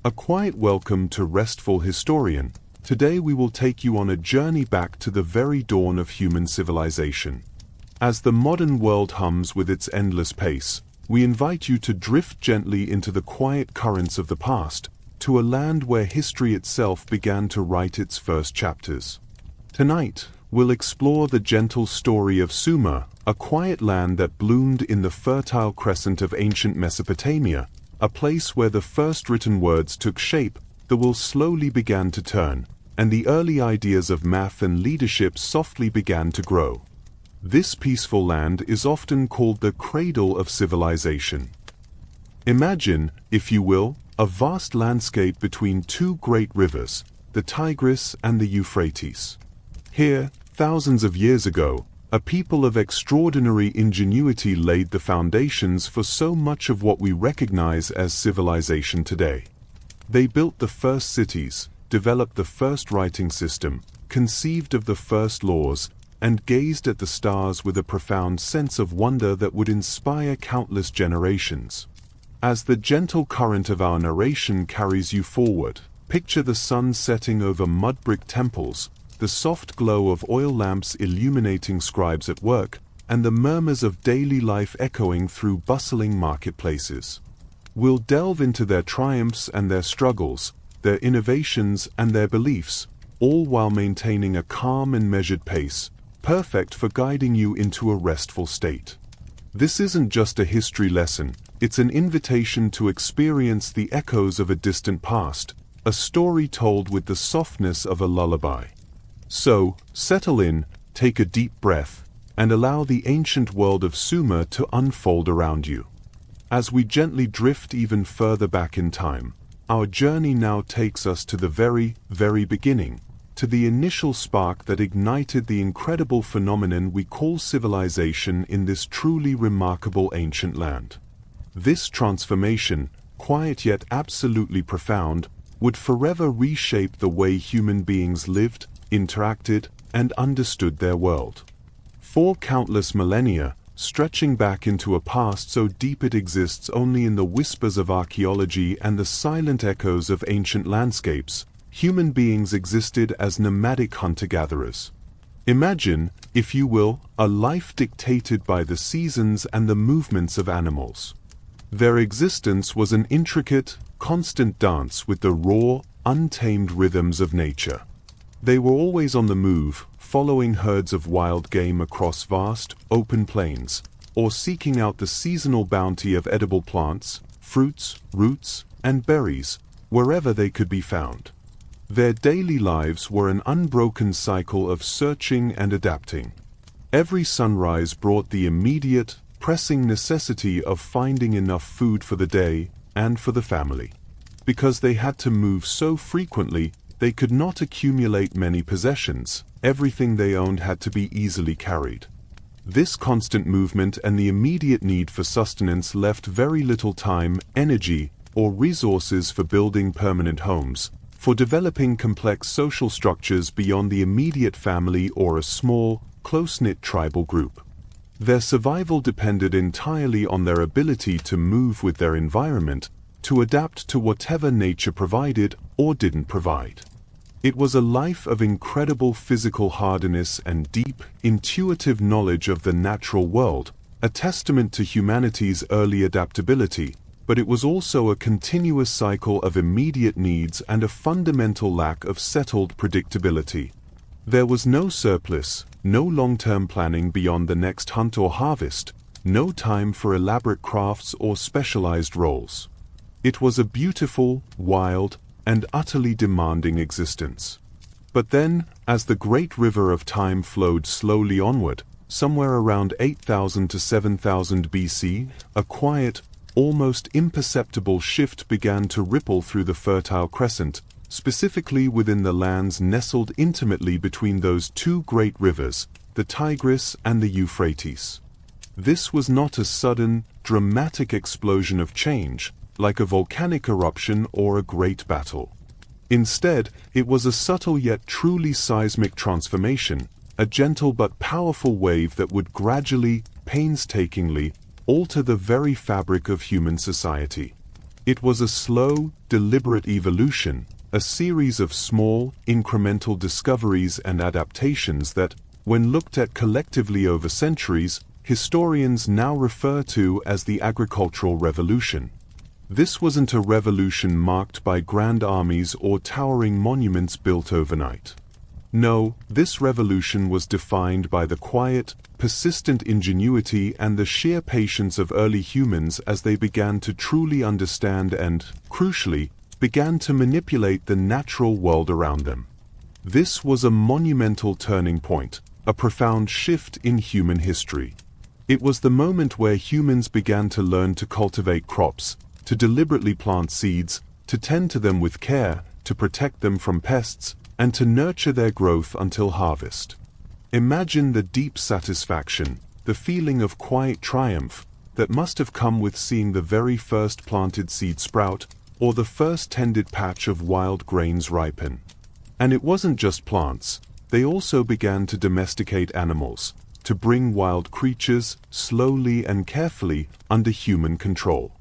A quiet welcome to Restful Historian. Today we will take you on a journey back to the very dawn of human civilization. As the modern world hums with its endless pace, we invite you to drift gently into the quiet currents of the past, to a land where history itself began to write its first chapters. Tonight, we'll explore the gentle story of Sumer, a quiet land that bloomed in the fertile crescent of ancient Mesopotamia, a place where the first written words took shape, the will slowly began to turn, and the early ideas of math and leadership softly began to grow. This peaceful land is often called the Cradle of Civilization. Imagine, if you will, a vast landscape between two great rivers, the Tigris and the Euphrates. Here, thousands of years ago, a people of extraordinary ingenuity laid the foundations for so much of what we recognize as civilization today. They built the first cities, developed the first writing system, conceived of the first laws, and gazed at the stars with a profound sense of wonder that would inspire countless generations. As the gentle current of our narration carries you forward, picture the sun setting over mud-brick temples, the soft glow of oil lamps illuminating scribes at work, and the murmurs of daily life echoing through bustling marketplaces. We'll delve into their triumphs and their struggles, their innovations and their beliefs, all while maintaining a calm and measured pace, perfect for guiding you into a restful state. This isn't just a history lesson, it's an invitation to experience the echoes of a distant past, a story told with the softness of a lullaby. So, settle in, take a deep breath, and allow the ancient world of Sumer to unfold around you. As we gently drift even further back in time, our journey now takes us to the very, very beginning, to the initial spark that ignited the incredible phenomenon we call civilization in this truly remarkable ancient land. This transformation, quiet yet absolutely profound, would forever reshape the way human beings lived, interacted, and understood their world. For countless millennia, stretching back into a past so deep it exists only in the whispers of archaeology and the silent echoes of ancient landscapes, human beings existed as nomadic hunter-gatherers. Imagine, if you will, a life dictated by the seasons and the movements of animals. Their existence was an intricate, constant dance with the raw, untamed rhythms of nature. They were always on the move, following herds of wild game across vast, open plains, or seeking out the seasonal bounty of edible plants, fruits, roots, and berries, wherever they could be found. Their daily lives were an unbroken cycle of searching and adapting. Every sunrise brought the immediate, pressing necessity of finding enough food for the day and for the family. Because they had to move so frequently, they could not accumulate many possessions. Everything they owned had to be easily carried. This constant movement and the immediate need for sustenance left very little time, energy, or resources for building permanent homes, for developing complex social structures beyond the immediate family or a small, close-knit tribal group. Their survival depended entirely on their ability to move with their environment, to adapt to whatever nature provided or didn't provide. It was a life of incredible physical hardiness and deep, intuitive knowledge of the natural world, a testament to humanity's early adaptability, but it was also a continuous cycle of immediate needs and a fundamental lack of settled predictability. There was no surplus, no long-term planning beyond the next hunt or harvest, no time for elaborate crafts or specialized roles. It was a beautiful, wild, and utterly demanding existence. But then, as the great river of time flowed slowly onward, somewhere around 8,000 to 7,000 BC, a quiet, almost imperceptible shift began to ripple through the Fertile Crescent, specifically within the lands nestled intimately between those two great rivers, the Tigris and the Euphrates. This was not a sudden, dramatic explosion of change, like a volcanic eruption or a great battle. Instead, it was a subtle yet truly seismic transformation, a gentle but powerful wave that would gradually, painstakingly, alter the very fabric of human society. It was a slow, deliberate evolution, a series of small, incremental discoveries and adaptations that, when looked at collectively over centuries, historians now refer to as the agricultural revolution. This wasn't a revolution marked by grand armies or towering monuments built overnight. No, this revolution was defined by the quiet, persistent ingenuity and the sheer patience of early humans as they began to truly understand and, crucially, began to manipulate the natural world around them. This was a monumental turning point, a profound shift in human history. It was the moment where humans began to learn to cultivate crops, to deliberately plant seeds, to tend to them with care, to protect them from pests, and to nurture their growth until harvest. Imagine the deep satisfaction, the feeling of quiet triumph, that must have come with seeing the very first planted seed sprout, or the first tended patch of wild grains ripen. And it wasn't just plants, they also began to domesticate animals, to bring wild creatures, slowly and carefully, under human control.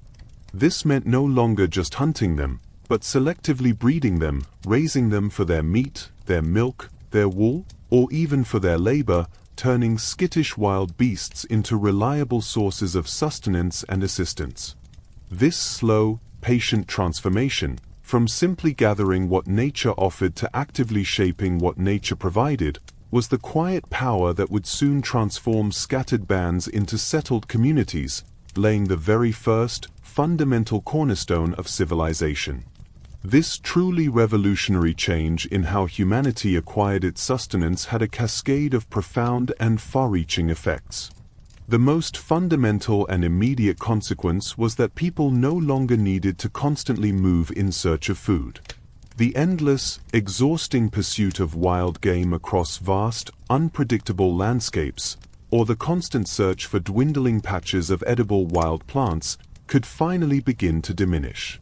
This meant no longer just hunting them, but selectively breeding them, raising them for their meat, their milk, their wool, or even for their labor, turning skittish wild beasts into reliable sources of sustenance and assistance. This slow, patient transformation, from simply gathering what nature offered to actively shaping what nature provided, was the quiet power that would soon transform scattered bands into settled communities, laying the very first, fundamental cornerstone of civilization. This truly revolutionary change in how humanity acquired its sustenance had a cascade of profound and far-reaching effects. The most fundamental and immediate consequence was that people no longer needed to constantly move in search of food. The endless, exhausting pursuit of wild game across vast, unpredictable landscapes, or the constant search for dwindling patches of edible wild plants, could finally begin to diminish.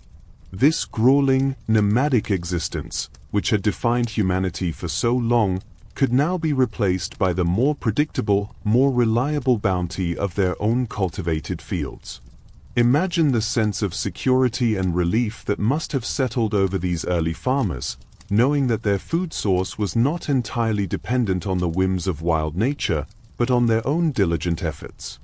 This grueling, nomadic existence, which had defined humanity for so long, could now be replaced by the more predictable, more reliable bounty of their own cultivated fields. Imagine the sense of security and relief that must have settled over these early farmers, knowing that their food source was not entirely dependent on the whims of wild nature, but on their own diligent efforts.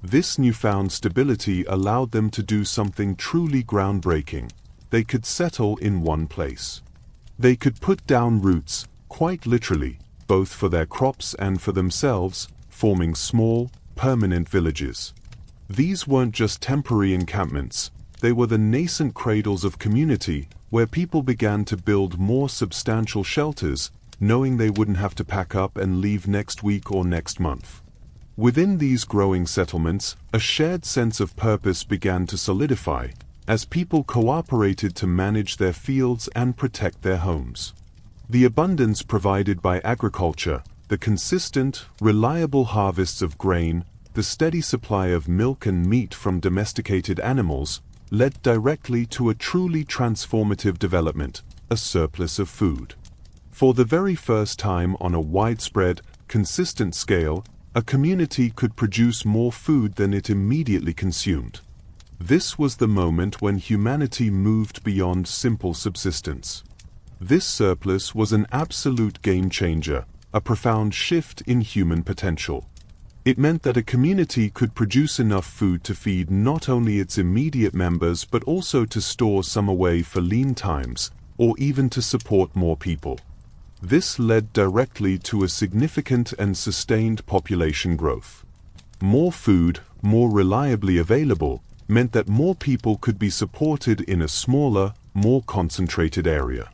This newfound stability allowed them to do something truly groundbreaking. They could settle in one place. They could put down roots, quite literally, both for their crops and for themselves, forming small, permanent villages. These weren't just temporary encampments, they were the nascent cradles of community, where people began to build more substantial shelters, knowing they wouldn't have to pack up and leave next week or next month. Within these growing settlements, a shared sense of purpose began to solidify, as people cooperated to manage their fields and protect their homes. The abundance provided by agriculture, the consistent, reliable harvests of grain, the steady supply of milk and meat from domesticated animals, led directly to a truly transformative development, a surplus of food. For the very first time on a widespread, consistent scale, a community could produce more food than it immediately consumed. This was the moment when humanity moved beyond simple subsistence. This surplus was an absolute game changer, a profound shift in human potential. It meant that a community could produce enough food to feed not only its immediate members but also to store some away for lean times, or even to support more people. This led directly to a significant and sustained population growth. More food, more reliably available, meant that more people could be supported in a smaller, more concentrated area.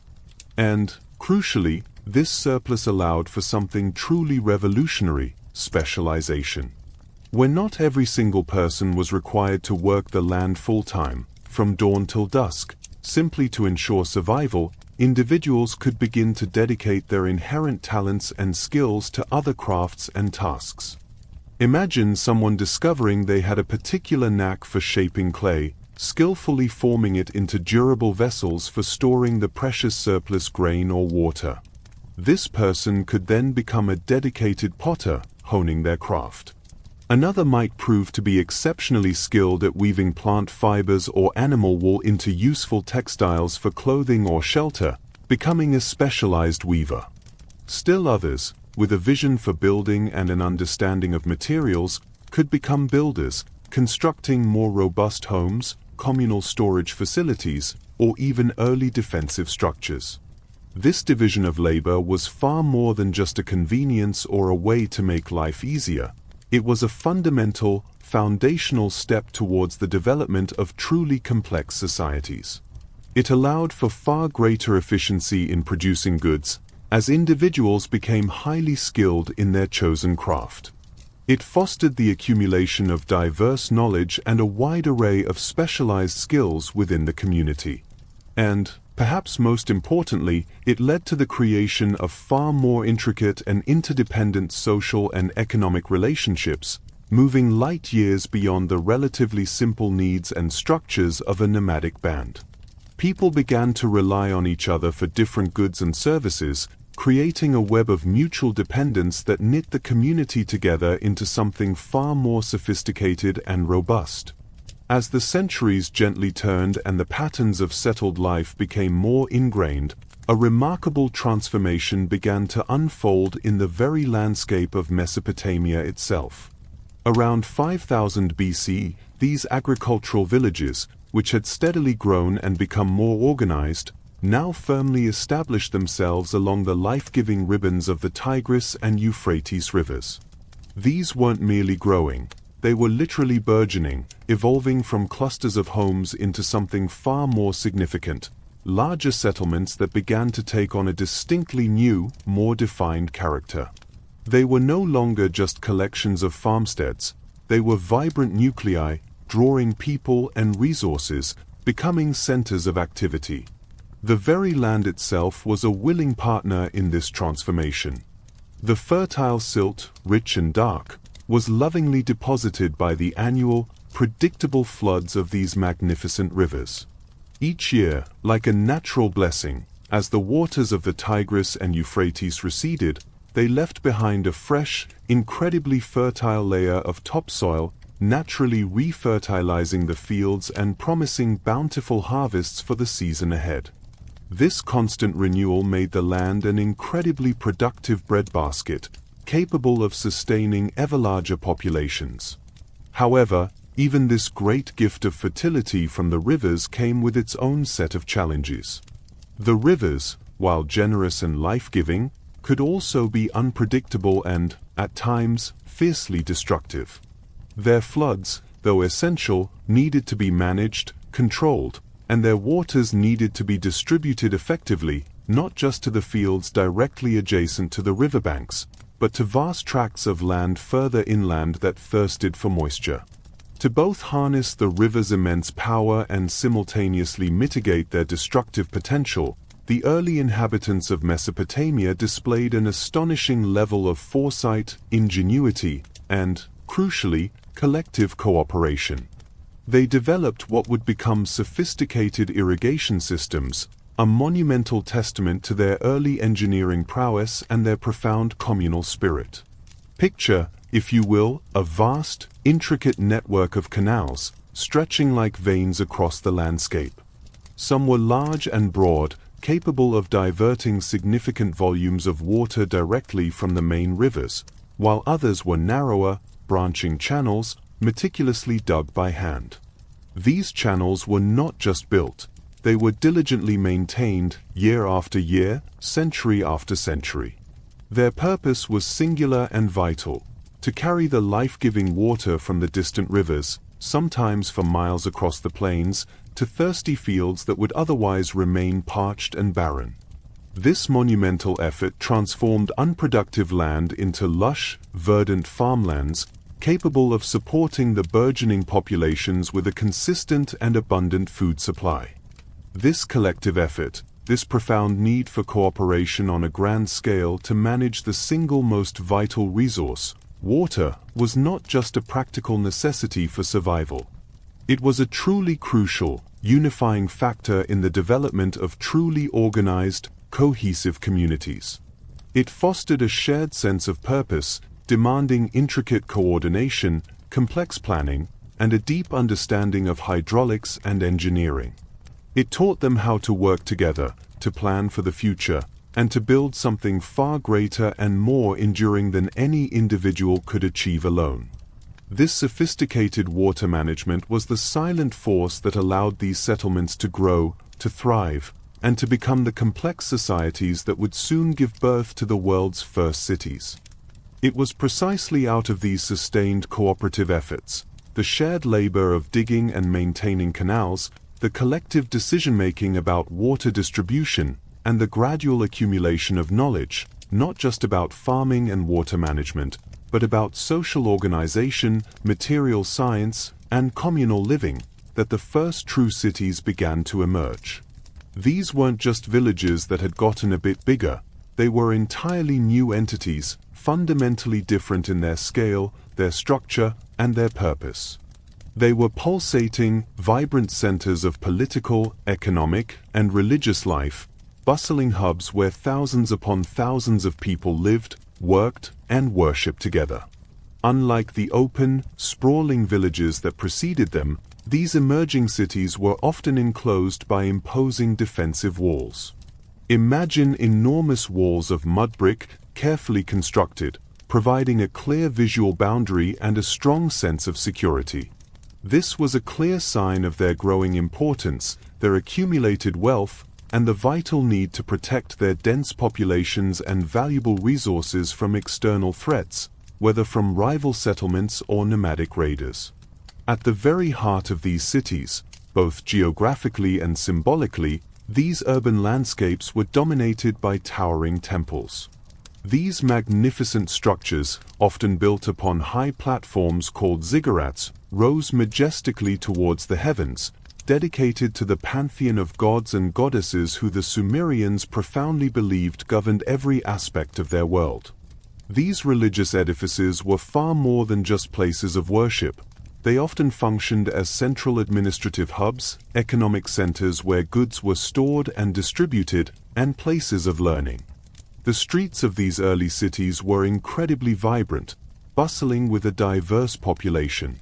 And, crucially, this surplus allowed for something truly revolutionary: specialization. When not every single person was required to work the land full-time, from dawn till dusk, simply to ensure survival, individuals could begin to dedicate their inherent talents and skills to other crafts and tasks. Imagine someone discovering they had a particular knack for shaping clay, skillfully forming it into durable vessels for storing the precious surplus grain or water. This person could then become a dedicated potter, honing their craft. Another might prove to be exceptionally skilled at weaving plant fibers or animal wool into useful textiles for clothing or shelter, becoming a specialized weaver. Still others, with a vision for building and an understanding of materials, could become builders, constructing more robust homes, communal storage facilities, or even early defensive structures. This division of labor was far more than just a convenience or a way to make life easier. It was a fundamental, foundational step towards the development of truly complex societies. It allowed for far greater efficiency in producing goods, as individuals became highly skilled in their chosen craft. It fostered the accumulation of diverse knowledge and a wide array of specialized skills within the community. And, perhaps most importantly, it led to the creation of far more intricate and interdependent social and economic relationships, moving light years beyond the relatively simple needs and structures of a nomadic band. People began to rely on each other for different goods and services, creating a web of mutual dependence that knit the community together into something far more sophisticated and robust. As the centuries gently turned and the patterns of settled life became more ingrained, a remarkable transformation began to unfold in the very landscape of Mesopotamia itself. Around 5000 BC, these agricultural villages, which had steadily grown and become more organized, now firmly established themselves along the life-giving ribbons of the Tigris and Euphrates rivers. These weren't merely growing, they were literally burgeoning, evolving from clusters of homes into something far more significant, larger settlements that began to take on a distinctly new, more defined character. They were no longer just collections of farmsteads, they were vibrant nuclei, drawing people and resources, becoming centers of activity. The very land itself was a willing partner in this transformation. The fertile silt, rich and dark, was lovingly deposited by the annual, predictable floods of these magnificent rivers. Each year, like a natural blessing, as the waters of the Tigris and Euphrates receded, they left behind a fresh, incredibly fertile layer of topsoil, naturally refertilizing the fields and promising bountiful harvests for the season ahead. This constant renewal made the land an incredibly productive breadbasket, capable of sustaining ever larger populations. However, even this great gift of fertility from the rivers came with its own set of challenges. The rivers, while generous and life-giving, could also be unpredictable and, at times, fiercely destructive. Their floods, though essential, needed to be managed, controlled, and their waters needed to be distributed effectively, not just to the fields directly adjacent to the riverbanks, but to vast tracts of land further inland that thirsted for moisture. To both harness the river's immense power and simultaneously mitigate their destructive potential, the early inhabitants of Mesopotamia displayed an astonishing level of foresight, ingenuity, and, crucially, collective cooperation. They developed what would become sophisticated irrigation systems, a monumental testament to their early engineering prowess and their profound communal spirit. Picture, if you will, a vast, intricate network of canals, stretching like veins across the landscape. Some were large and broad, capable of diverting significant volumes of water directly from the main rivers, while others were narrower, branching channels, meticulously dug by hand. These channels were not just built, they were diligently maintained, year after year, century after century. Their purpose was singular and vital, to carry the life-giving water from the distant rivers, sometimes for miles across the plains, to thirsty fields that would otherwise remain parched and barren. This monumental effort transformed unproductive land into lush, verdant farmlands, capable of supporting the burgeoning populations with a consistent and abundant food supply. This collective effort, this profound need for cooperation on a grand scale to manage the single most vital resource, water, was not just a practical necessity for survival. It was a truly crucial, unifying factor in the development of truly organized, cohesive communities. It fostered a shared sense of purpose, demanding intricate coordination, complex planning, and a deep understanding of hydraulics and engineering. It taught them how to work together, to plan for the future, and to build something far greater and more enduring than any individual could achieve alone. This sophisticated water management was the silent force that allowed these settlements to grow, to thrive, and to become the complex societies that would soon give birth to the world's first cities. It was precisely out of these sustained cooperative efforts, the shared labor of digging and maintaining canals, the collective decision-making about water distribution, and the gradual accumulation of knowledge, not just about farming and water management, but about social organization, material science, and communal living, that the first true cities began to emerge. These weren't just villages that had gotten a bit bigger, they were entirely new entities, fundamentally different in their scale, their structure, and their purpose. They were pulsating, vibrant centers of political, economic, and religious life, bustling hubs where thousands upon thousands of people lived, worked, and worshipped together. Unlike the open, sprawling villages that preceded them, these emerging cities were often enclosed by imposing defensive walls. Imagine enormous walls of mud brick, carefully constructed, providing a clear visual boundary and a strong sense of security. This was a clear sign of their growing importance, their accumulated wealth, and the vital need to protect their dense populations and valuable resources from external threats, whether from rival settlements or nomadic raiders. At the very heart of these cities, both geographically and symbolically, these urban landscapes were dominated by towering temples. These magnificent structures, often built upon high platforms called ziggurats, rose majestically towards the heavens, dedicated to the pantheon of gods and goddesses who the Sumerians profoundly believed governed every aspect of their world. These religious edifices were far more than just places of worship. They often functioned as central administrative hubs, economic centers where goods were stored and distributed, and places of learning. The streets of these early cities were incredibly vibrant, bustling with a diverse population.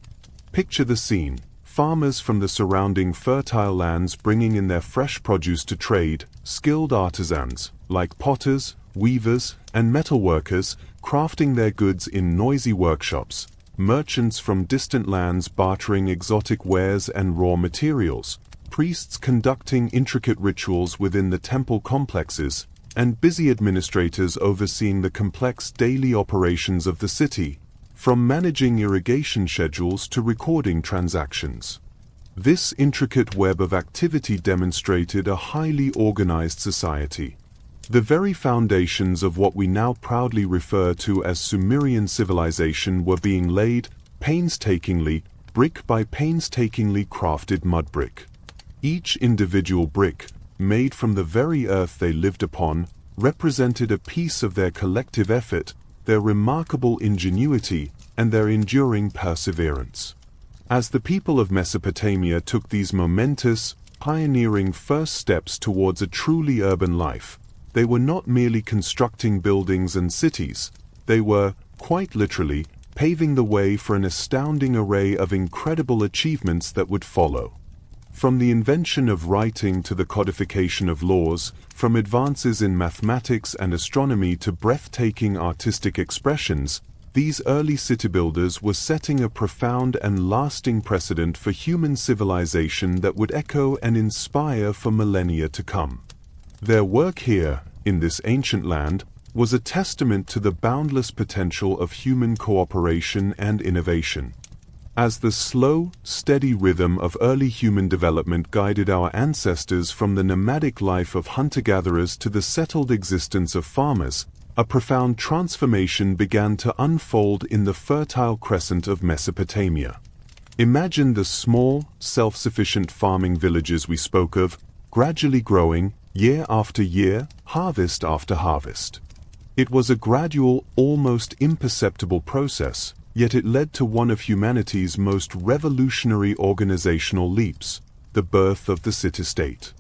Picture the scene: farmers from the surrounding fertile lands bringing in their fresh produce to trade, skilled artisans, like potters, weavers, and metalworkers, crafting their goods in noisy workshops, merchants from distant lands bartering exotic wares and raw materials, priests conducting intricate rituals within the temple complexes, and busy administrators overseeing the complex daily operations of the city, from managing irrigation schedules to recording transactions. This intricate web of activity demonstrated a highly organized society. The very foundations of what we now proudly refer to as Sumerian civilization were being laid, painstakingly, brick by painstakingly crafted mud brick. Each individual brick, made from the very earth they lived upon, represented a piece of their collective effort, their remarkable ingenuity, and their enduring perseverance. As the people of Mesopotamia took these momentous, pioneering first steps towards a truly urban life, they were not merely constructing buildings and cities, they were, quite literally, paving the way for an astounding array of incredible achievements that would follow. From the invention of writing to the codification of laws, from advances in mathematics and astronomy to breathtaking artistic expressions, these early city builders were setting a profound and lasting precedent for human civilization that would echo and inspire for millennia to come. Their work here, in this ancient land, was a testament to the boundless potential of human cooperation and innovation. As the slow, steady rhythm of early human development guided our ancestors from the nomadic life of hunter-gatherers to the settled existence of farmers, a profound transformation began to unfold in the fertile crescent of Mesopotamia. Imagine the small, self-sufficient farming villages we spoke of, gradually growing, year after year, harvest after harvest. It was a gradual, almost imperceptible process, yet it led to one of humanity's most revolutionary organizational leaps, the birth of the city-state.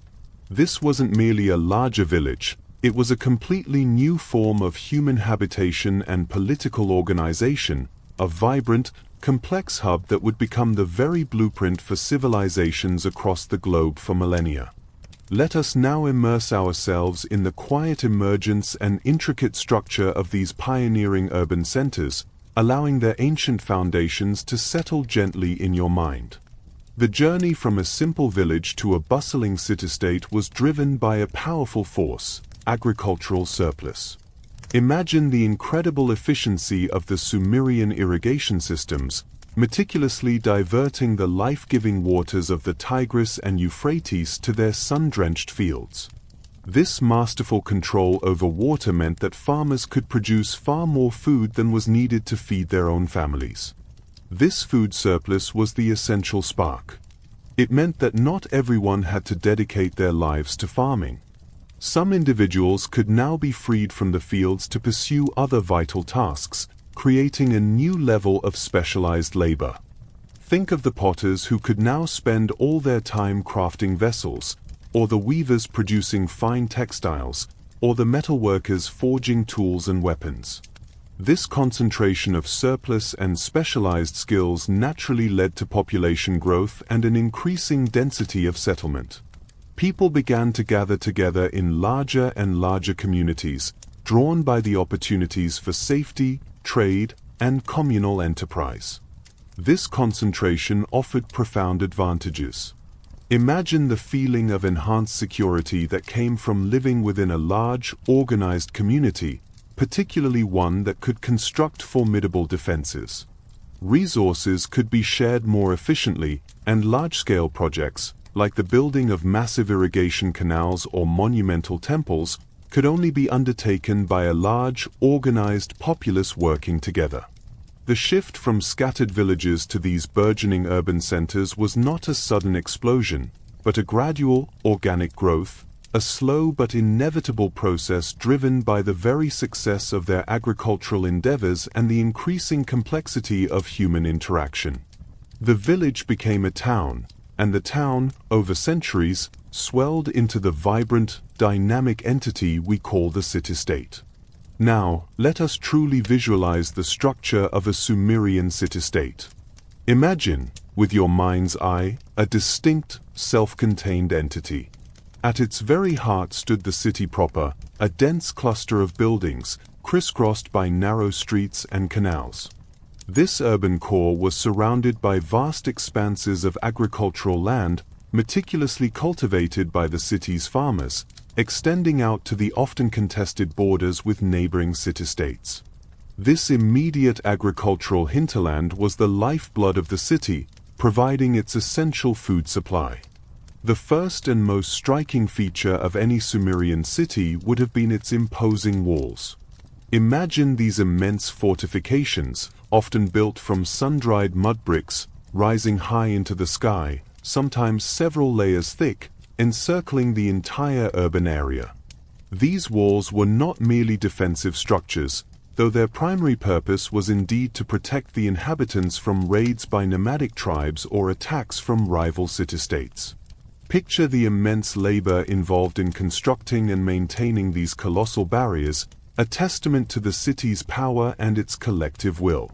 This wasn't merely a larger village, It was a completely new form of human habitation and political organization, a vibrant, complex hub that would become the very blueprint for civilizations across the globe for millennia. Let us now immerse ourselves in the quiet emergence and intricate structure of these pioneering urban centers, allowing their ancient foundations to settle gently in your mind. The journey from a simple village to a bustling city-state was driven by a powerful force: agricultural surplus. Imagine the incredible efficiency of the Sumerian irrigation systems, meticulously diverting the life-giving waters of the Tigris and Euphrates to their sun-drenched fields. This masterful control over water meant that farmers could produce far more food than was needed to feed their own families. This food surplus was the essential spark. It meant that not everyone had to dedicate their lives to farming. Some individuals could now be freed from the fields to pursue other vital tasks, creating a new level of specialized labor. Think of the potters who could now spend all their time crafting vessels, or the weavers producing fine textiles, or the metalworkers forging tools and weapons. This concentration of surplus and specialized skills naturally led to population growth and an increasing density of settlement. People began to gather together in larger and larger communities, drawn by the opportunities for safety, trade, and communal enterprise. This concentration offered profound advantages. Imagine the feeling of enhanced security that came from living within a large, organized community, particularly one that could construct formidable defenses. Resources could be shared more efficiently, and large-scale projects, like the building of massive irrigation canals or monumental temples, could only be undertaken by a large, organized populace working together. The shift from scattered villages to these burgeoning urban centers was not a sudden explosion, but a gradual, organic growth, a slow but inevitable process driven by the very success of their agricultural endeavors and the increasing complexity of human interaction. The village became a town, and the town, over centuries, swelled into the vibrant, dynamic entity we call the city-state. Now, let us truly visualize the structure of a Sumerian city-state. Imagine, with your mind's eye, a distinct, self-contained entity. At its very heart stood the city proper, a dense cluster of buildings, crisscrossed by narrow streets and canals. This urban core was surrounded by vast expanses of agricultural land, meticulously cultivated by the city's farmers, extending out to the often contested borders with neighboring city-states. This immediate agricultural hinterland was the lifeblood of the city, providing its essential food supply. The first and most striking feature of any Sumerian city would have been its imposing walls. Imagine these immense fortifications, often built from sun-dried mud bricks, rising high into the sky, sometimes several layers thick, encircling the entire urban area. These walls were not merely defensive structures, though their primary purpose was indeed to protect the inhabitants from raids by nomadic tribes or attacks from rival city-states. Picture the immense labor involved in constructing and maintaining these colossal barriers, a testament to the city's power and its collective will.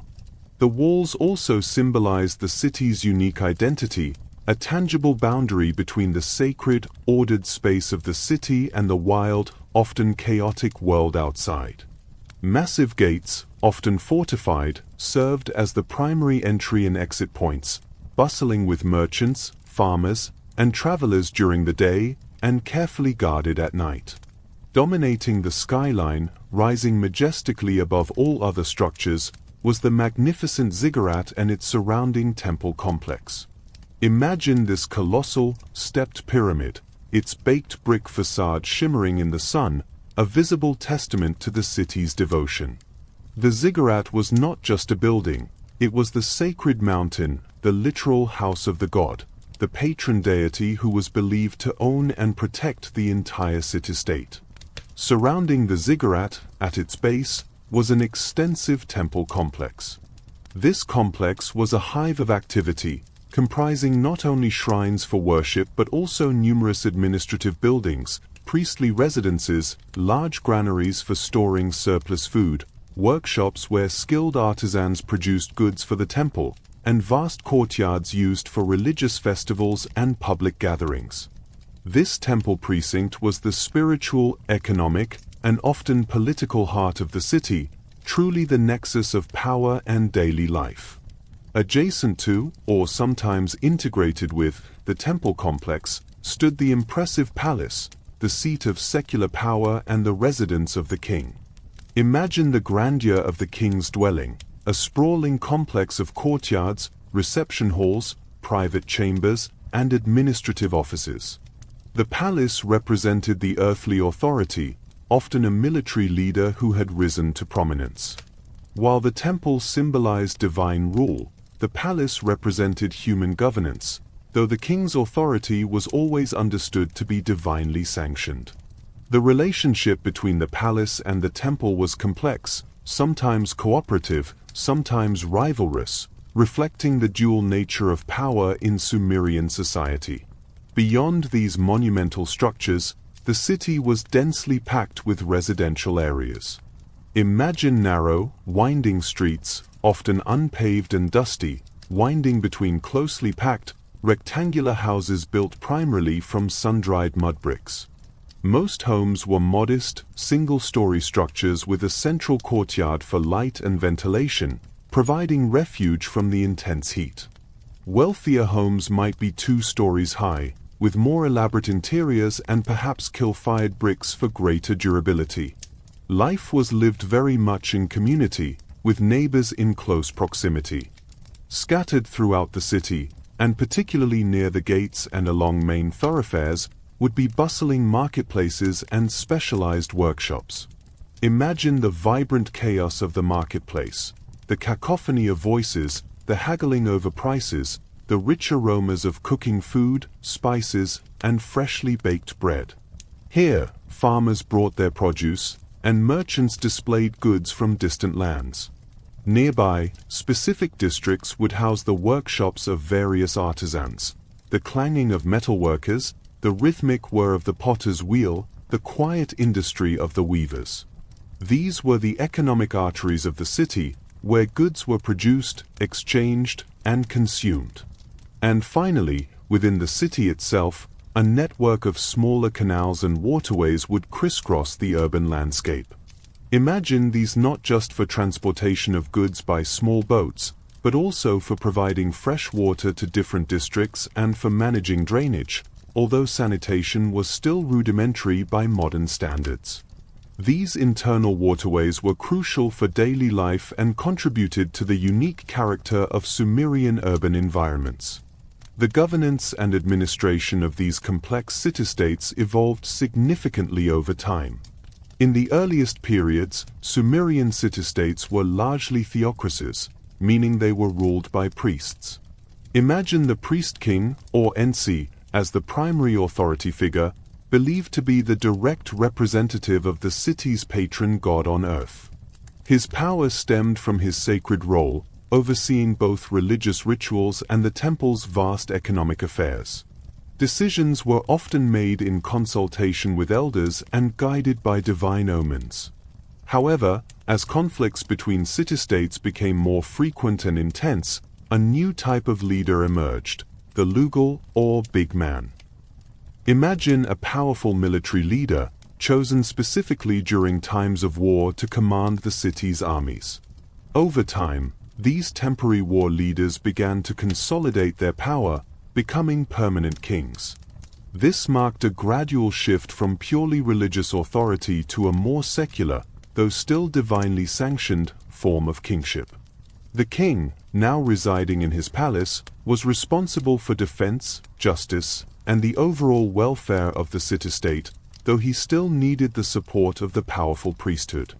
The walls also symbolized the city's unique identity, a tangible boundary between the sacred, ordered space of the city and the wild, often chaotic world outside. Massive gates, often fortified, served as the primary entry and exit points, bustling with merchants, farmers, and travelers during the day, and carefully guarded at night. Dominating the skyline, rising majestically above all other structures, was the magnificent ziggurat and its surrounding temple complex. Imagine this colossal, stepped pyramid, its baked brick facade shimmering in the sun, a visible testament to the city's devotion. The ziggurat was not just a building, it was the sacred mountain, the literal house of the god, the patron deity who was believed to own and protect the entire city-state. Surrounding the ziggurat, at its base, was an extensive temple complex. This complex was a hive of activity, comprising not only shrines for worship but also numerous administrative buildings, priestly residences, large granaries for storing surplus food, workshops where skilled artisans produced goods for the temple, and vast courtyards used for religious festivals and public gatherings. This temple precinct was the spiritual, economic, and often political heart of the city, truly the nexus of power and daily life. Adjacent to, or sometimes integrated with, the temple complex, stood the impressive palace, the seat of secular power and the residence of the king. Imagine the grandeur of the king's dwelling, a sprawling complex of courtyards, reception halls, private chambers, and administrative offices. The palace represented the earthly authority, often a military leader who had risen to prominence. While the temple symbolized divine rule, the palace represented human governance, though the king's authority was always understood to be divinely sanctioned. The relationship between the palace and the temple was complex, sometimes cooperative, sometimes rivalrous, reflecting the dual nature of power in Sumerian society. Beyond these monumental structures, the city was densely packed with residential areas. Imagine narrow, winding streets, often unpaved and dusty, winding between closely packed, rectangular houses built primarily from sun-dried mud bricks. Most homes were modest, single-story structures with a central courtyard for light and ventilation, providing refuge from the intense heat. Wealthier homes might be 2 stories high, with more elaborate interiors and perhaps kiln-fired bricks for greater durability. Life was lived very much in community, with neighbors in close proximity. Scattered throughout the city, and particularly near the gates and along main thoroughfares, would be bustling marketplaces and specialized workshops. Imagine the vibrant chaos of the marketplace, the cacophony of voices, the haggling over prices, the rich aromas of cooking food, spices, and freshly baked bread. Here, farmers brought their produce, and merchants displayed goods from distant lands. Nearby, specific districts would house the workshops of various artisans, the clanging of metalworkers, the rhythmic whir of the potter's wheel, the quiet industry of the weavers. These were the economic arteries of the city, where goods were produced, exchanged, and consumed. And finally, within the city itself, a network of smaller canals and waterways would crisscross the urban landscape. Imagine these not just for transportation of goods by small boats, but also for providing fresh water to different districts and for managing drainage, although sanitation was still rudimentary by modern standards. These internal waterways were crucial for daily life and contributed to the unique character of Sumerian urban environments. The governance and administration of these complex city-states evolved significantly over time. In the earliest periods, Sumerian city-states were largely theocracies, meaning they were ruled by priests. Imagine the priest-king, or Ensi, as the primary authority figure, believed to be the direct representative of the city's patron god on earth. His power stemmed from his sacred role, overseeing both religious rituals and the temple's vast economic affairs. Decisions were often made in consultation with elders and guided by divine omens. However, as conflicts between city-states became more frequent and intense, a new type of leader emerged, the Lugal, or big man. Imagine a powerful military leader, chosen specifically during times of war to command the city's armies. Over time, these temporary war leaders began to consolidate their power, becoming permanent kings. This marked a gradual shift from purely religious authority to a more secular, though still divinely sanctioned, form of kingship. The king, now residing in his palace, was responsible for defense, justice, and the overall welfare of the city-state, though he still needed the support of the powerful priesthood.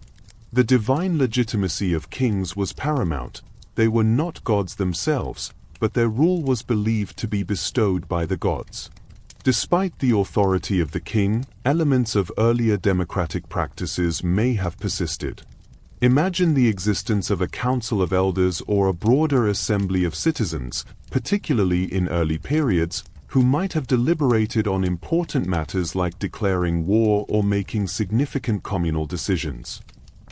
The divine legitimacy of kings was paramount. They were not gods themselves, but their rule was believed to be bestowed by the gods. Despite the authority of the king, elements of earlier democratic practices may have persisted. Imagine the existence of a council of elders or a broader assembly of citizens, particularly in early periods, who might have deliberated on important matters like declaring war or making significant communal decisions.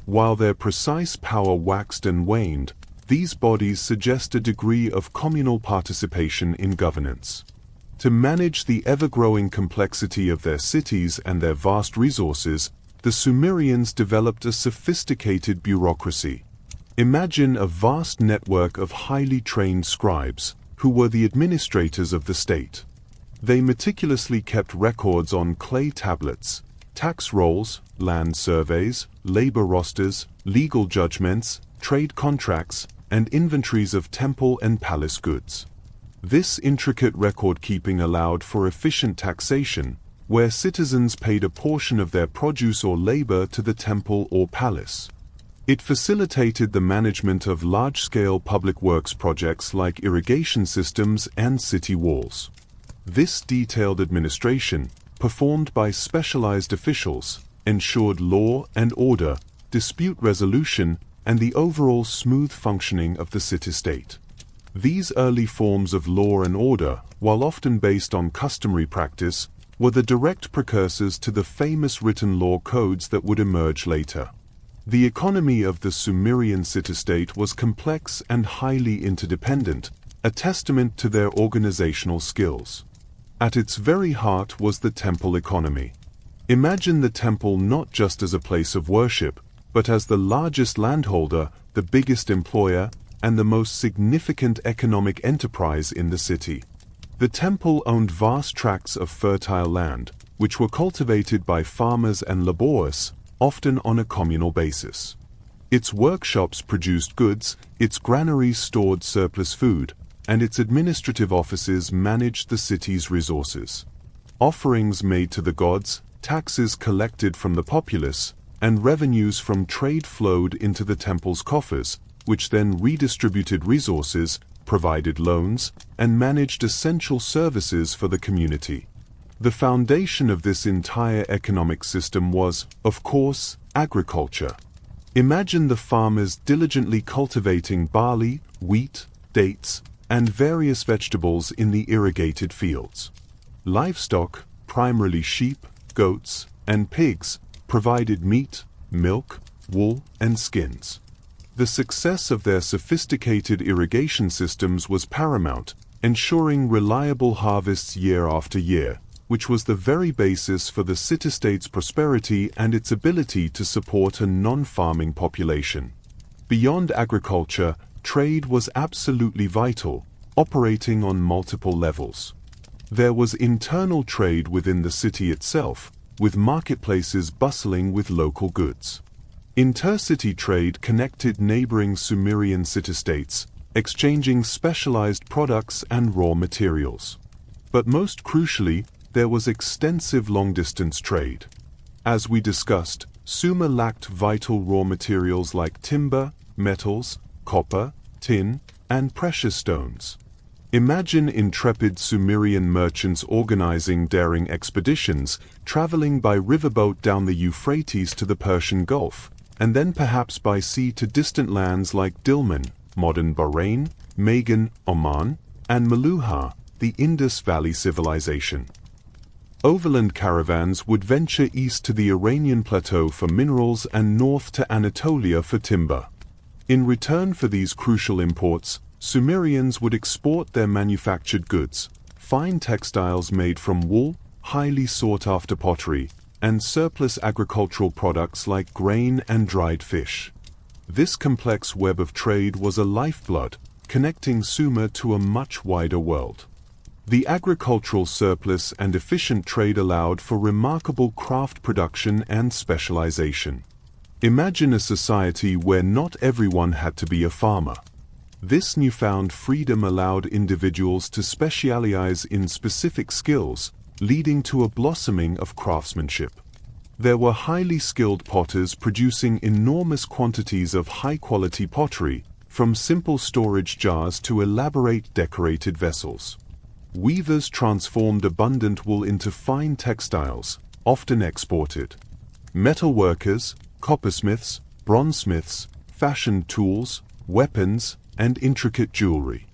While their precise power waxed and waned, these bodies suggest a degree of communal participation in governance. To manage the ever-growing complexity of their cities and their vast resources, the Sumerians developed a sophisticated bureaucracy. Imagine a vast network of highly trained scribes, who were the administrators of the state. They meticulously kept records on clay tablets, tax rolls, land surveys, labor rosters, legal judgments, trade contracts, and inventories of temple and palace goods. This intricate record-keeping allowed for efficient taxation, where citizens paid a portion of their produce or labor to the temple or palace. It facilitated the management of large-scale public works projects like irrigation systems and city walls. This detailed administration, performed by specialized officials, ensured law and order, dispute resolution, and the overall smooth functioning of the city-state. These early forms of law and order, while often based on customary practice, were the direct precursors to the famous written law codes that would emerge later. The economy of the Sumerian city-state was complex and highly interdependent, a testament to their organizational skills. At its very heart was the temple economy. Imagine the temple not just as a place of worship, but as the largest landholder, the biggest employer, and the most significant economic enterprise in the city. The temple owned vast tracts of fertile land, which were cultivated by farmers and laborers, often on a communal basis. Its workshops produced goods, its granaries stored surplus food, and its administrative offices managed the city's resources. Offerings made to the gods, taxes collected from the populace, and revenues from trade flowed into the temple's coffers, which then redistributed resources, provided loans, and managed essential services for the community. The foundation of this entire economic system was, of course, agriculture. Imagine the farmers diligently cultivating barley, wheat, dates, and various vegetables in the irrigated fields. Livestock, primarily sheep, goats, and pigs, provided meat, milk, wool, and skins. The success of their sophisticated irrigation systems was paramount, ensuring reliable harvests year after year, which was the very basis for the city-state's prosperity and its ability to support a non-farming population. Beyond agriculture, trade was absolutely vital, operating on multiple levels. There was internal trade within the city itself, with marketplaces bustling with local goods. Intercity trade connected neighboring Sumerian city-states, exchanging specialized products and raw materials. But most crucially, there was extensive long-distance trade. As we discussed, Sumer lacked vital raw materials like timber, metals, copper, tin, and precious stones. Imagine intrepid Sumerian merchants organizing daring expeditions, traveling by riverboat down the Euphrates to the Persian Gulf, and then perhaps by sea to distant lands like Dilmun, modern Bahrain, Magan, Oman, and Meluhha, the Indus Valley civilization. Overland caravans would venture east to the Iranian plateau for minerals and north to Anatolia for timber. In return for these crucial imports, Sumerians would export their manufactured goods, fine textiles made from wool, highly sought-after pottery, and surplus agricultural products like grain and dried fish. This complex web of trade was a lifeblood, connecting Sumer to a much wider world. The agricultural surplus and efficient trade allowed for remarkable craft production and specialization. Imagine a society where not everyone had to be a farmer. This newfound freedom allowed individuals to specialize in specific skills, leading to a blossoming of craftsmanship. There were highly skilled potters producing enormous quantities of high-quality pottery, from simple storage jars to elaborate decorated vessels. Weavers transformed abundant wool into fine textiles, often exported. Metalworkers, coppersmiths, bronzesmiths, fashioned tools, weapons, and intricate jewelry.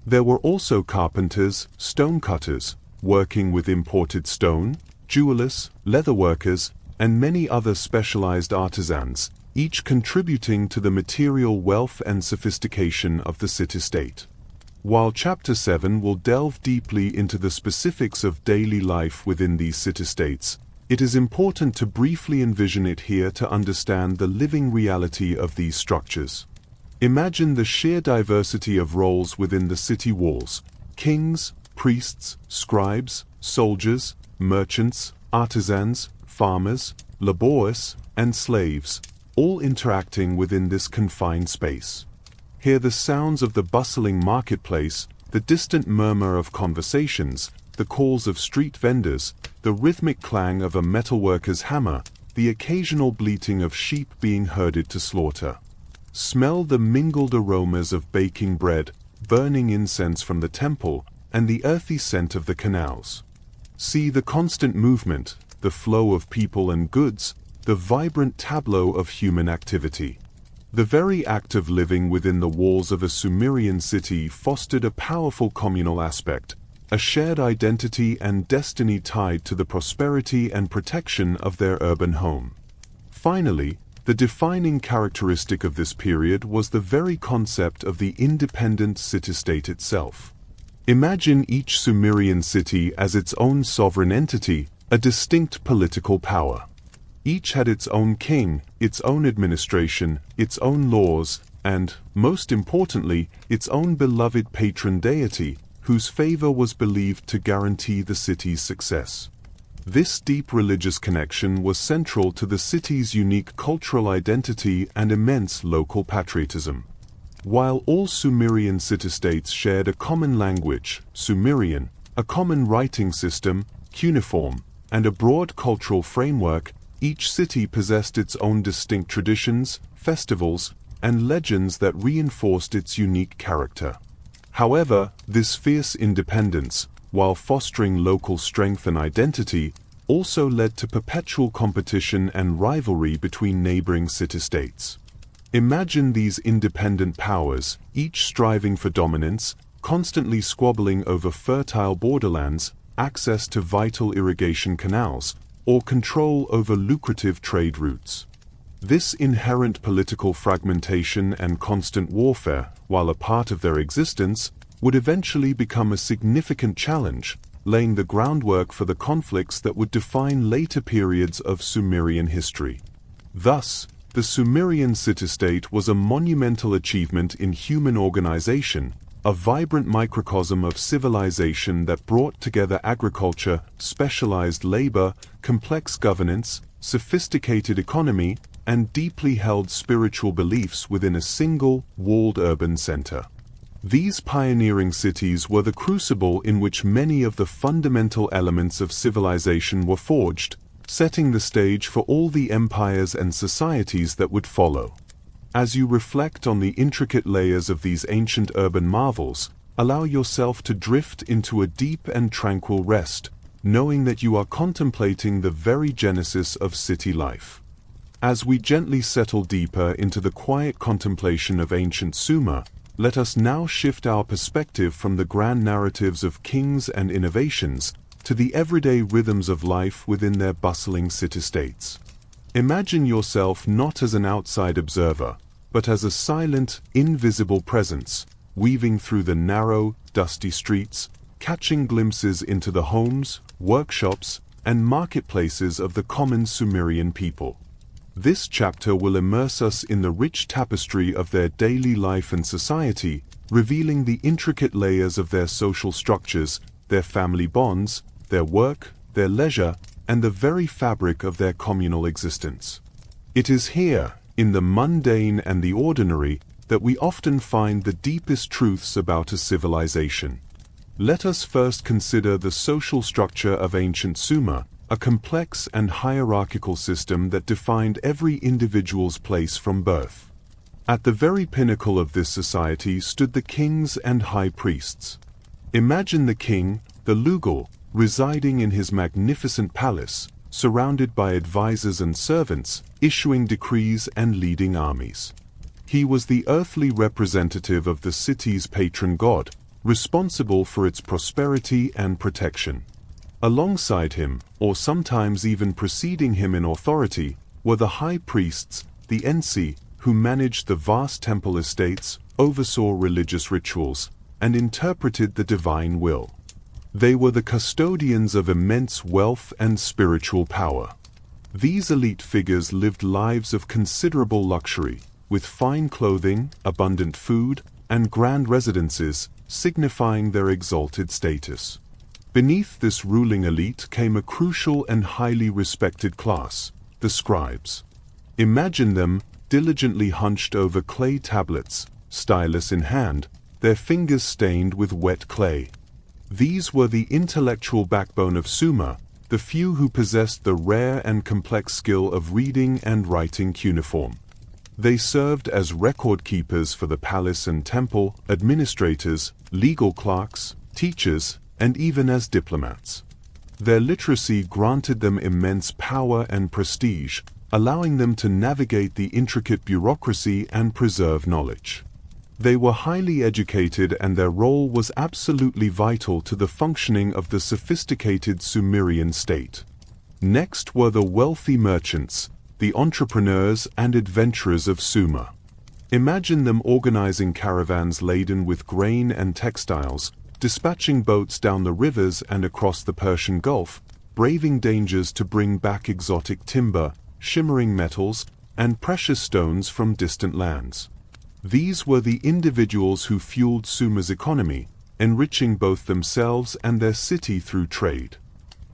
There were also carpenters, stonecutters, working with imported stone, jewelers, leatherworkers, and many other specialized artisans, each contributing to the material wealth and sophistication of the city-state. While Chapter 7 will delve deeply into the specifics of daily life within these city-states, it is important to briefly envision it here to understand the living reality of these structures. Imagine the sheer diversity of roles within the city walls: kings, priests, scribes, soldiers, merchants, artisans, farmers, laborers, and slaves, all interacting within this confined space. Hear the sounds of the bustling marketplace, the distant murmur of conversations, the calls of street vendors, the rhythmic clang of a metalworker's hammer, the occasional bleating of sheep being herded to slaughter. Smell the mingled aromas of baking bread, burning incense from the temple, and the earthy scent of the canals. See the constant movement, the flow of people and goods, the vibrant tableau of human activity. The very act of living within the walls of a Sumerian city fostered a powerful communal aspect, a shared identity and destiny tied to the prosperity and protection of their urban home. Finally, the defining characteristic of this period was the very concept of the independent city-state itself. Imagine each Sumerian city as its own sovereign entity, a distinct political power. Each had its own king, its own administration, its own laws, and, most importantly, its own beloved patron deity, whose favor was believed to guarantee the city's success. This deep religious connection was central to the city's unique cultural identity and immense local patriotism. While all Sumerian city-states shared a common language, Sumerian, a common writing system, cuneiform, and a broad cultural framework, each city possessed its own distinct traditions, festivals, and legends that reinforced its unique character. However, this fierce independence, while fostering local strength and identity, also led to perpetual competition and rivalry between neighboring city-states. Imagine these independent powers, each striving for dominance, constantly squabbling over fertile borderlands, access to vital irrigation canals, or control over lucrative trade routes. This inherent political fragmentation and constant warfare, while a part of their existence, would eventually become a significant challenge, laying the groundwork for the conflicts that would define later periods of Sumerian history. Thus, the Sumerian city-state was a monumental achievement in human organization, a vibrant microcosm of civilization that brought together agriculture, specialized labor, complex governance, sophisticated economy, and deeply held spiritual beliefs within a single, walled urban center. These pioneering cities were the crucible in which many of the fundamental elements of civilization were forged, setting the stage for all the empires and societies that would follow. As you reflect on the intricate layers of these ancient urban marvels, allow yourself to drift into a deep and tranquil rest, knowing that you are contemplating the very genesis of city life. As we gently settle deeper into the quiet contemplation of ancient Sumer, let us now shift our perspective from the grand narratives of kings and innovations to the everyday rhythms of life within their bustling city-states. Imagine yourself not as an outside observer, but as a silent, invisible presence, weaving through the narrow, dusty streets, catching glimpses into the homes, workshops, and marketplaces of the common Sumerian people. This chapter will immerse us in the rich tapestry of their daily life and society, revealing the intricate layers of their social structures, their family bonds, their work, their leisure, and the very fabric of their communal existence. It is here, in the mundane and the ordinary, that we often find the deepest truths about a civilization. Let us first consider the social structure of ancient Sumer, a complex and hierarchical system that defined every individual's place from birth. At the very pinnacle of this society stood the kings and high priests. Imagine the king, the Lugal, residing in his magnificent palace, surrounded by advisors and servants, issuing decrees and leading armies. He was the earthly representative of the city's patron god, responsible for its prosperity and protection. Alongside him, or sometimes even preceding him in authority, were the high priests, the Ensi, who managed the vast temple estates, oversaw religious rituals, and interpreted the divine will. They were the custodians of immense wealth and spiritual power. These elite figures lived lives of considerable luxury, with fine clothing, abundant food, and grand residences, signifying their exalted status. Beneath this ruling elite came a crucial and highly respected class, the scribes. Imagine them, diligently hunched over clay tablets, stylus in hand, their fingers stained with wet clay. These were the intellectual backbone of Sumer, the few who possessed the rare and complex skill of reading and writing cuneiform. They served as record keepers for the palace and temple, administrators, legal clerks, teachers, and even as diplomats. Their literacy granted them immense power and prestige, allowing them to navigate the intricate bureaucracy and preserve knowledge. They were highly educated, and their role was absolutely vital to the functioning of the sophisticated Sumerian state. Next were the wealthy merchants, the entrepreneurs and adventurers of Sumer. Imagine them organizing caravans laden with grain and textiles, dispatching boats down the rivers and across the Persian Gulf, braving dangers to bring back exotic timber, shimmering metals, and precious stones from distant lands. These were the individuals who fueled Sumer's economy, enriching both themselves and their city through trade.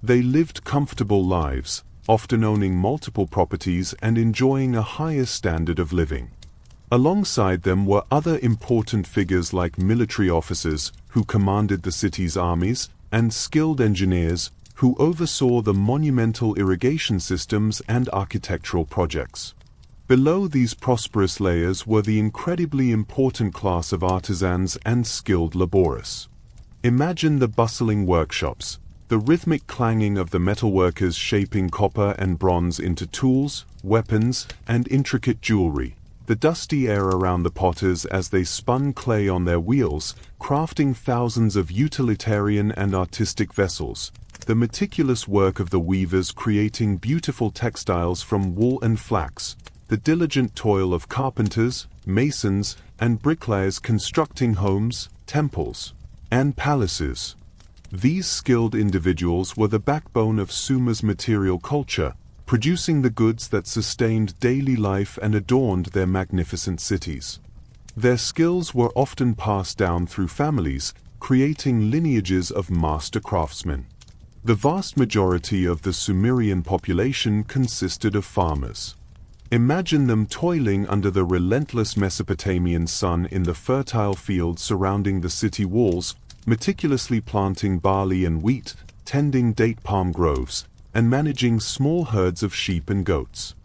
They lived comfortable lives, often owning multiple properties and enjoying a higher standard of living. Alongside them were other important figures like military officers, who commanded the city's armies, and skilled engineers, who oversaw the monumental irrigation systems and architectural projects. Below these prosperous layers were the incredibly important class of artisans and skilled laborers. Imagine the bustling workshops, the rhythmic clanging of the metalworkers shaping copper and bronze into tools, weapons, and intricate jewelry, the dusty air around the potters as they spun clay on their wheels, crafting thousands of utilitarian and artistic vessels, the meticulous work of the weavers creating beautiful textiles from wool and flax, the diligent toil of carpenters, masons, and bricklayers constructing homes, temples, and palaces. These skilled individuals were the backbone of Sumer's material culture, producing the goods that sustained daily life and adorned their magnificent cities. Their skills were often passed down through families, creating lineages of master craftsmen. The vast majority of the Sumerian population consisted of farmers. Imagine them toiling under the relentless Mesopotamian sun in the fertile fields surrounding the city walls, meticulously planting barley and wheat, tending date palm groves, and managing small herds of sheep and goats.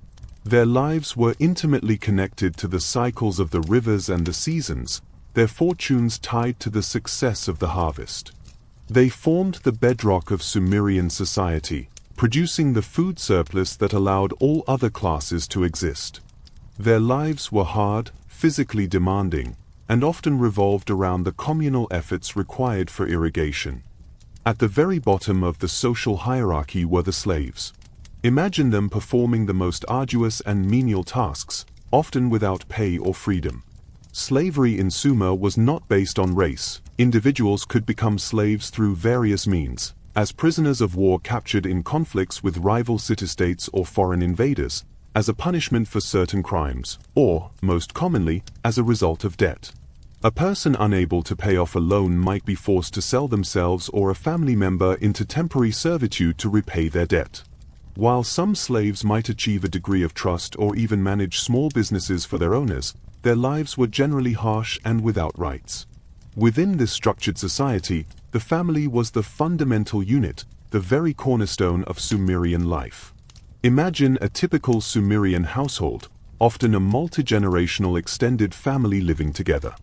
Their lives were intimately connected to the cycles of the rivers and the seasons, their fortunes tied to the success of the harvest. They formed the bedrock of Sumerian society, producing the food surplus that allowed all other classes to exist. Their lives were hard, physically demanding, and often revolved around the communal efforts required for irrigation. At the very bottom of the social hierarchy were the slaves. Imagine them performing the most arduous and menial tasks, often without pay or freedom. Slavery in Sumer was not based on race. Individuals could become slaves through various means, as prisoners of war captured in conflicts with rival city-states or foreign invaders, as a punishment for certain crimes, or, most commonly, as a result of debt. A person unable to pay off a loan might be forced to sell themselves or a family member into temporary servitude to repay their debt. While some slaves might achieve a degree of trust or even manage small businesses for their owners, their lives were generally harsh and without rights. Within this structured society, the family was the fundamental unit, the very cornerstone of Sumerian life. Imagine a typical Sumerian household, often a multi-generational extended family living together.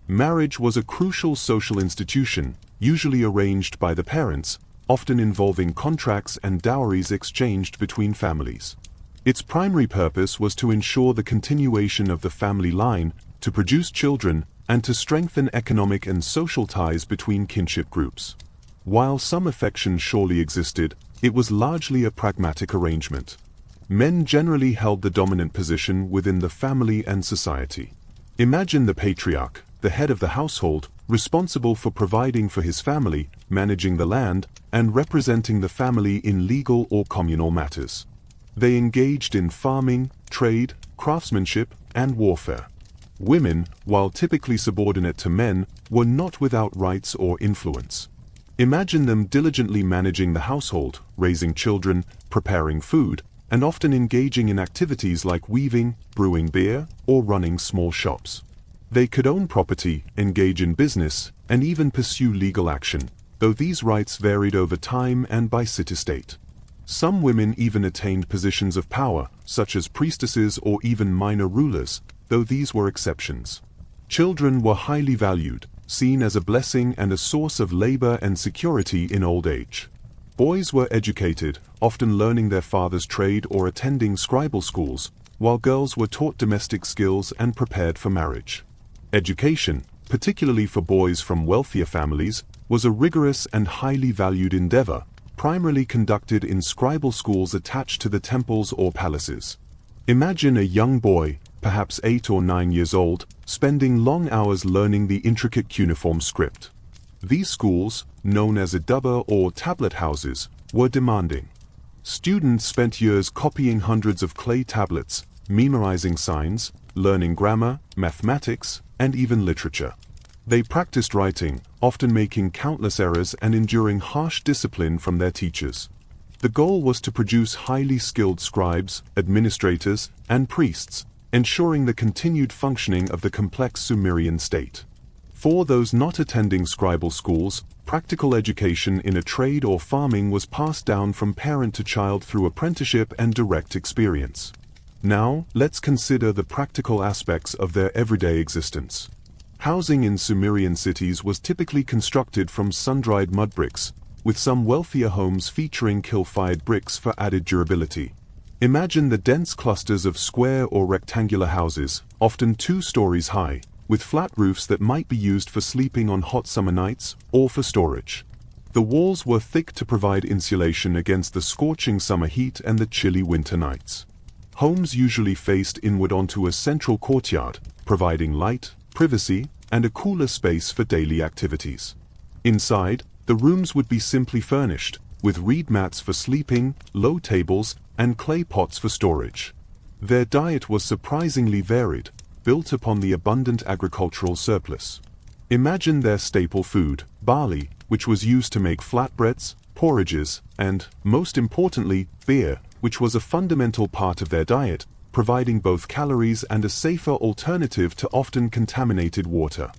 Marriage was a crucial social institution, usually arranged by the parents, often involving contracts and dowries exchanged between families. Its primary purpose was to ensure the continuation of the family line, to produce children, and to strengthen economic and social ties between kinship groups. While some affection surely existed, it was largely a pragmatic arrangement. Men generally held the dominant position within the family and society. Imagine the patriarch, the head of the household, responsible for providing for his family, managing the land, and representing the family in legal or communal matters. They engaged in farming, trade, craftsmanship, and warfare. Women, while typically subordinate to men, were not without rights or influence. Imagine them diligently managing the household, raising children, preparing food, and often engaging in activities like weaving, brewing beer, or running small shops. They could own property, engage in business, and even pursue legal action, though these rights varied over time and by city-state. Some women even attained positions of power, such as priestesses or even minor rulers, though these were exceptions. Children were highly valued, seen as a blessing and a source of labor and security in old age. Boys were educated, often learning their father's trade or attending scribal schools, while girls were taught domestic skills and prepared for marriage. Education, particularly for boys from wealthier families, was a rigorous and highly valued endeavor, primarily conducted in scribal schools attached to the temples or palaces. Imagine a young boy, perhaps 8 or 9 years old, spending long hours learning the intricate cuneiform script. These schools, known as idubba or tablet houses, were demanding. Students spent years copying hundreds of clay tablets, memorizing signs, learning grammar, mathematics, and even literature. They practiced writing, often making countless errors and enduring harsh discipline from their teachers. The goal was to produce highly skilled scribes, administrators, and priests, ensuring the continued functioning of the complex Sumerian state. For those not attending scribal schools, practical education in a trade or farming was passed down from parent to child through apprenticeship and direct experience. Now, let's consider the practical aspects of their everyday existence. Housing in Sumerian cities was typically constructed from sun-dried mud bricks, with some wealthier homes featuring kiln-fired bricks for added durability. Imagine the dense clusters of square or rectangular houses, often 2 stories high, with flat roofs that might be used for sleeping on hot summer nights or for storage. The walls were thick to provide insulation against the scorching summer heat and the chilly winter nights. Homes usually faced inward onto a central courtyard, providing light, privacy, and a cooler space for daily activities. Inside, the rooms would be simply furnished, with reed mats for sleeping, low tables, and clay pots for storage. Their diet was surprisingly varied, built upon the abundant agricultural surplus. Imagine their staple food, barley, which was used to make flatbreads, porridges, and, most importantly, beer, which was a fundamental part of their diet, providing both calories and a safer alternative to often contaminated water.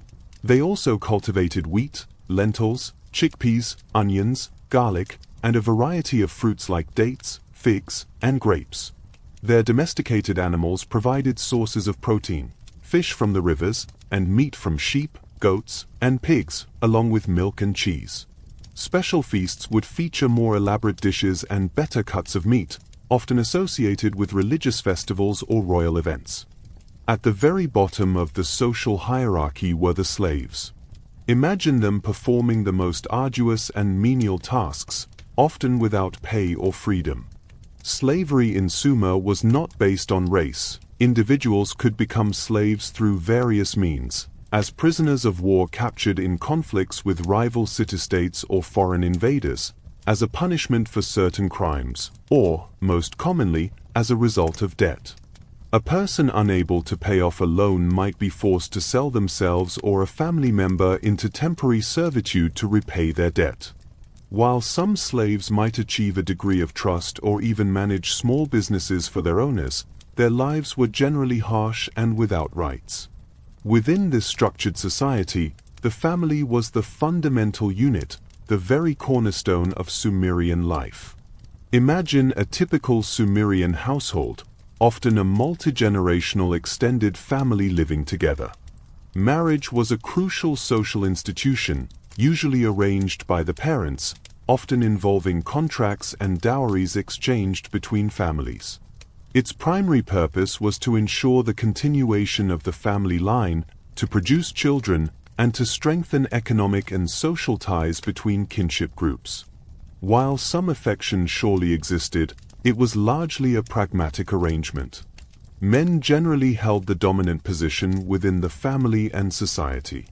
They also cultivated wheat, lentils, chickpeas, onions, garlic, and a variety of fruits like dates, figs, and grapes. Their domesticated animals provided sources of protein, fish from the rivers, and meat from sheep, goats, and pigs, along with milk and cheese. Special feasts would feature more elaborate dishes and better cuts of meat, often associated with religious festivals or royal events. At the very bottom of the social hierarchy were the slaves. Imagine them performing the most arduous and menial tasks, often without pay or freedom. Slavery in Sumer was not based on race. Individuals could become slaves through various means, as prisoners of war captured in conflicts with rival city-states or foreign invaders, as a punishment for certain crimes, or, most commonly, as a result of debt. A person unable to pay off a loan might be forced to sell themselves or a family member into temporary servitude to repay their debt. While some slaves might achieve a degree of trust or even manage small businesses for their owners, their lives were generally harsh and without rights. Within this structured society, the family was the fundamental unit, the very cornerstone of Sumerian life. Imagine a typical Sumerian household, often a multi-generational extended family living together. Marriage was a crucial social institution, usually arranged by the parents, often involving contracts and dowries exchanged between families. Its primary purpose was to ensure the continuation of the family line, to produce children, and to strengthen economic and social ties between kinship groups. While some affection surely existed, it was largely a pragmatic arrangement. Men generally held the dominant position within the family and society.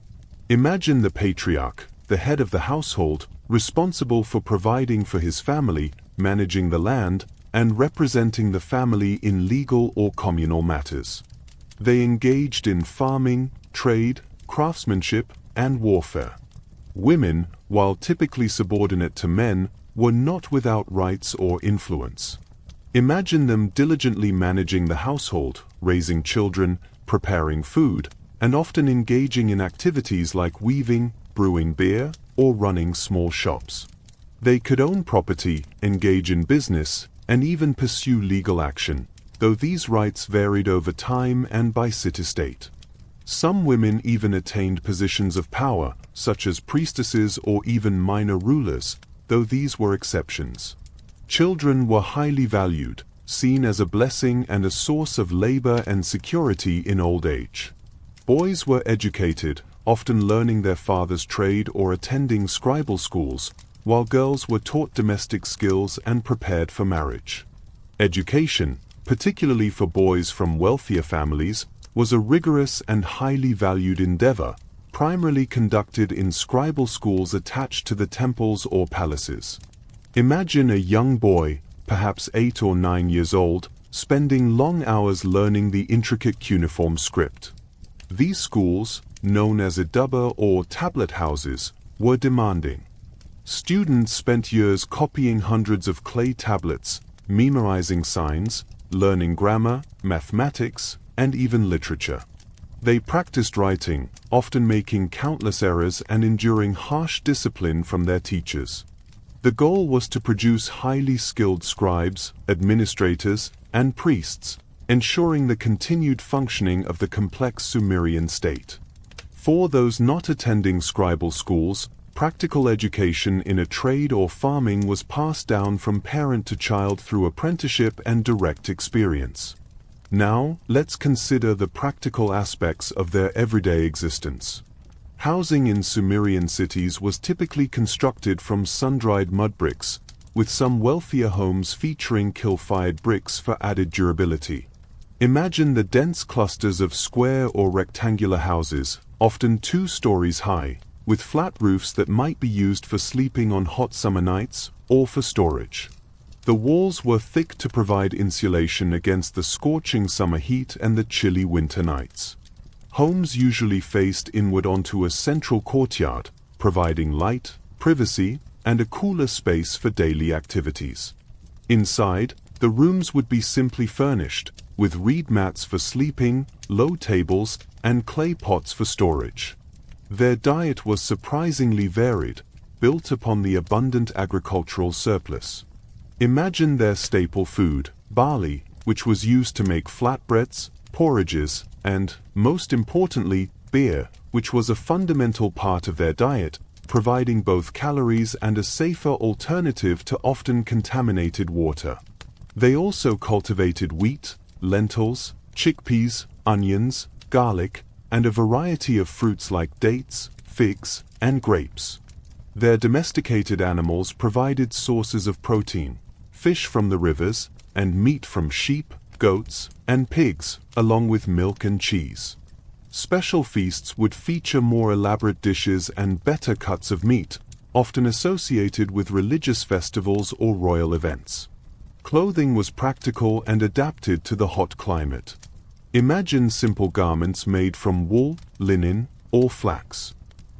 Imagine the patriarch, the head of the household, responsible for providing for his family, managing the land, and representing the family in legal or communal matters. They engaged in farming, trade, craftsmanship, and warfare. Women, while typically subordinate to men, were not without rights or influence. Imagine them diligently managing the household, raising children, preparing food, and often engaging in activities like weaving, brewing beer, or running small shops. They could own property, engage in business, and even pursue legal action, though these rights varied over time and by city-state. Some women even attained positions of power, such as priestesses or even minor rulers, though these were exceptions. Children were highly valued, seen as a blessing and a source of labor and security in old age. Boys were educated, often learning their father's trade or attending scribal schools, while girls were taught domestic skills and prepared for marriage. Education, particularly for boys from wealthier families, was a rigorous and highly valued endeavor, primarily conducted in scribal schools attached to the temples or palaces. Imagine a young boy, perhaps 8 or 9 years old, spending long hours learning the intricate cuneiform script. These schools, known as idaba or tablet houses, were demanding. Students spent years copying hundreds of clay tablets, memorizing signs, learning grammar, mathematics, and even literature. They practiced writing, often making countless errors and enduring harsh discipline from their teachers. The goal was to produce highly skilled scribes, administrators, and priests, ensuring the continued functioning of the complex Sumerian state. For those not attending scribal schools, practical education in a trade or farming was passed down from parent to child through apprenticeship and direct experience. Now, let's consider the practical aspects of their everyday existence. Housing in Sumerian cities was typically constructed from sun-dried mud bricks, with some wealthier homes featuring kiln-fired bricks for added durability. Imagine the dense clusters of square or rectangular houses, often 2 stories high, with flat roofs that might be used for sleeping on hot summer nights or for storage. The walls were thick to provide insulation against the scorching summer heat and the chilly winter nights. Homes usually faced inward onto a central courtyard, providing light, privacy, and a cooler space for daily activities. Inside, the rooms would be simply furnished, with reed mats for sleeping, low tables, and clay pots for storage. Their diet was surprisingly varied, built upon the abundant agricultural surplus. Imagine their staple food, barley, which was used to make flatbreads, porridges, and, most importantly, beer, which was a fundamental part of their diet, providing both calories and a safer alternative to often contaminated water. They also cultivated wheat, lentils, chickpeas, onions, garlic, and a variety of fruits like dates, figs, and grapes. Their domesticated animals provided sources of protein, fish from the rivers, and meat from sheep, goats, and pigs, along with milk and cheese. Special feasts would feature more elaborate dishes and better cuts of meat, often associated with religious festivals or royal events. Clothing was practical and adapted to the hot climate. Imagine simple garments made from wool, linen, or flax.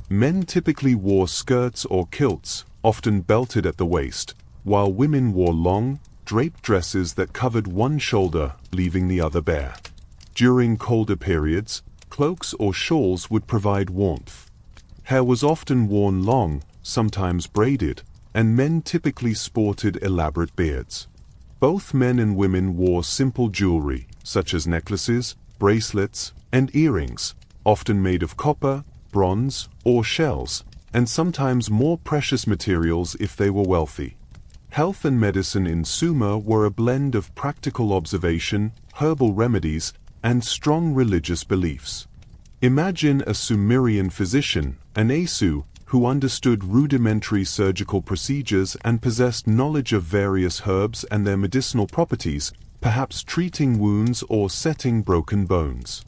Men typically wore skirts or kilts, often belted at the waist, while women wore long, draped dresses that covered one shoulder, leaving the other bare. During colder periods, cloaks or shawls would provide warmth. Hair was often worn long, sometimes braided, and men typically sported elaborate beards. Both men and women wore simple jewelry, such as necklaces, bracelets, and earrings, often made of copper, bronze, or shells, and sometimes more precious materials if they were wealthy. Health and medicine in Sumer were a blend of practical observation, herbal remedies, and strong religious beliefs. Imagine a Sumerian physician, an Asu, who understood rudimentary surgical procedures and possessed knowledge of various herbs and their medicinal properties, perhaps treating wounds or setting broken bones.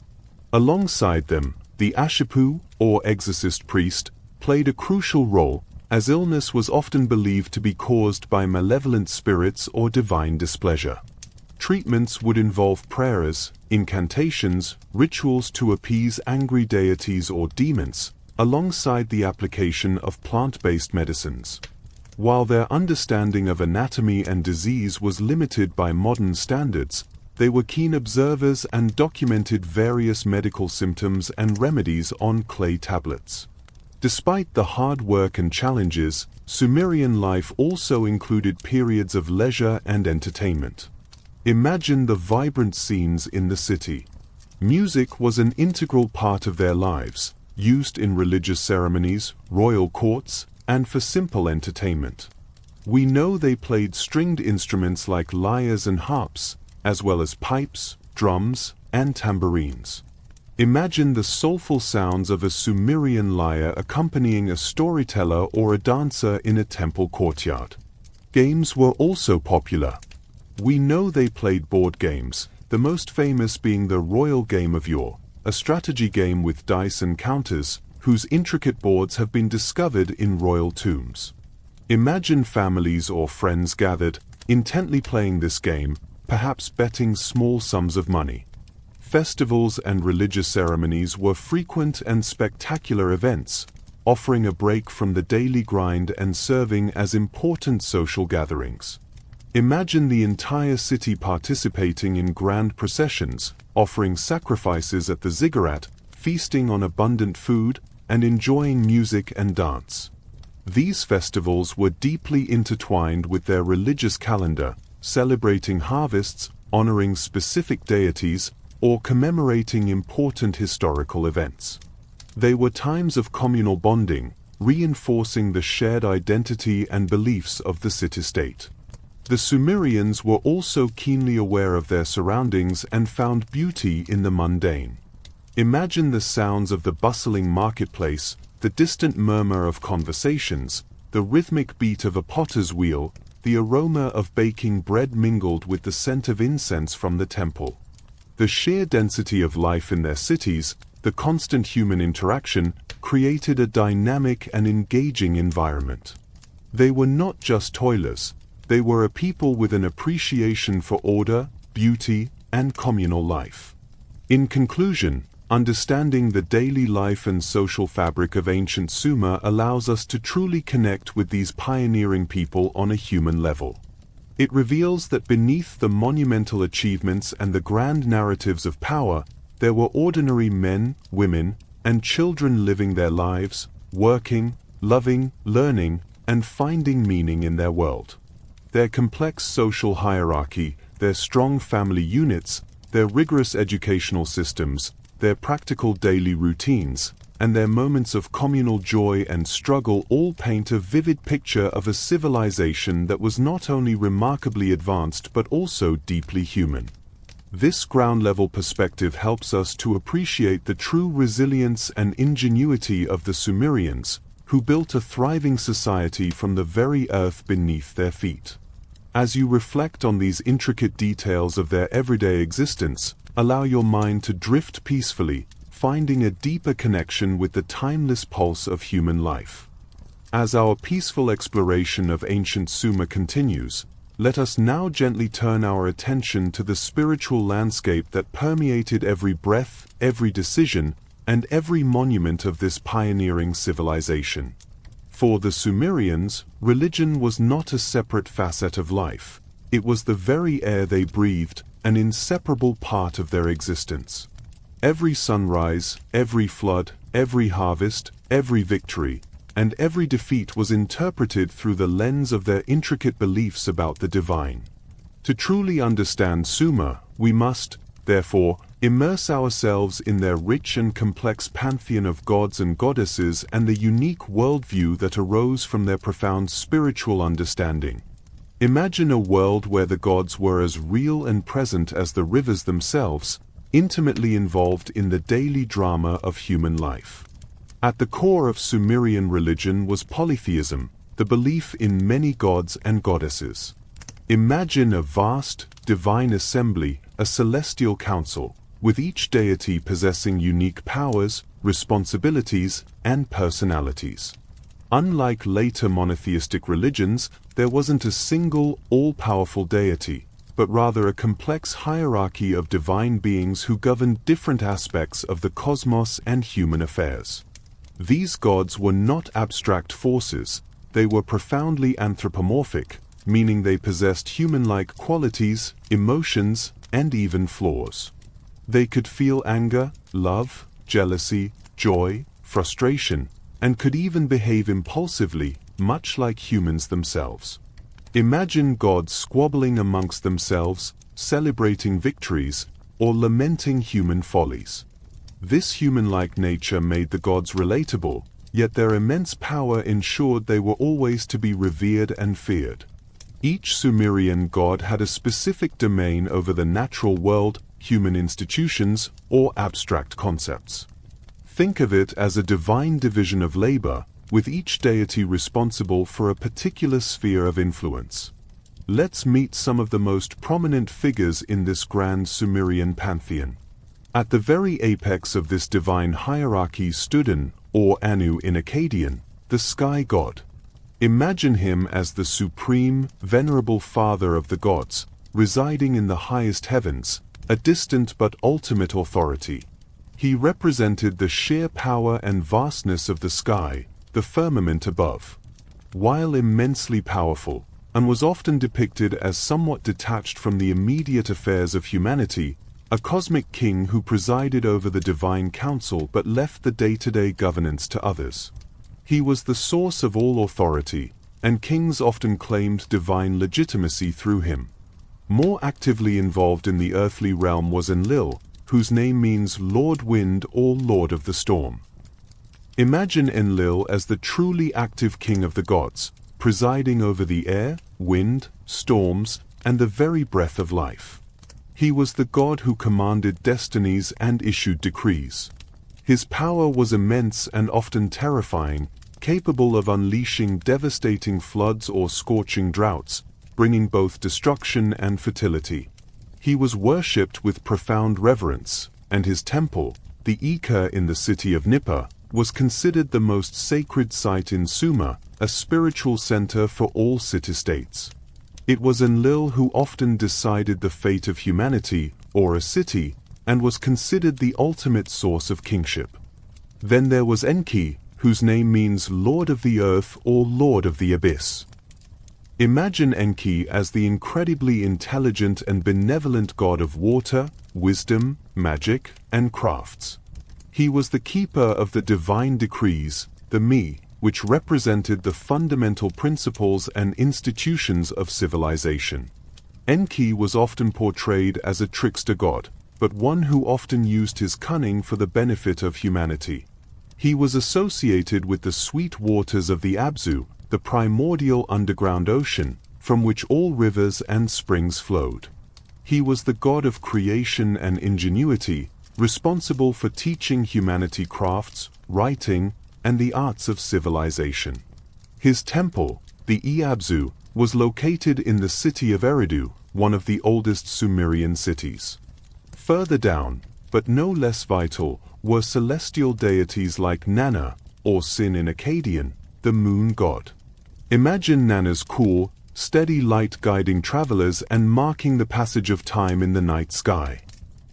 Alongside them, the Ashipu, or exorcist priest, played a crucial role, as illness was often believed to be caused by malevolent spirits or divine displeasure. Treatments would involve prayers, incantations, rituals to appease angry deities or demons, alongside the application of plant-based medicines. While their understanding of anatomy and disease was limited by modern standards, they were keen observers and documented various medical symptoms and remedies on clay tablets. Despite the hard work and challenges, Sumerian life also included periods of leisure and entertainment. Imagine the vibrant scenes in the city. Music was an integral part of their lives, used in religious ceremonies, royal courts, and for simple entertainment. We know they played stringed instruments like lyres and harps, as well as pipes, drums, and tambourines. Imagine the soulful sounds of a Sumerian lyre accompanying a storyteller or a dancer in a temple courtyard. Games were also popular. We know they played board games, the most famous being the Royal Game of Yore, a strategy game with dice and counters, whose intricate boards have been discovered in royal tombs. Imagine families or friends gathered, intently playing this game, perhaps betting small sums of money. Festivals and religious ceremonies were frequent and spectacular events, offering a break from the daily grind and serving as important social gatherings. Imagine the entire city participating in grand processions, offering sacrifices at the ziggurat, feasting on abundant food, and enjoying music and dance. These festivals were deeply intertwined with their religious calendar, celebrating harvests, honoring specific deities, or commemorating important historical events. They were times of communal bonding, reinforcing the shared identity and beliefs of the city-state. The Sumerians were also keenly aware of their surroundings and found beauty in the mundane. Imagine the sounds of the bustling marketplace, the distant murmur of conversations, the rhythmic beat of a potter's wheel, the aroma of baking bread mingled with the scent of incense from the temple. The sheer density of life in their cities, the constant human interaction, created a dynamic and engaging environment. They were not just toilers. They were a people with an appreciation for order, beauty, and communal life. In conclusion, understanding the daily life and social fabric of ancient Sumer allows us to truly connect with these pioneering people on a human level. It reveals that beneath the monumental achievements and the grand narratives of power, there were ordinary men, women, and children living their lives, working, loving, learning, and finding meaning in their world. Their complex social hierarchy, their strong family units, their rigorous educational systems, their practical daily routines, and their moments of communal joy and struggle all paint a vivid picture of a civilization that was not only remarkably advanced but also deeply human. This ground-level perspective helps us to appreciate the true resilience and ingenuity of the Sumerians, who built a thriving society from the very earth beneath their feet. As you reflect on these intricate details of their everyday existence, allow your mind to drift peacefully, finding a deeper connection with the timeless pulse of human life. As our peaceful exploration of ancient Sumer continues, let us now gently turn our attention to the spiritual landscape that permeated every breath, every decision, and every monument of this pioneering civilization. For the Sumerians, religion was not a separate facet of life. It was the very air they breathed, an inseparable part of their existence. Every sunrise, every flood, every harvest, every victory, and every defeat was interpreted through the lens of their intricate beliefs about the divine. To truly understand Sumer, we must, therefore, immerse ourselves in their rich and complex pantheon of gods and goddesses and the unique worldview that arose from their profound spiritual understanding. Imagine a world where the gods were as real and present as the rivers themselves, intimately involved in the daily drama of human life. At the core of Sumerian religion was polytheism, the belief in many gods and goddesses. Imagine a vast, divine assembly, a celestial council, with each deity possessing unique powers, responsibilities, and personalities. Unlike later monotheistic religions, there wasn't a single, all-powerful deity, but rather a complex hierarchy of divine beings who governed different aspects of the cosmos and human affairs. These gods were not abstract forces, they were profoundly anthropomorphic, meaning they possessed human-like qualities, emotions, and even flaws. They could feel anger, love, jealousy, joy, frustration, and could even behave impulsively, much like humans themselves. Imagine gods squabbling amongst themselves, celebrating victories, or lamenting human follies. This human-like nature made the gods relatable, yet their immense power ensured they were always to be revered and feared. Each Sumerian god had a specific domain over the natural world, human institutions, or abstract concepts. Think of it as a divine division of labor, with each deity responsible for a particular sphere of influence. Let's meet some of the most prominent figures in this grand Sumerian pantheon. At the very apex of this divine hierarchy stood An, or Anu in Akkadian, the sky god. Imagine him as the supreme, venerable father of the gods, residing in the highest heavens, a distant but ultimate authority. He represented the sheer power and vastness of the sky, the firmament above. While immensely powerful, and was often depicted as somewhat detached from the immediate affairs of humanity, a cosmic king who presided over the divine council but left the day-to-day governance to others. He was the source of all authority, and kings often claimed divine legitimacy through him. More actively involved in the earthly realm was Enlil, whose name means Lord Wind or Lord of the Storm. Imagine Enlil as the truly active king of the gods, presiding over the air, wind, storms, and the very breath of life. He was the god who commanded destinies and issued decrees. His power was immense and often terrifying, capable of unleashing devastating floods or scorching droughts, bringing both destruction and fertility. He was worshipped with profound reverence, and his temple, the Ika in the city of Nippa, was considered the most sacred site in Sumer, a spiritual center for all city-states. It was Enlil who often decided the fate of humanity, or a city, and was considered the ultimate source of kingship. Then there was Enki, whose name means Lord of the Earth or Lord of the Abyss. Imagine Enki as the incredibly intelligent and benevolent god of water, wisdom, magic, and crafts. He was the keeper of the divine decrees, the Mi, which represented the fundamental principles and institutions of civilization. Enki was often portrayed as a trickster god, but one who often used his cunning for the benefit of humanity. He was associated with the sweet waters of the Abzu, the primordial underground ocean, from which all rivers and springs flowed. He was the god of creation and ingenuity, responsible for teaching humanity crafts, writing, and the arts of civilization. His temple, the Iabzu, was located in the city of Eridu, one of the oldest Sumerian cities. Further down, but no less vital, were celestial deities like Nana, or Sin in Akkadian, the moon god. Imagine Nana's cool, steady light guiding travelers and marking the passage of time in the night sky.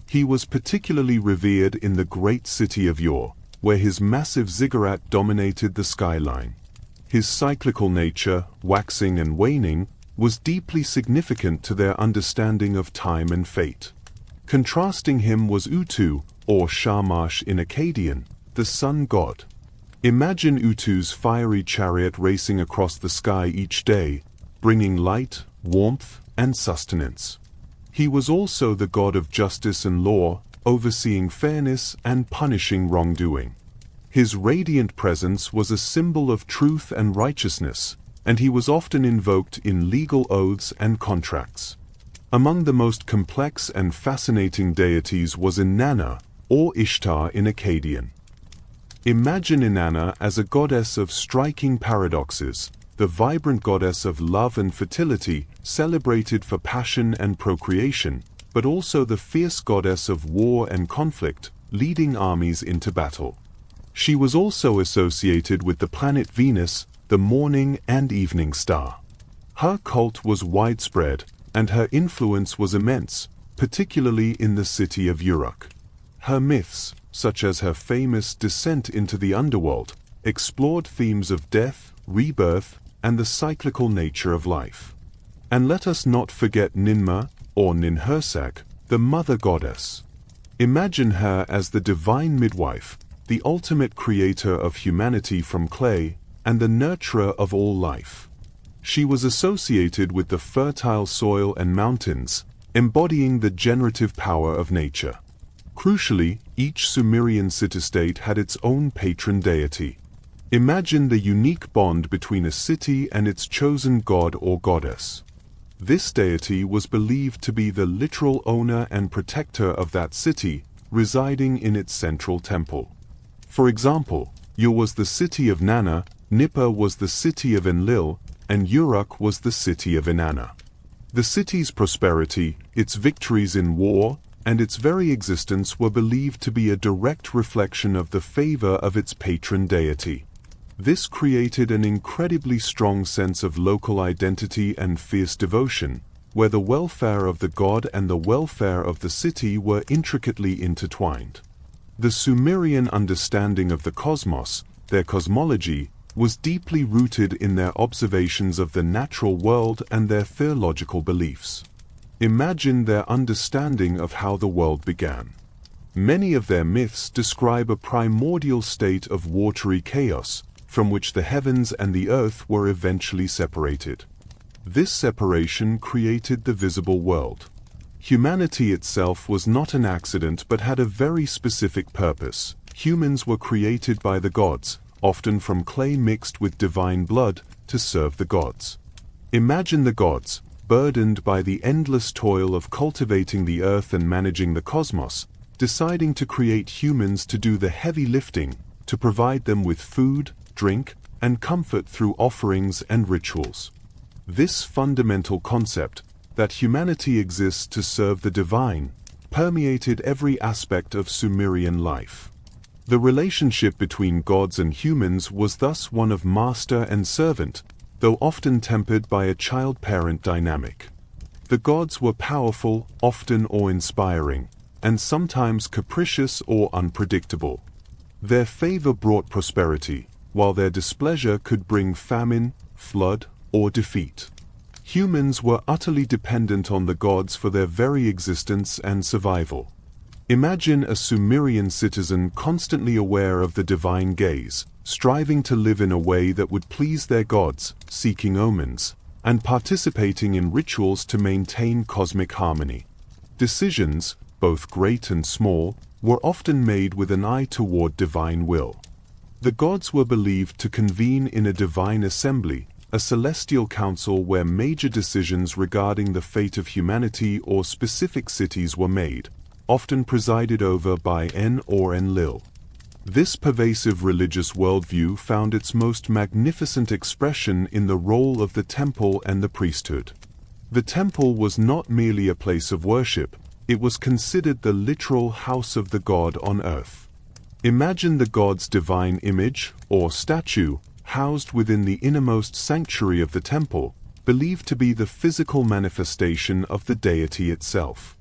He was particularly revered in the great city of Ur, where his massive ziggurat dominated the skyline. His cyclical nature, waxing and waning, was deeply significant to their understanding of time and fate. Contrasting him was Utu, or Shamash in Akkadian, the sun god. Imagine Utu's fiery chariot racing across the sky each day, bringing light, warmth, and sustenance. He was also the god of justice and law, overseeing fairness and punishing wrongdoing. His radiant presence was a symbol of truth and righteousness, and he was often invoked in legal oaths and contracts. Among the most complex and fascinating deities was Inanna, or Ishtar in Akkadian. Imagine Inanna as a goddess of striking paradoxes, the vibrant goddess of love and fertility, celebrated for passion and procreation, but also the fierce goddess of war and conflict, leading armies into battle. She was also associated with the planet Venus, the morning and evening star. Her cult was widespread, and her influence was immense, particularly in the city of Uruk. Her myths, such as her famous descent into the underworld, explored themes of death, rebirth, and the cyclical nature of life. And let us not forget Ninmah, or Ninhursag, the mother goddess. Imagine her as the divine midwife, the ultimate creator of humanity from clay, and the nurturer of all life. She was associated with the fertile soil and mountains, embodying the generative power of nature. Crucially, each Sumerian city-state had its own patron deity. Imagine the unique bond between a city and its chosen god or goddess. This deity was believed to be the literal owner and protector of that city, residing in its central temple. For example, Ur was the city of Nanna, Nippur was the city of Enlil, and Uruk was the city of Inanna. The city's prosperity, its victories in war, and its very existence were believed to be a direct reflection of the favor of its patron deity. This created an incredibly strong sense of local identity and fierce devotion, where the welfare of the god and the welfare of the city were intricately intertwined. The Sumerian understanding of the cosmos, their cosmology, was deeply rooted in their observations of the natural world and their theological beliefs. Imagine their understanding of how the world began. Many of their myths describe a primordial state of watery chaos, from which the heavens and the earth were eventually separated. This separation created the visible world. Humanity itself was not an accident but had a very specific purpose. Humans were created by the gods, often from clay mixed with divine blood, to serve the gods. Imagine the gods, burdened by the endless toil of cultivating the earth and managing the cosmos, deciding to create humans to do the heavy lifting, to provide them with food, drink, and comfort through offerings and rituals. This fundamental concept, that humanity exists to serve the divine, permeated every aspect of Sumerian life. The relationship between gods and humans was thus one of master and servant, though often tempered by a child-parent dynamic. The gods were powerful, often awe-inspiring, and sometimes capricious or unpredictable. Their favor brought prosperity, while their displeasure could bring famine, flood, or defeat. Humans were utterly dependent on the gods for their very existence and survival. Imagine a Sumerian citizen constantly aware of the divine gaze, striving to live in a way that would please their gods, seeking omens, and participating in rituals to maintain cosmic harmony. Decisions, both great and small, were often made with an eye toward divine will. The gods were believed to convene in a divine assembly, a celestial council where major decisions regarding the fate of humanity or specific cities were made, often presided over by En or Enlil. This pervasive religious worldview found its most magnificent expression in the role of the temple and the priesthood. The temple was not merely a place of worship, it was considered the literal house of the god on earth. Imagine the god's divine image, or statue, housed within the innermost sanctuary of the temple, believed to be the physical manifestation of the deity itself.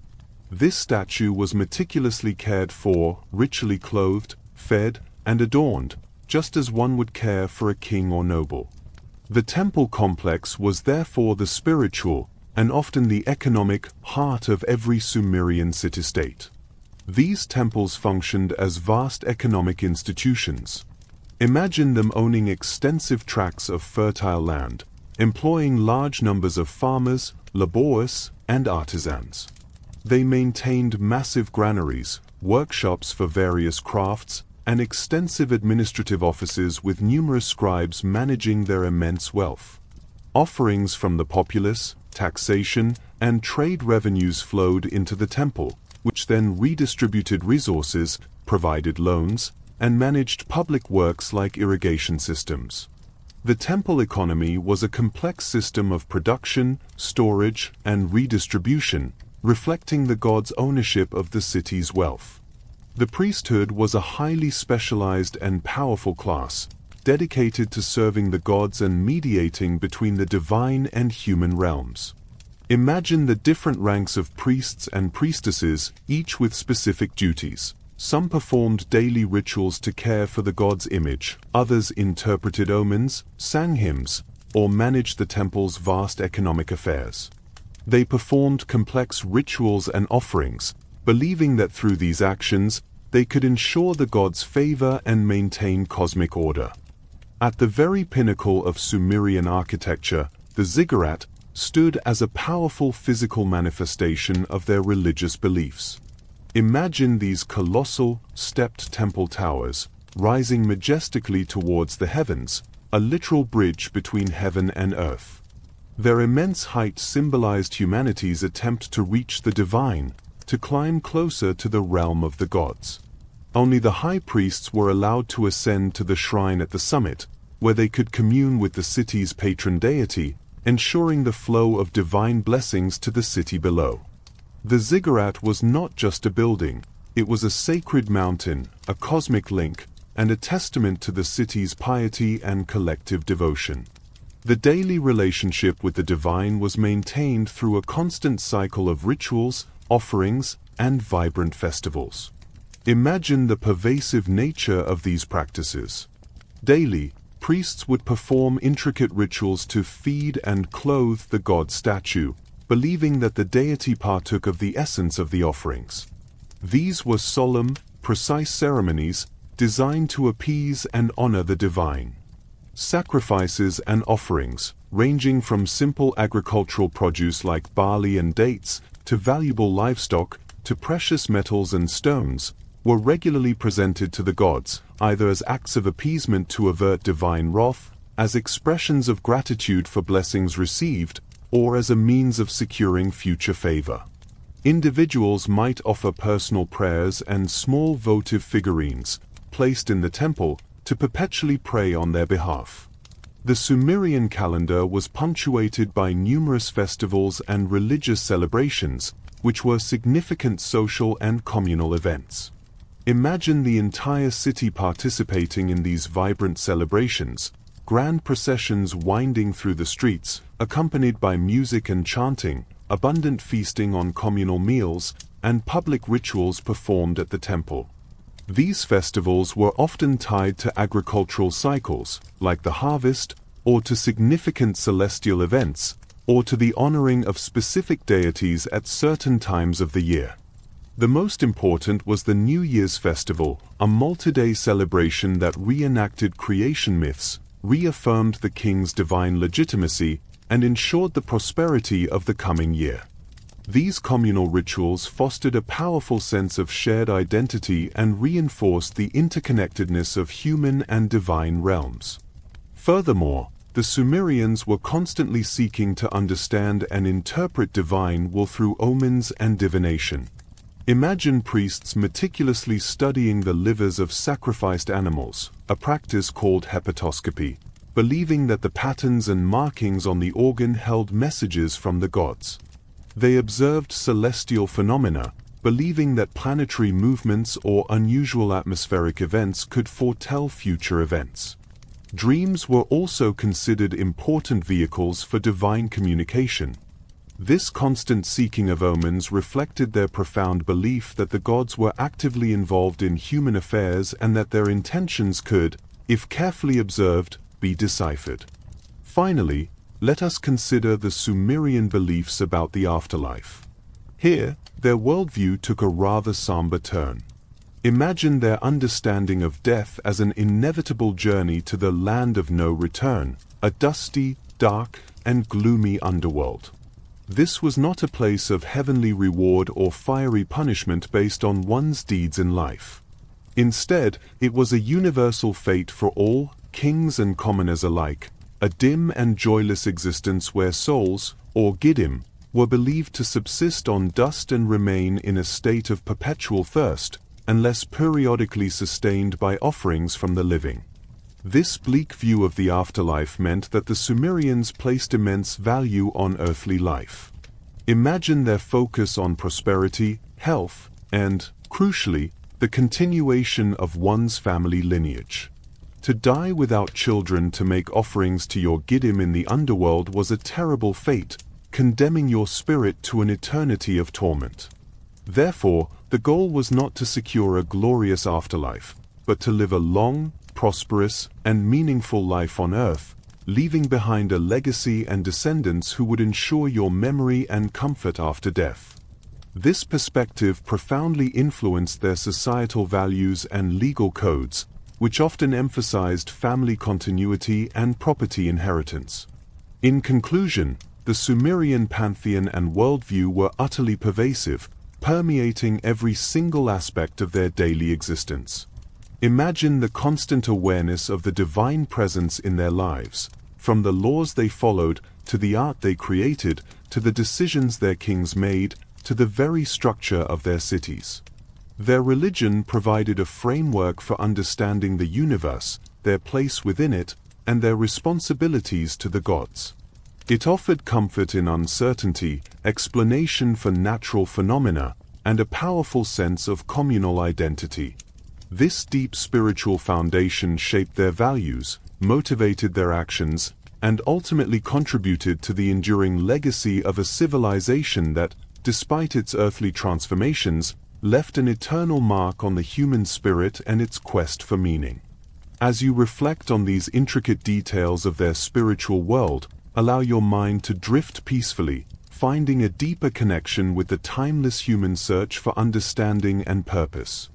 This statue was meticulously cared for, ritually clothed, fed, and adorned, just as one would care for a king or noble. The temple complex was therefore the spiritual, and often the economic, heart of every Sumerian city-state. These temples functioned as vast economic institutions. Imagine them owning extensive tracts of fertile land, employing large numbers of farmers, laborers, and artisans. They maintained massive granaries, workshops for various crafts, and extensive administrative offices with numerous scribes managing their immense wealth. Offerings from the populace, taxation, and trade revenues flowed into the temple, which then redistributed resources, provided loans, and managed public works like irrigation systems. The temple economy was a complex system of production, storage, and redistribution, reflecting the god's ownership of the city's wealth. The priesthood was a highly specialized and powerful class, dedicated to serving the gods and mediating between the divine and human realms. Imagine the different ranks of priests and priestesses, each with specific duties. Some performed daily rituals to care for the god's image, others interpreted omens, sang hymns, or managed the temple's vast economic affairs. They performed complex rituals and offerings, believing that through these actions, they could ensure the god's favor and maintain cosmic order. At the very pinnacle of Sumerian architecture, the ziggurat stood as a powerful physical manifestation of their religious beliefs. Imagine these colossal, stepped temple towers, rising majestically towards the heavens, a literal bridge between heaven and earth. Their immense height symbolized humanity's attempt to reach the divine, to climb closer to the realm of the gods. Only the high priests were allowed to ascend to the shrine at the summit, where they could commune with the city's patron deity, ensuring the flow of divine blessings to the city below. The ziggurat was not just a building, it was a sacred mountain, a cosmic link, and a testament to the city's piety and collective devotion. The daily relationship with the divine was maintained through a constant cycle of rituals, offerings, and vibrant festivals. Imagine the pervasive nature of these practices. Daily, priests would perform intricate rituals to feed and clothe the god statue, believing that the deity partook of the essence of the offerings. These were solemn, precise ceremonies designed to appease and honor the divine. Sacrifices and offerings, ranging from simple agricultural produce like barley and dates, to valuable livestock, to precious metals and stones, were regularly presented to the gods, either as acts of appeasement to avert divine wrath, as expressions of gratitude for blessings received, or as a means of securing future favor. Individuals might offer personal prayers and small votive figurines, placed in the temple, to perpetually pray on their behalf. The Sumerian calendar was punctuated by numerous festivals and religious celebrations, which were significant social and communal events. Imagine the entire city participating in these vibrant celebrations, grand processions winding through the streets, accompanied by music and chanting, abundant feasting on communal meals, and public rituals performed at the temple. These festivals were often tied to agricultural cycles, like the harvest, or to significant celestial events, or to the honoring of specific deities at certain times of the year. The most important was the New Year's Festival, a multi-day celebration that reenacted creation myths, reaffirmed the king's divine legitimacy, and ensured the prosperity of the coming year. These communal rituals fostered a powerful sense of shared identity and reinforced the interconnectedness of human and divine realms. Furthermore, the Sumerians were constantly seeking to understand and interpret divine will through omens and divination. Imagine priests meticulously studying the livers of sacrificed animals, a practice called hepatoscopy, believing that the patterns and markings on the organ held messages from the gods. They observed celestial phenomena, believing that planetary movements or unusual atmospheric events could foretell future events. Dreams were also considered important vehicles for divine communication. This constant seeking of omens reflected their profound belief that the gods were actively involved in human affairs and that their intentions could, if carefully observed, be deciphered. Finally, let us consider the Sumerian beliefs about the afterlife. Here, their worldview took a rather somber turn. Imagine their understanding of death as an inevitable journey to the land of no return, a dusty, dark, and gloomy underworld. This was not a place of heavenly reward or fiery punishment based on one's deeds in life. Instead, it was a universal fate for all, kings and commoners alike, a dim and joyless existence where souls, or giddim, were believed to subsist on dust and remain in a state of perpetual thirst, unless periodically sustained by offerings from the living. This bleak view of the afterlife meant that the Sumerians placed immense value on earthly life. Imagine their focus on prosperity, health, and, crucially, the continuation of one's family lineage. To die without children to make offerings to your giddim in the underworld was a terrible fate, condemning your spirit to an eternity of torment. Therefore, the goal was not to secure a glorious afterlife, but to live a long, prosperous, and meaningful life on earth, leaving behind a legacy and descendants who would ensure your memory and comfort after death. This perspective profoundly influenced their societal values and legal codes, which often emphasized family continuity and property inheritance. In conclusion, the Sumerian Pantheon and worldview were utterly pervasive, permeating every single aspect of their daily existence. Imagine the constant awareness of the divine presence in their lives, from the laws they followed, to the art they created, to the decisions their kings made, to the very structure of their cities. Their religion provided a framework for understanding the universe, their place within it, and their responsibilities to the gods. It offered comfort in uncertainty, explanation for natural phenomena, and a powerful sense of communal identity. This deep spiritual foundation shaped their values, motivated their actions, and ultimately contributed to the enduring legacy of a civilization that, despite its earthly transformations, left an eternal mark on the human spirit and its quest for meaning. As you reflect on these intricate details of their spiritual world, allow your mind to drift peacefully, finding a deeper connection with the timeless human search for understanding and purpose.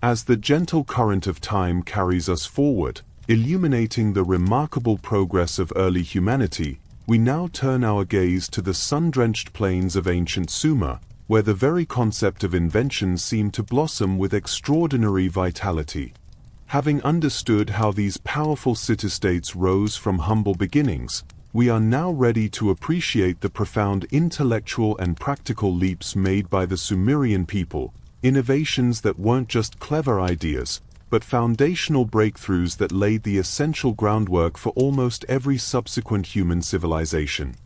As the gentle current of time carries us forward, illuminating the remarkable progress of early humanity, we now turn our gaze to the sun-drenched plains of ancient Sumer, where the very concept of invention seemed to blossom with extraordinary vitality. Having understood how these powerful city-states rose from humble beginnings, we are now ready to appreciate the profound intellectual and practical leaps made by the Sumerian people, innovations that weren't just clever ideas, but foundational breakthroughs that laid the essential groundwork for almost every subsequent human civilization.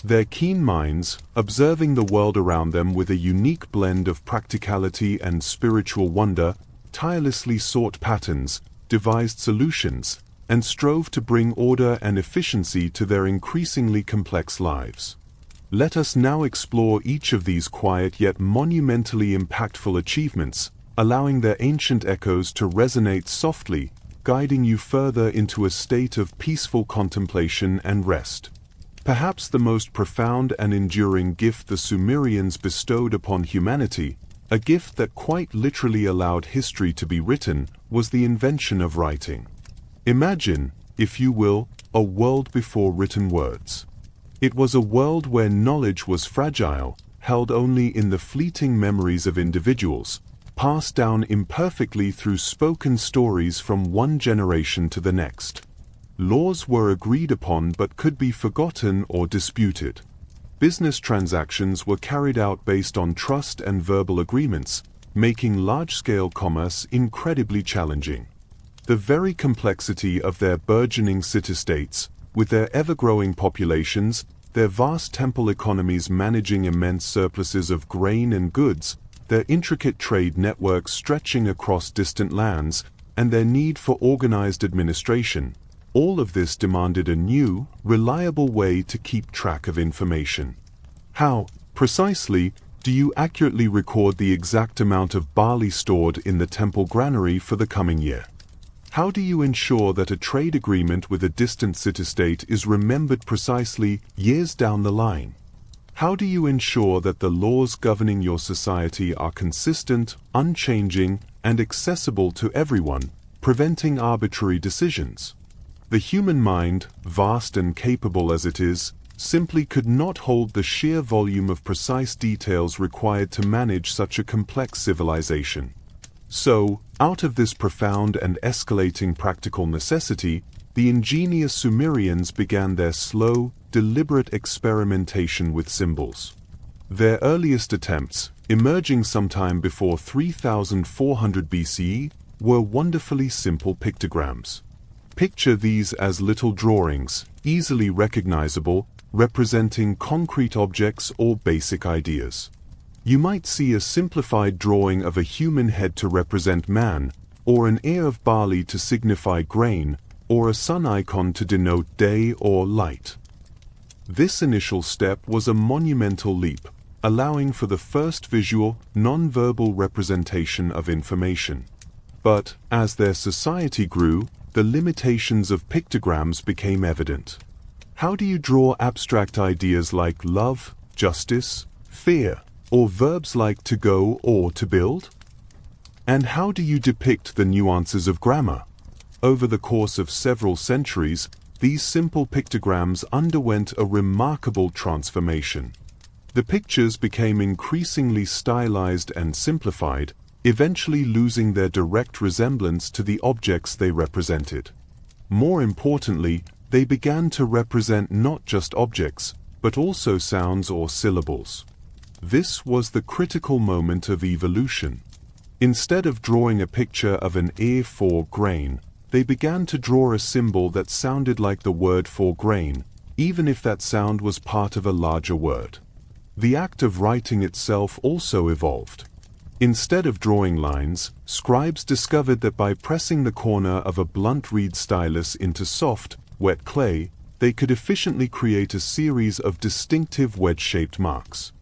Their keen minds, observing the world around them with a unique blend of practicality and spiritual wonder, tirelessly sought patterns, devised solutions, and strove to bring order and efficiency to their increasingly complex lives. Let us now explore each of these quiet yet monumentally impactful achievements, allowing their ancient echoes to resonate softly, guiding you further into a state of peaceful contemplation and rest. Perhaps the most profound and enduring gift the Sumerians bestowed upon humanity, a gift that quite literally allowed history to be written, was the invention of writing. Imagine, if you will, a world before written words. It was a world where knowledge was fragile, held only in the fleeting memories of individuals, passed down imperfectly through spoken stories from one generation to the next. Laws were agreed upon but could be forgotten or disputed. Business transactions were carried out based on trust and verbal agreements, making large-scale commerce incredibly challenging. The very complexity of their burgeoning city-states, with their ever-growing populations, their vast temple economies managing immense surpluses of grain and goods, their intricate trade networks stretching across distant lands, and their need for organized administration, all of this demanded a new, reliable way to keep track of information. How, precisely, do you accurately record the exact amount of barley stored in the temple granary for the coming year? How do you ensure that a trade agreement with a distant city-state is remembered precisely years down the line? How do you ensure that the laws governing your society are consistent, unchanging, and accessible to everyone, preventing arbitrary decisions? The human mind, vast and capable as it is, simply could not hold the sheer volume of precise details required to manage such a complex civilization. So, out of this profound and escalating practical necessity, the ingenious Sumerians began their slow, deliberate experimentation with symbols. Their earliest attempts, emerging sometime before 3400 BCE, were wonderfully simple pictograms. Picture these as little drawings, easily recognizable, representing concrete objects or basic ideas. You might see a simplified drawing of a human head to represent man, or an ear of barley to signify grain, or a sun icon to denote day or light. This initial step was a monumental leap, allowing for the first visual, non-verbal representation of information. But, as their society grew, the limitations of pictograms became evident. How do you draw abstract ideas like love, justice, fear, or verbs like to go or to build? And how do you depict the nuances of grammar? Over the course of several centuries, these simple pictograms underwent a remarkable transformation. The pictures became increasingly stylized and simplified, eventually losing their direct resemblance to the objects they represented. More importantly, they began to represent not just objects, but also sounds or syllables. This was the critical moment of evolution. Instead of drawing a picture of an ear for grain, they began to draw a symbol that sounded like the word for grain, even if that sound was part of a larger word. The act of writing itself also evolved. Instead of drawing lines, scribes discovered that by pressing the corner of a blunt reed stylus into soft, wet clay, they could efficiently create a series of distinctive wedge-shaped marks.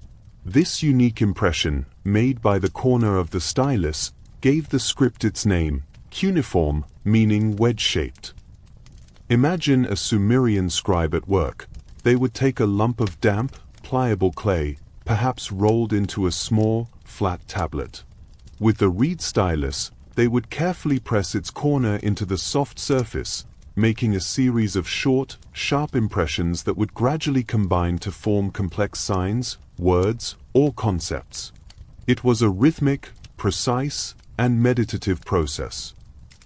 This unique impression, made by the corner of the stylus, gave the script its name, cuneiform, meaning wedge-shaped. Imagine a Sumerian scribe at work. They would take a lump of damp, pliable clay, perhaps rolled into a small, flat tablet. With the reed stylus, they would carefully press its corner into the soft surface, making a series of short, sharp impressions that would gradually combine to form complex signs, words, or concepts. It was a rhythmic, precise, and meditative process.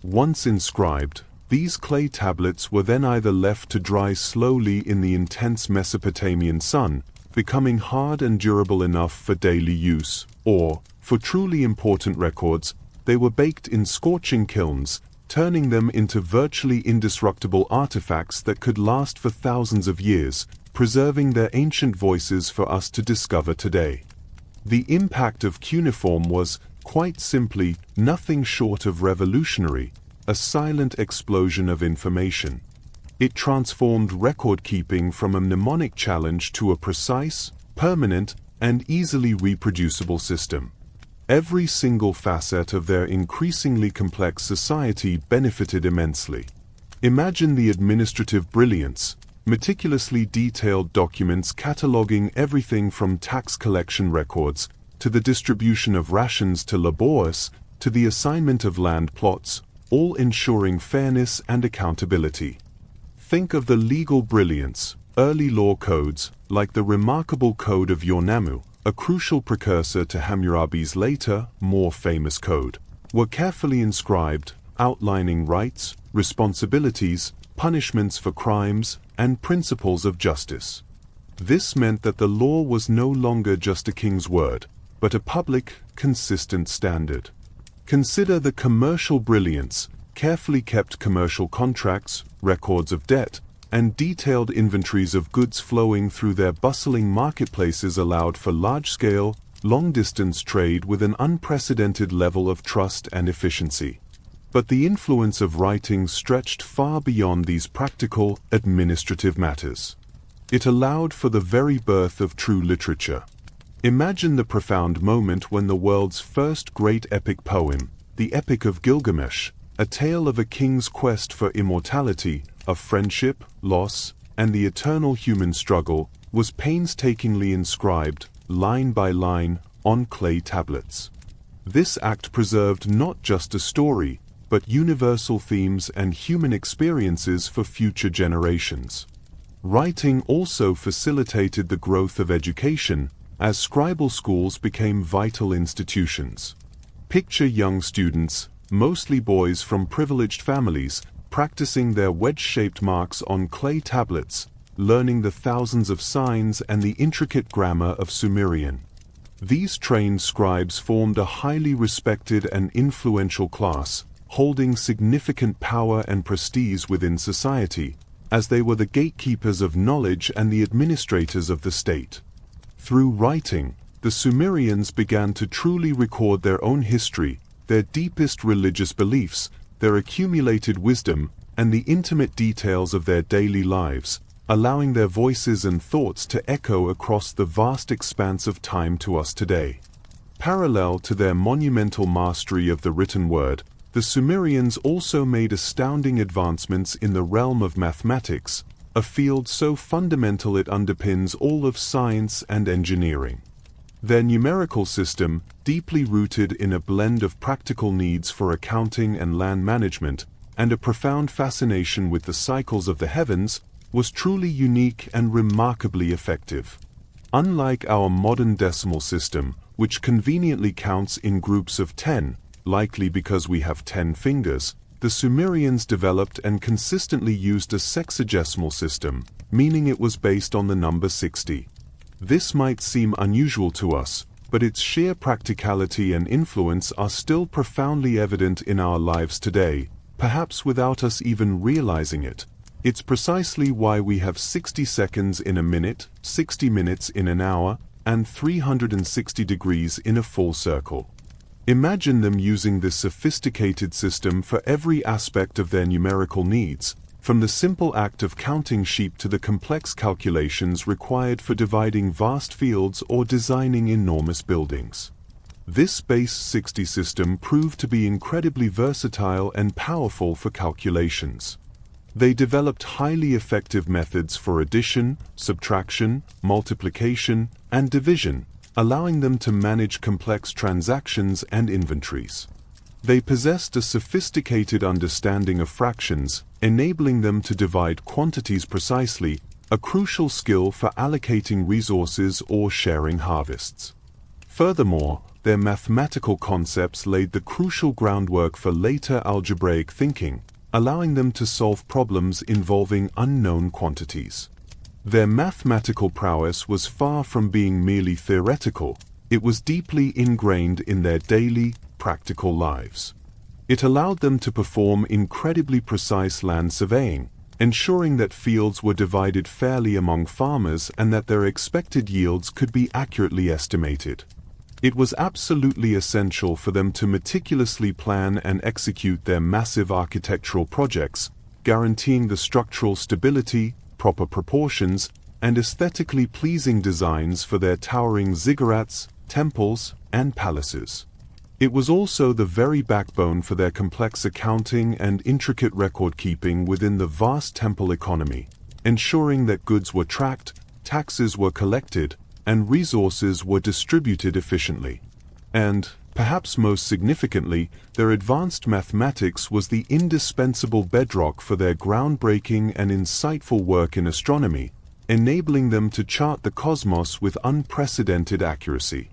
Once inscribed, these clay tablets were then either left to dry slowly in the intense Mesopotamian sun, becoming hard and durable enough for daily use, or, for truly important records, they were baked in scorching kilns, turning them into virtually indestructible artifacts that could last for thousands of years, preserving their ancient voices for us to discover today. The impact of cuneiform was, quite simply, nothing short of revolutionary, a silent explosion of information. It transformed record-keeping from a mnemonic challenge to a precise, permanent, and easily reproducible system. Every single facet of their increasingly complex society benefited immensely. Imagine the administrative brilliance, meticulously detailed documents cataloging everything from tax collection records, to the distribution of rations to laborers, to the assignment of land plots, all ensuring fairness and accountability. Think of the legal brilliance. Early law codes, like the remarkable Code of Yornamu, a crucial precursor to Hammurabi's later, more famous code, were carefully inscribed, outlining rights, responsibilities, punishments for crimes, and principles of justice. This meant that the law was no longer just a king's word, but a public, consistent standard. Consider the commercial brilliance. Carefully kept commercial contracts, records of debt, and detailed inventories of goods flowing through their bustling marketplaces allowed for large-scale, long-distance trade with an unprecedented level of trust and efficiency. But the influence of writing stretched far beyond these practical, administrative matters. It allowed for the very birth of true literature. Imagine the profound moment when the world's first great epic poem, the Epic of Gilgamesh, a tale of a king's quest for immortality, of friendship, loss, and the eternal human struggle, was painstakingly inscribed, line by line, on clay tablets. This act preserved not just a story, but universal themes and human experiences for future generations. Writing also facilitated the growth of education, as scribal schools became vital institutions. Picture young students, mostly boys from privileged families, practicing their wedge-shaped marks on clay tablets, learning the thousands of signs and the intricate grammar of Sumerian. These trained scribes formed a highly respected and influential class, holding significant power and prestige within society, as they were the gatekeepers of knowledge and the administrators of the state. Through writing, the Sumerians began to truly record their own history, their deepest religious beliefs, their accumulated wisdom, and the intimate details of their daily lives, allowing their voices and thoughts to echo across the vast expanse of time to us today. Parallel to their monumental mastery of the written word, the Sumerians also made astounding advancements in the realm of mathematics, a field so fundamental it underpins all of science and engineering. Their numerical system, deeply rooted in a blend of practical needs for accounting and land management, and a profound fascination with the cycles of the heavens, was truly unique and remarkably effective. Unlike our modern decimal system, which conveniently counts in groups of 10, likely because we have 10 fingers, the Sumerians developed and consistently used a sexagesimal system, meaning it was based on the number 60. This might seem unusual to us, but its sheer practicality and influence are still profoundly evident in our lives today, perhaps without us even realizing it. It's precisely why we have 60 seconds in a minute, 60 minutes in an hour, and 360 degrees in a full circle. Imagine them using this sophisticated system for every aspect of their numerical needs, from the simple act of counting sheep to the complex calculations required for dividing vast fields or designing enormous buildings. This base 60 system proved to be incredibly versatile and powerful for calculations. They developed highly effective methods for addition, subtraction, multiplication, and division, allowing them to manage complex transactions and inventories. They possessed a sophisticated understanding of fractions, enabling them to divide quantities precisely, a crucial skill for allocating resources or sharing harvests. Furthermore, their mathematical concepts laid the crucial groundwork for later algebraic thinking, allowing them to solve problems involving unknown quantities. Their mathematical prowess was far from being merely theoretical, it was deeply ingrained in their daily, practical lives. It allowed them to perform incredibly precise land surveying, ensuring that fields were divided fairly among farmers and that their expected yields could be accurately estimated. It was absolutely essential for them to meticulously plan and execute their massive architectural projects, guaranteeing the structural stability, proper proportions, and aesthetically pleasing designs for their towering ziggurats, temples, and palaces. It was also the very backbone for their complex accounting and intricate record-keeping within the vast temple economy, ensuring that goods were tracked, taxes were collected, and resources were distributed efficiently. And, perhaps most significantly, their advanced mathematics was the indispensable bedrock for their groundbreaking and insightful work in astronomy, enabling them to chart the cosmos with unprecedented accuracy.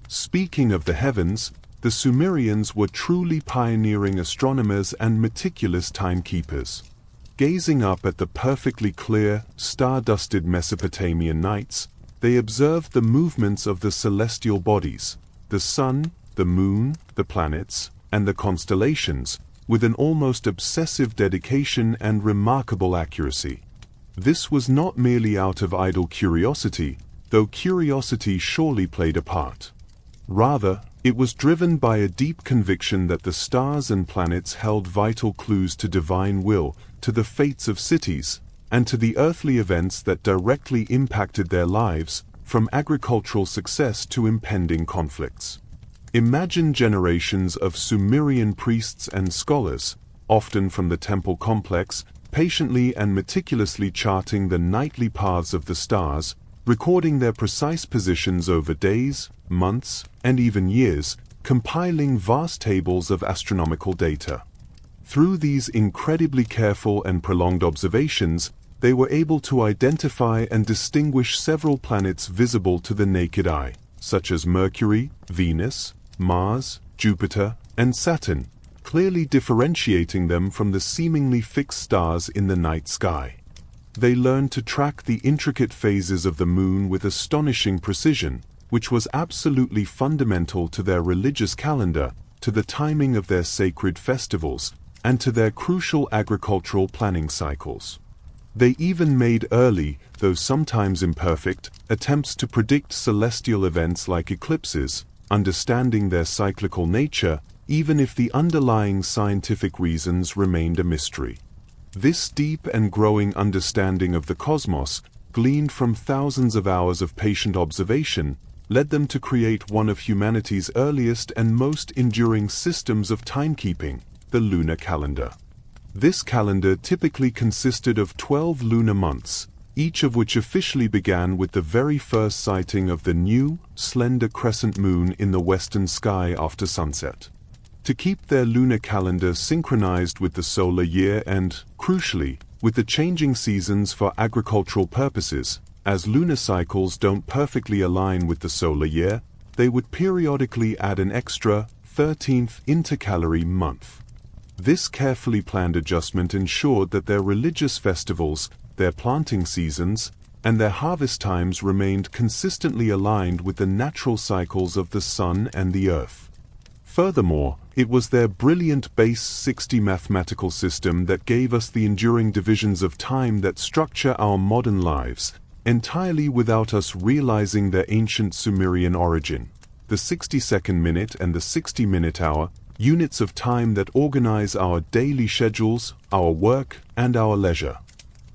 Speaking of the heavens, the Sumerians were truly pioneering astronomers and meticulous timekeepers. Gazing up at the perfectly clear, star-dusted Mesopotamian nights, they observed the movements of the celestial bodies, the sun, the moon, the planets, and the constellations, with an almost obsessive dedication and remarkable accuracy. This was not merely out of idle curiosity, though curiosity surely played a part. Rather, it was driven by a deep conviction that the stars and planets held vital clues to divine will, to the fates of cities, and to the earthly events that directly impacted their lives, from agricultural success to impending conflicts. Imagine generations of Sumerian priests and scholars, often from the temple complex, patiently and meticulously charting the nightly paths of the stars, recording their precise positions over days, months, and even years, compiling vast tables of astronomical data. Through these incredibly careful and prolonged observations, they were able to identify and distinguish several planets visible to the naked eye, such as Mercury, Venus, Mars, Jupiter, and Saturn, clearly differentiating them from the seemingly fixed stars in the night sky. They learned to track the intricate phases of the moon with astonishing precision, which was absolutely fundamental to their religious calendar, to the timing of their sacred festivals, and to their crucial agricultural planning cycles. They even made early, though sometimes imperfect, attempts to predict celestial events like eclipses, understanding their cyclical nature, even if the underlying scientific reasons remained a mystery. This deep and growing understanding of the cosmos, gleaned from thousands of hours of patient observation, led them to create one of humanity's earliest and most enduring systems of timekeeping, the lunar calendar. This calendar typically consisted of 12 lunar months, each of which officially began with the very first sighting of the new, slender crescent moon in the western sky after sunset. To keep their lunar calendar synchronized with the solar year and, crucially, with the changing seasons for agricultural purposes, as lunar cycles don't perfectly align with the solar year, they would periodically add an extra, 13th intercalary month. This carefully planned adjustment ensured that their religious festivals, their planting seasons, and their harvest times remained consistently aligned with the natural cycles of the sun and the earth. Furthermore, it was their brilliant base 60 mathematical system that gave us the enduring divisions of time that structure our modern lives, entirely without us realizing their ancient Sumerian origin. The 60-second minute and the 60-minute hour, units of time that organize our daily schedules, our work, and our leisure.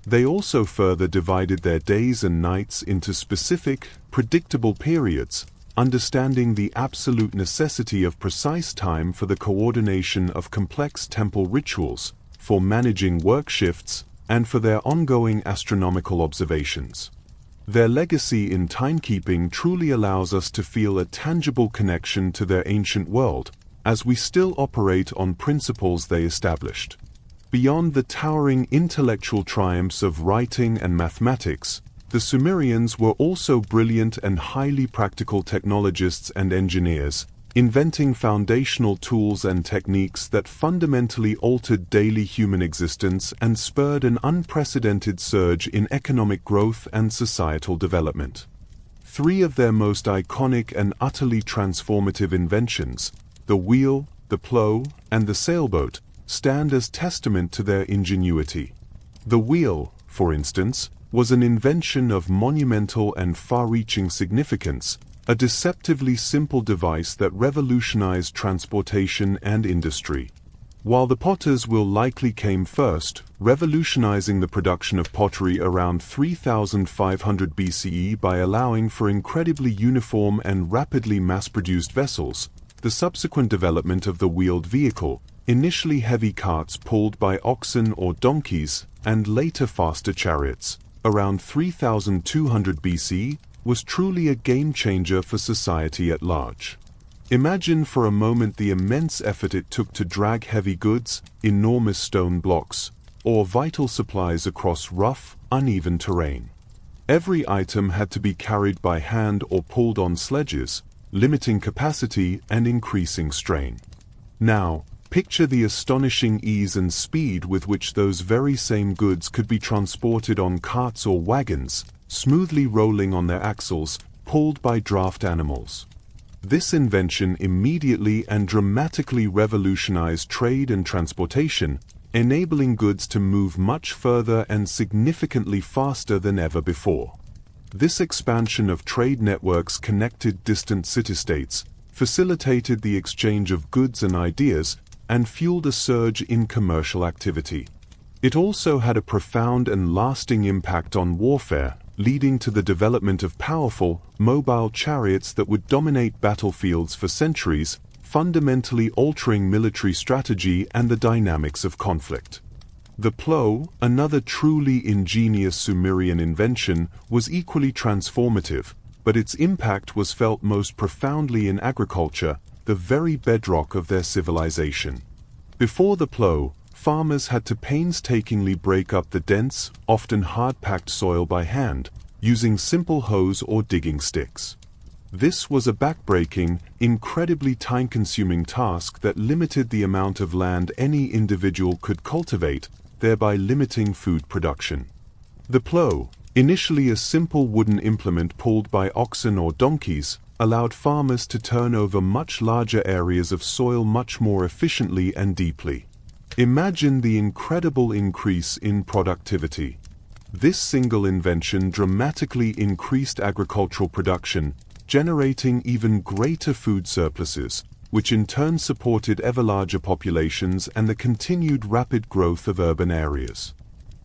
They also further divided their days and nights into specific, predictable periods, understanding the absolute necessity of precise time for the coordination of complex temple rituals, for managing work shifts, and for their ongoing astronomical observations. Their legacy in timekeeping truly allows us to feel a tangible connection to their ancient world, as we still operate on principles they established. Beyond the towering intellectual triumphs of writing and mathematics, the Sumerians were also brilliant and highly practical technologists and engineers, inventing foundational tools and techniques that fundamentally altered daily human existence and spurred an unprecedented surge in economic growth and societal development. Three of their most iconic and utterly transformative inventions, the wheel, the plow, and the sailboat, stand as testament to their ingenuity. The wheel, for instance, was an invention of monumental and far-reaching significance, a deceptively simple device that revolutionized transportation and industry. While the potter's wheel likely came first, revolutionizing the production of pottery around 3500 BCE by allowing for incredibly uniform and rapidly mass-produced vessels, the subsequent development of the wheeled vehicle, initially heavy carts pulled by oxen or donkeys, and later faster chariots, around 3200 BC, was truly a game-changer for society at large. Imagine for a moment the immense effort it took to drag heavy goods, enormous stone blocks, or vital supplies across rough, uneven terrain. Every item had to be carried by hand or pulled on sledges, limiting capacity and increasing strain. Now, picture the astonishing ease and speed with which those very same goods could be transported on carts or wagons, smoothly rolling on their axles, pulled by draft animals. This invention immediately and dramatically revolutionized trade and transportation, enabling goods to move much further and significantly faster than ever before. This expansion of trade networks connected distant city-states, facilitated the exchange of goods and ideas, and fueled a surge in commercial activity. It also had a profound and lasting impact on warfare, leading to the development of powerful, mobile chariots that would dominate battlefields for centuries, fundamentally altering military strategy and the dynamics of conflict. The plow, another truly ingenious Sumerian invention, was equally transformative, but its impact was felt most profoundly in agriculture, the very bedrock of their civilization. Before the plow, farmers had to painstakingly break up the dense, often hard-packed soil by hand, using simple hoes or digging sticks. This was a backbreaking, incredibly time-consuming task that limited the amount of land any individual could cultivate, thereby limiting food production. The plough, initially a simple wooden implement pulled by oxen or donkeys, allowed farmers to turn over much larger areas of soil much more efficiently and deeply. Imagine the incredible increase in productivity. This single invention dramatically increased agricultural production, generating even greater food surpluses, which in turn supported ever larger populations and the continued rapid growth of urban areas.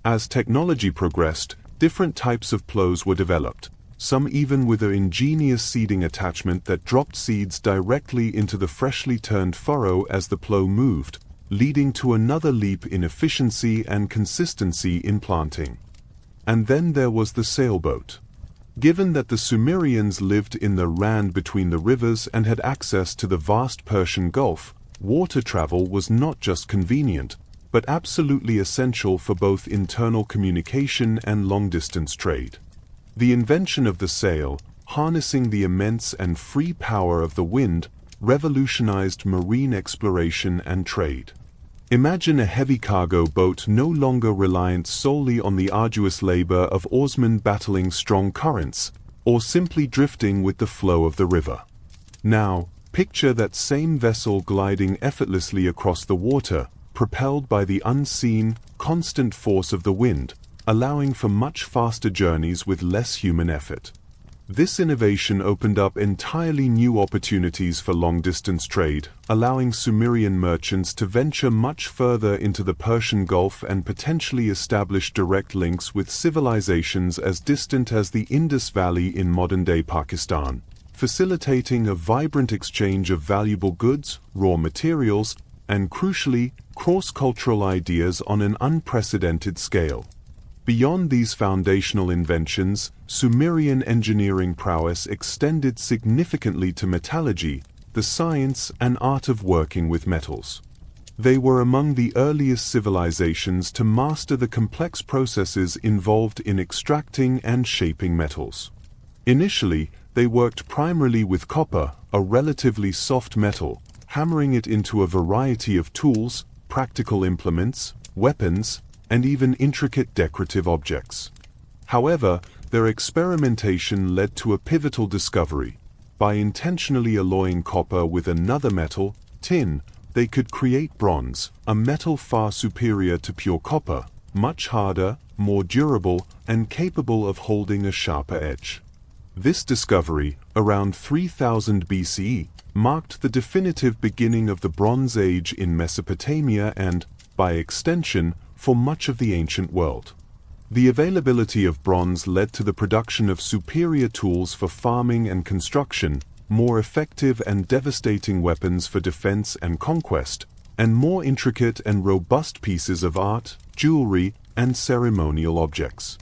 As technology progressed, different types of ploughs were developed, some even with an ingenious seeding attachment that dropped seeds directly into the freshly turned furrow as the plough moved, leading to another leap in efficiency and consistency in planting. And then there was the sailboat. Given that the Sumerians lived in the land between the rivers and had access to the vast Persian Gulf, water travel was not just convenient, but absolutely essential for both internal communication and long-distance trade. The invention of the sail, harnessing the immense and free power of the wind, revolutionized marine exploration and trade. Imagine a heavy cargo boat no longer reliant solely on the arduous labor of oarsmen battling strong currents, or simply drifting with the flow of the river. Now, picture that same vessel gliding effortlessly across the water, propelled by the unseen, constant force of the wind, allowing for much faster journeys with less human effort. This innovation opened up entirely new opportunities for long-distance trade, allowing Sumerian merchants to venture much further into the Persian Gulf and potentially establish direct links with civilizations as distant as the Indus Valley in modern-day Pakistan, facilitating a vibrant exchange of valuable goods, raw materials, and crucially, cross-cultural ideas on an unprecedented scale. Beyond these foundational inventions, Sumerian engineering prowess extended significantly to metallurgy, the science and art of working with metals. They were among the earliest civilizations to master the complex processes involved in extracting and shaping metals. Initially, they worked primarily with copper, a relatively soft metal, hammering it into a variety of tools, practical implements, weapons, and even intricate decorative objects. However, their experimentation led to a pivotal discovery. By intentionally alloying copper with another metal, tin, they could create bronze, a metal far superior to pure copper, much harder, more durable, and capable of holding a sharper edge. This discovery, around 3000 BCE, marked the definitive beginning of the Bronze Age in Mesopotamia and, by extension, for much of the ancient world. The availability of bronze led to the production of superior tools for farming and construction, more effective and devastating weapons for defense and conquest, and more intricate and robust pieces of art, jewelry, and ceremonial objects.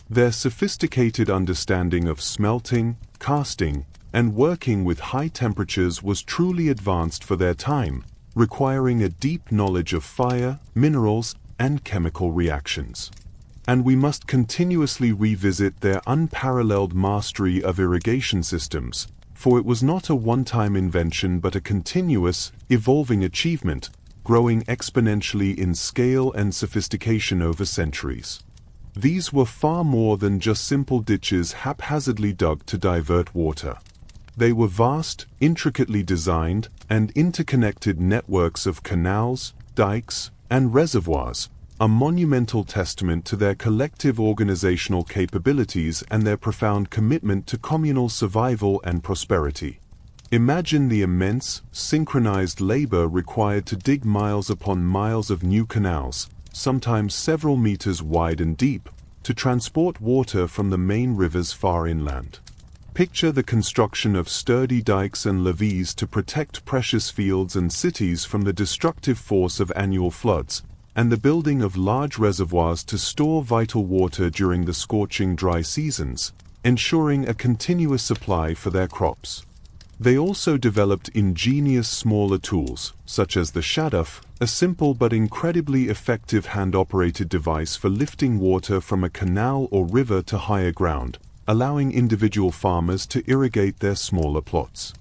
Their sophisticated understanding of smelting, casting, and working with high temperatures was truly advanced for their time, requiring a deep knowledge of fire, minerals, and chemical reactions. And we must continuously revisit their unparalleled mastery of irrigation systems, for it was not a one-time invention but a continuous, evolving achievement, growing exponentially in scale and sophistication over centuries. These were far more than just simple ditches haphazardly dug to divert water. They were vast, intricately designed, and interconnected networks of canals, dikes, and reservoirs, a monumental testament to their collective organizational capabilities and their profound commitment to communal survival and prosperity. Imagine the immense, synchronized labor required to dig miles upon miles of new canals, sometimes several meters wide and deep, to transport water from the main rivers far inland. Picture the construction of sturdy dikes and levees to protect precious fields and cities from the destructive force of annual floods, and the building of large reservoirs to store vital water during the scorching dry seasons, ensuring a continuous supply for their crops. They also developed ingenious smaller tools, such as the shaduf, a simple but incredibly effective hand-operated device for lifting water from a canal or river to higher ground, allowing individual farmers to irrigate their smaller plots.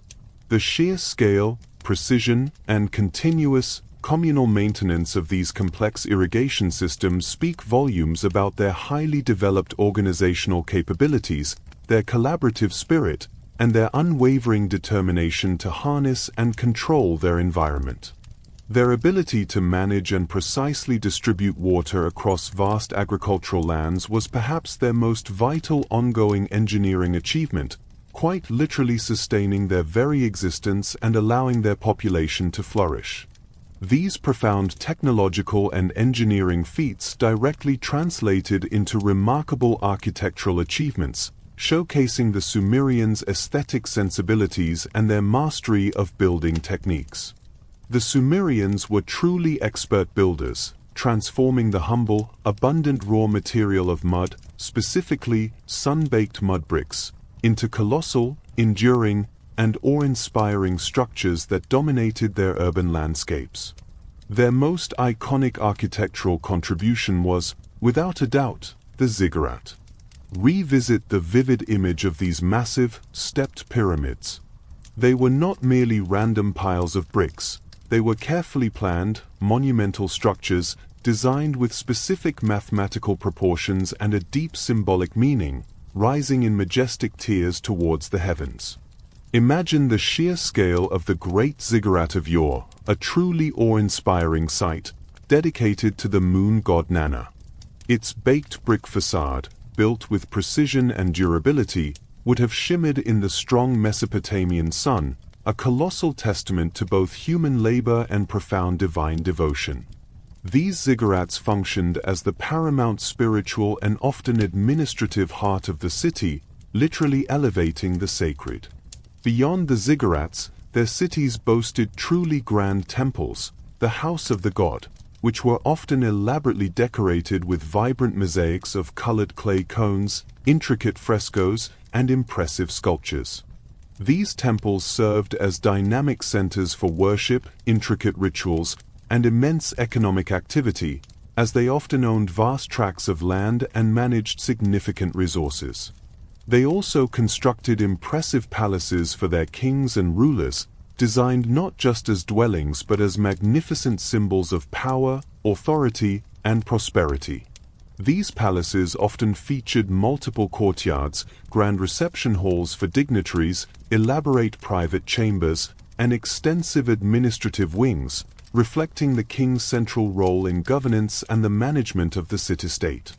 The sheer scale, precision, and continuous, communal maintenance of these complex irrigation systems speak volumes about their highly developed organizational capabilities, their collaborative spirit, and their unwavering determination to harness and control their environment. Their ability to manage and precisely distribute water across vast agricultural lands was perhaps their most vital ongoing engineering achievement, quite literally sustaining their very existence and allowing their population to flourish. These profound technological and engineering feats directly translated into remarkable architectural achievements, showcasing the Sumerians' aesthetic sensibilities and their mastery of building techniques. The Sumerians were truly expert builders, transforming the humble, abundant raw material of mud, specifically sun-baked mud bricks, into colossal, enduring, and awe-inspiring structures that dominated their urban landscapes. Their most iconic architectural contribution was, without a doubt, the ziggurat. Revisit the vivid image of these massive, stepped pyramids. They were not merely random piles of bricks. They were carefully planned, monumental structures, designed with specific mathematical proportions and a deep symbolic meaning, rising in majestic tiers towards the heavens. Imagine the sheer scale of the great ziggurat of yore, a truly awe-inspiring sight, dedicated to the moon god Nana. Its baked brick facade, built with precision and durability, would have shimmered in the strong Mesopotamian sun, a colossal testament to both human labor and profound divine devotion. These ziggurats functioned as the paramount spiritual and often administrative heart of the city, literally elevating the sacred. Beyond the ziggurats, their cities boasted truly grand temples, the house of the god, which were often elaborately decorated with vibrant mosaics of colored clay cones, intricate frescoes, and impressive sculptures. These temples served as dynamic centers for worship, intricate rituals, and immense economic activity, as they often owned vast tracts of land and managed significant resources. They also constructed impressive palaces for their kings and rulers, designed not just as dwellings but as magnificent symbols of power, authority, and prosperity. These palaces often featured multiple courtyards, grand reception halls for dignitaries, elaborate private chambers, and extensive administrative wings, reflecting the king's central role in governance and the management of the city-state.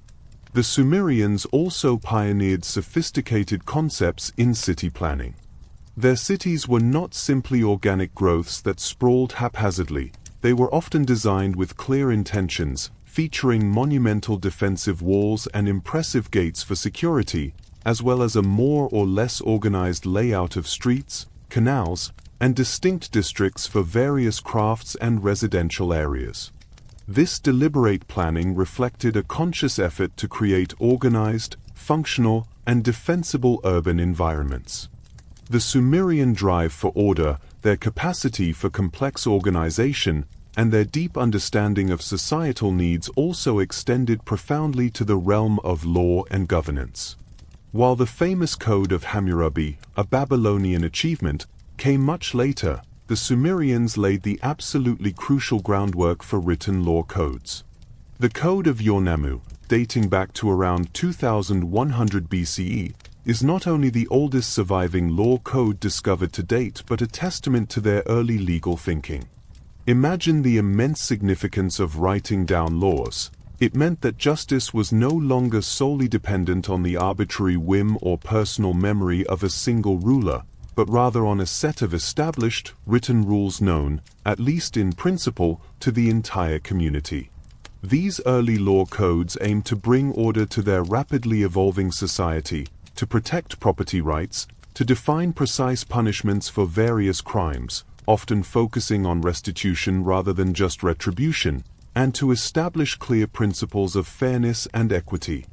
The Sumerians also pioneered sophisticated concepts in city planning. Their cities were not simply organic growths that sprawled haphazardly. They were often designed with clear intentions, featuring monumental defensive walls and impressive gates for security, as well as a more or less organized layout of streets, canals, and distinct districts for various crafts and residential areas. This deliberate planning reflected a conscious effort to create organized, functional, and defensible urban environments. The Sumerian drive for order, their capacity for complex organization, and their deep understanding of societal needs also extended profoundly to the realm of law and governance. While the famous Code of Hammurabi, a Babylonian achievement, came much later, the Sumerians laid the absolutely crucial groundwork for written law codes. The Code of Yornamu, dating back to around 2100 BCE, is not only the oldest surviving law code discovered to date but a testament to their early legal thinking. Imagine the immense significance of writing down laws. It meant that justice was no longer solely dependent on the arbitrary whim or personal memory of a single ruler, but rather on a set of established, written rules known, at least in principle, to the entire community. These early law codes aimed to bring order to their rapidly evolving society, to protect property rights, to define precise punishments for various crimes, often focusing on restitution rather than just retribution, and to establish clear principles of fairness and equity.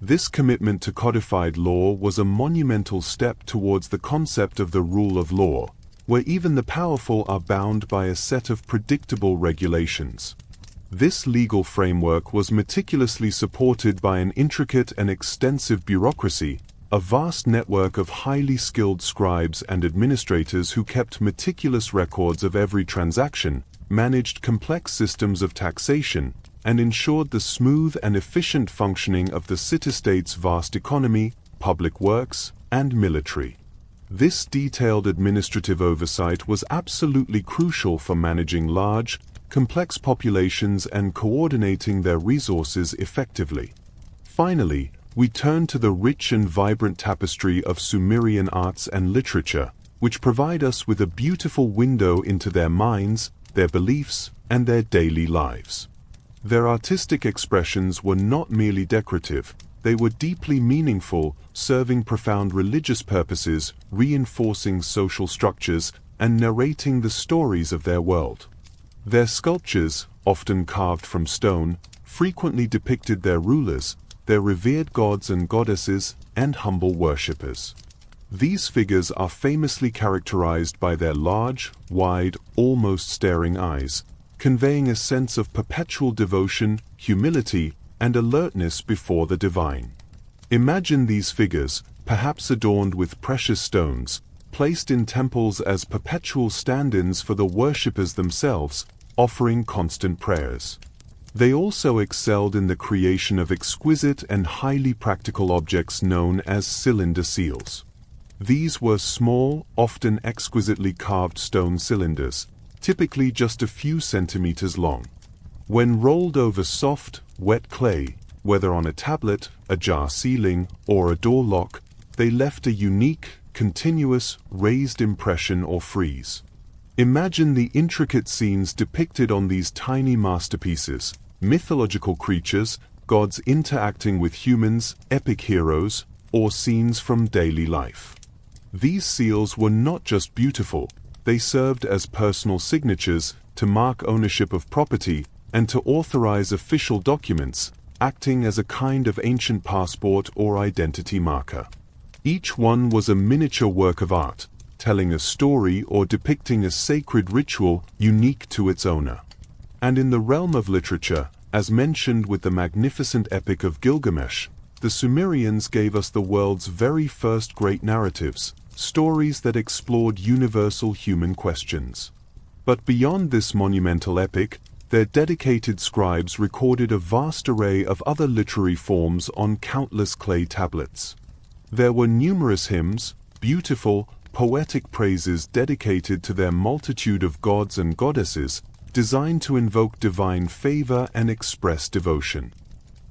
This commitment to codified law was a monumental step towards the concept of the rule of law, where even the powerful are bound by a set of predictable regulations. This legal framework was meticulously supported by an intricate and extensive bureaucracy, a vast network of highly skilled scribes and administrators who kept meticulous records of every transaction, managed complex systems of taxation, and ensured the smooth and efficient functioning of the city-state's vast economy, public works, and military. This detailed administrative oversight was absolutely crucial for managing large, complex populations and coordinating their resources effectively. Finally, we turn to the rich and vibrant tapestry of Sumerian arts and literature, which provide us with a beautiful window into their minds, their beliefs, and their daily lives. Their artistic expressions were not merely decorative, they were deeply meaningful, serving profound religious purposes, reinforcing social structures, and narrating the stories of their world. Their sculptures, often carved from stone, frequently depicted their rulers, their revered gods and goddesses, and humble worshippers. These figures are famously characterized by their large, wide, almost staring eyes, conveying a sense of perpetual devotion, humility, and alertness before the divine. Imagine these figures, perhaps adorned with precious stones, placed in temples as perpetual stand-ins for the worshippers themselves, offering constant prayers. They also excelled in the creation of exquisite and highly practical objects known as cylinder seals. These were small, often exquisitely carved stone cylinders, typically just a few centimeters long. When rolled over soft, wet clay, whether on a tablet, a jar ceiling, or a door lock, they left a unique, continuous, raised impression or frieze. Imagine the intricate scenes depicted on these tiny masterpieces: mythological creatures, gods interacting with humans, epic heroes, or scenes from daily life. These seals were not just beautiful, they served as personal signatures to mark ownership of property and to authorize official documents, acting as a kind of ancient passport or identity marker. Each one was a miniature work of art, telling a story or depicting a sacred ritual unique to its owner. And in the realm of literature, as mentioned with the magnificent epic of Gilgamesh, the Sumerians gave us the world's very first great narratives, stories that explored universal human questions. But beyond this monumental epic, their dedicated scribes recorded a vast array of other literary forms on countless clay tablets. There were numerous hymns, beautiful, poetic praises dedicated to their multitude of gods and goddesses, designed to invoke divine favor and express devotion.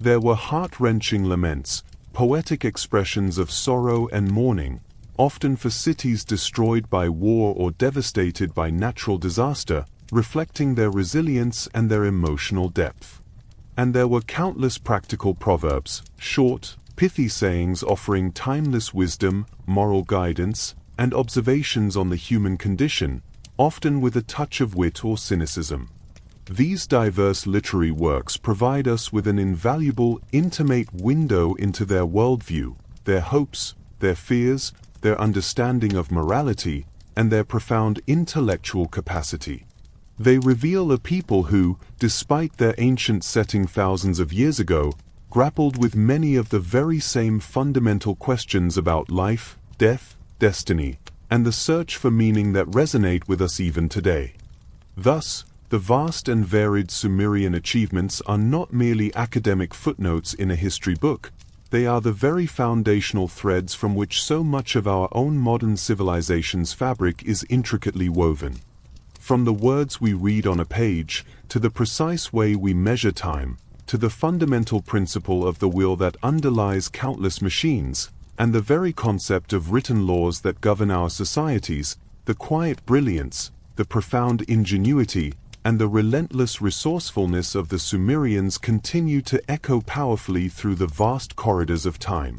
There were heart-wrenching laments, poetic expressions of sorrow and mourning, often for cities destroyed by war or devastated by natural disaster, reflecting their resilience and their emotional depth. And there were countless practical proverbs, short, pithy sayings offering timeless wisdom, moral guidance, and observations on the human condition, often with a touch of wit or cynicism. These diverse literary works provide us with an invaluable, intimate window into their worldview, their hopes, their fears, their understanding of morality, and their profound intellectual capacity. They reveal a people who, despite their ancient setting thousands of years ago, grappled with many of the very same fundamental questions about life, death, destiny, and the search for meaning that resonate with us even today. Thus, the vast and varied Sumerian achievements are not merely academic footnotes in a history book, they are the very foundational threads from which so much of our own modern civilization's fabric is intricately woven. From the words we read on a page, to the precise way we measure time, to the fundamental principle of the will that underlies countless machines, and the very concept of written laws that govern our societies, the quiet brilliance, the profound ingenuity, and the relentless resourcefulness of the Sumerians continue to echo powerfully through the vast corridors of time.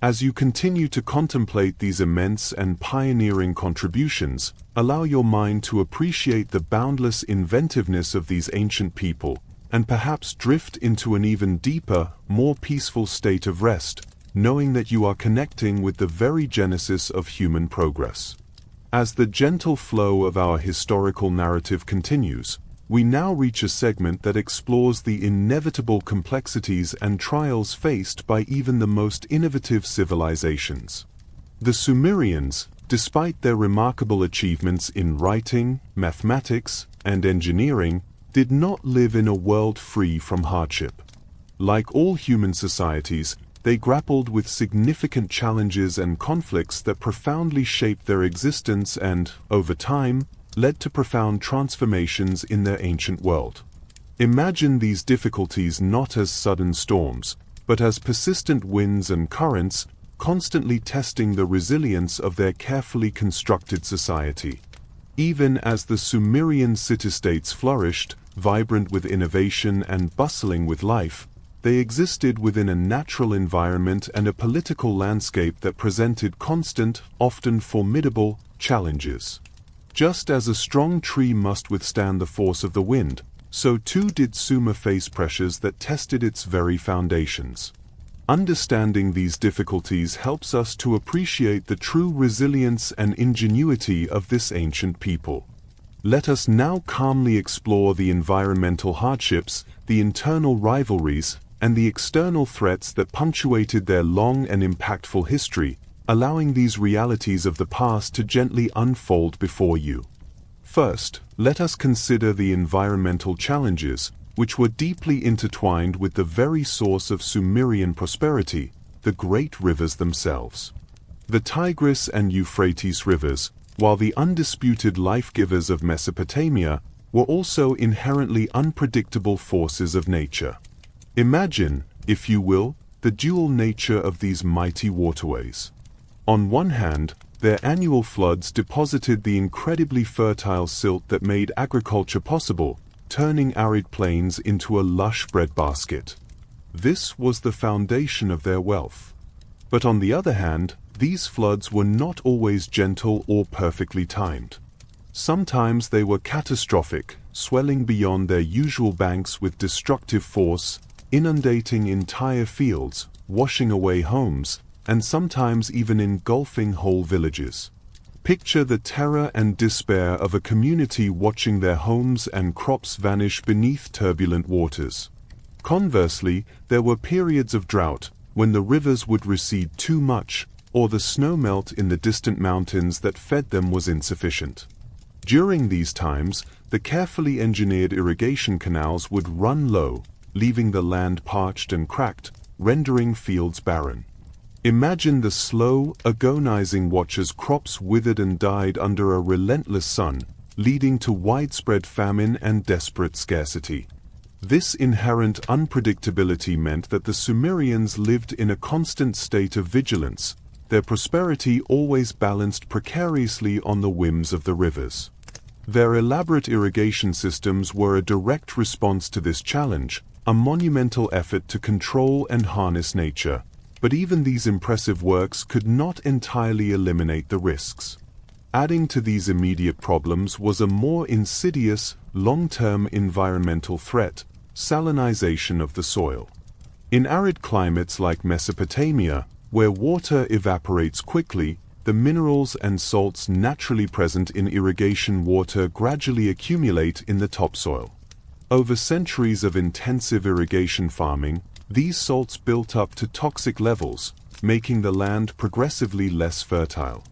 As you continue to contemplate these immense and pioneering contributions, allow your mind to appreciate the boundless inventiveness of these ancient people, and perhaps drift into an even deeper, more peaceful state of rest, knowing that you are connecting with the very genesis of human progress. As the gentle flow of our historical narrative continues, we now reach a segment that explores the inevitable complexities and trials faced by even the most innovative civilizations. The Sumerians, despite their remarkable achievements in writing, mathematics, and engineering, did not live in a world free from hardship. Like all human societies, they grappled with significant challenges and conflicts that profoundly shaped their existence and, over time, led to profound transformations in their ancient world. Imagine these difficulties not as sudden storms, but as persistent winds and currents, constantly testing the resilience of their carefully constructed society. Even as the Sumerian city-states flourished, vibrant with innovation and bustling with life, they existed within a natural environment and a political landscape that presented constant, often formidable, challenges. Just as a strong tree must withstand the force of the wind, so too did Sumer face pressures that tested its very foundations. Understanding these difficulties helps us to appreciate the true resilience and ingenuity of this ancient people. Let us now calmly explore the environmental hardships, the internal rivalries, and the external threats that punctuated their long and impactful history, allowing these realities of the past to gently unfold before you. First, let us consider the environmental challenges, which were deeply intertwined with the very source of Sumerian prosperity, the great rivers themselves. The Tigris and Euphrates rivers, while the undisputed life-givers of Mesopotamia, were also inherently unpredictable forces of nature. Imagine, if you will, the dual nature of these mighty waterways. On one hand, their annual floods deposited the incredibly fertile silt that made agriculture possible, turning arid plains into a lush breadbasket. This was the foundation of their wealth. But on the other hand, these floods were not always gentle or perfectly timed. Sometimes they were catastrophic, swelling beyond their usual banks with destructive force, inundating entire fields, washing away homes, and sometimes even engulfing whole villages. Picture the terror and despair of a community watching their homes and crops vanish beneath turbulent waters. Conversely, there were periods of drought, when the rivers would recede too much, or the snow melt in the distant mountains that fed them was insufficient. During these times, the carefully engineered irrigation canals would run low, leaving the land parched and cracked, rendering fields barren. Imagine the slow, agonizing watch as crops withered and died under a relentless sun, leading to widespread famine and desperate scarcity. This inherent unpredictability meant that the Sumerians lived in a constant state of vigilance, their prosperity always balanced precariously on the whims of the rivers. Their elaborate irrigation systems were a direct response to this challenge, a monumental effort to control and harness nature. But even these impressive works could not entirely eliminate the risks. Adding to these immediate problems was a more insidious, long-term environmental threat: salinization of the soil. In arid climates like Mesopotamia, where water evaporates quickly, the minerals and salts naturally present in irrigation water gradually accumulate in the topsoil. Over centuries of intensive irrigation farming, these salts built up to toxic levels, making the land progressively less fertile.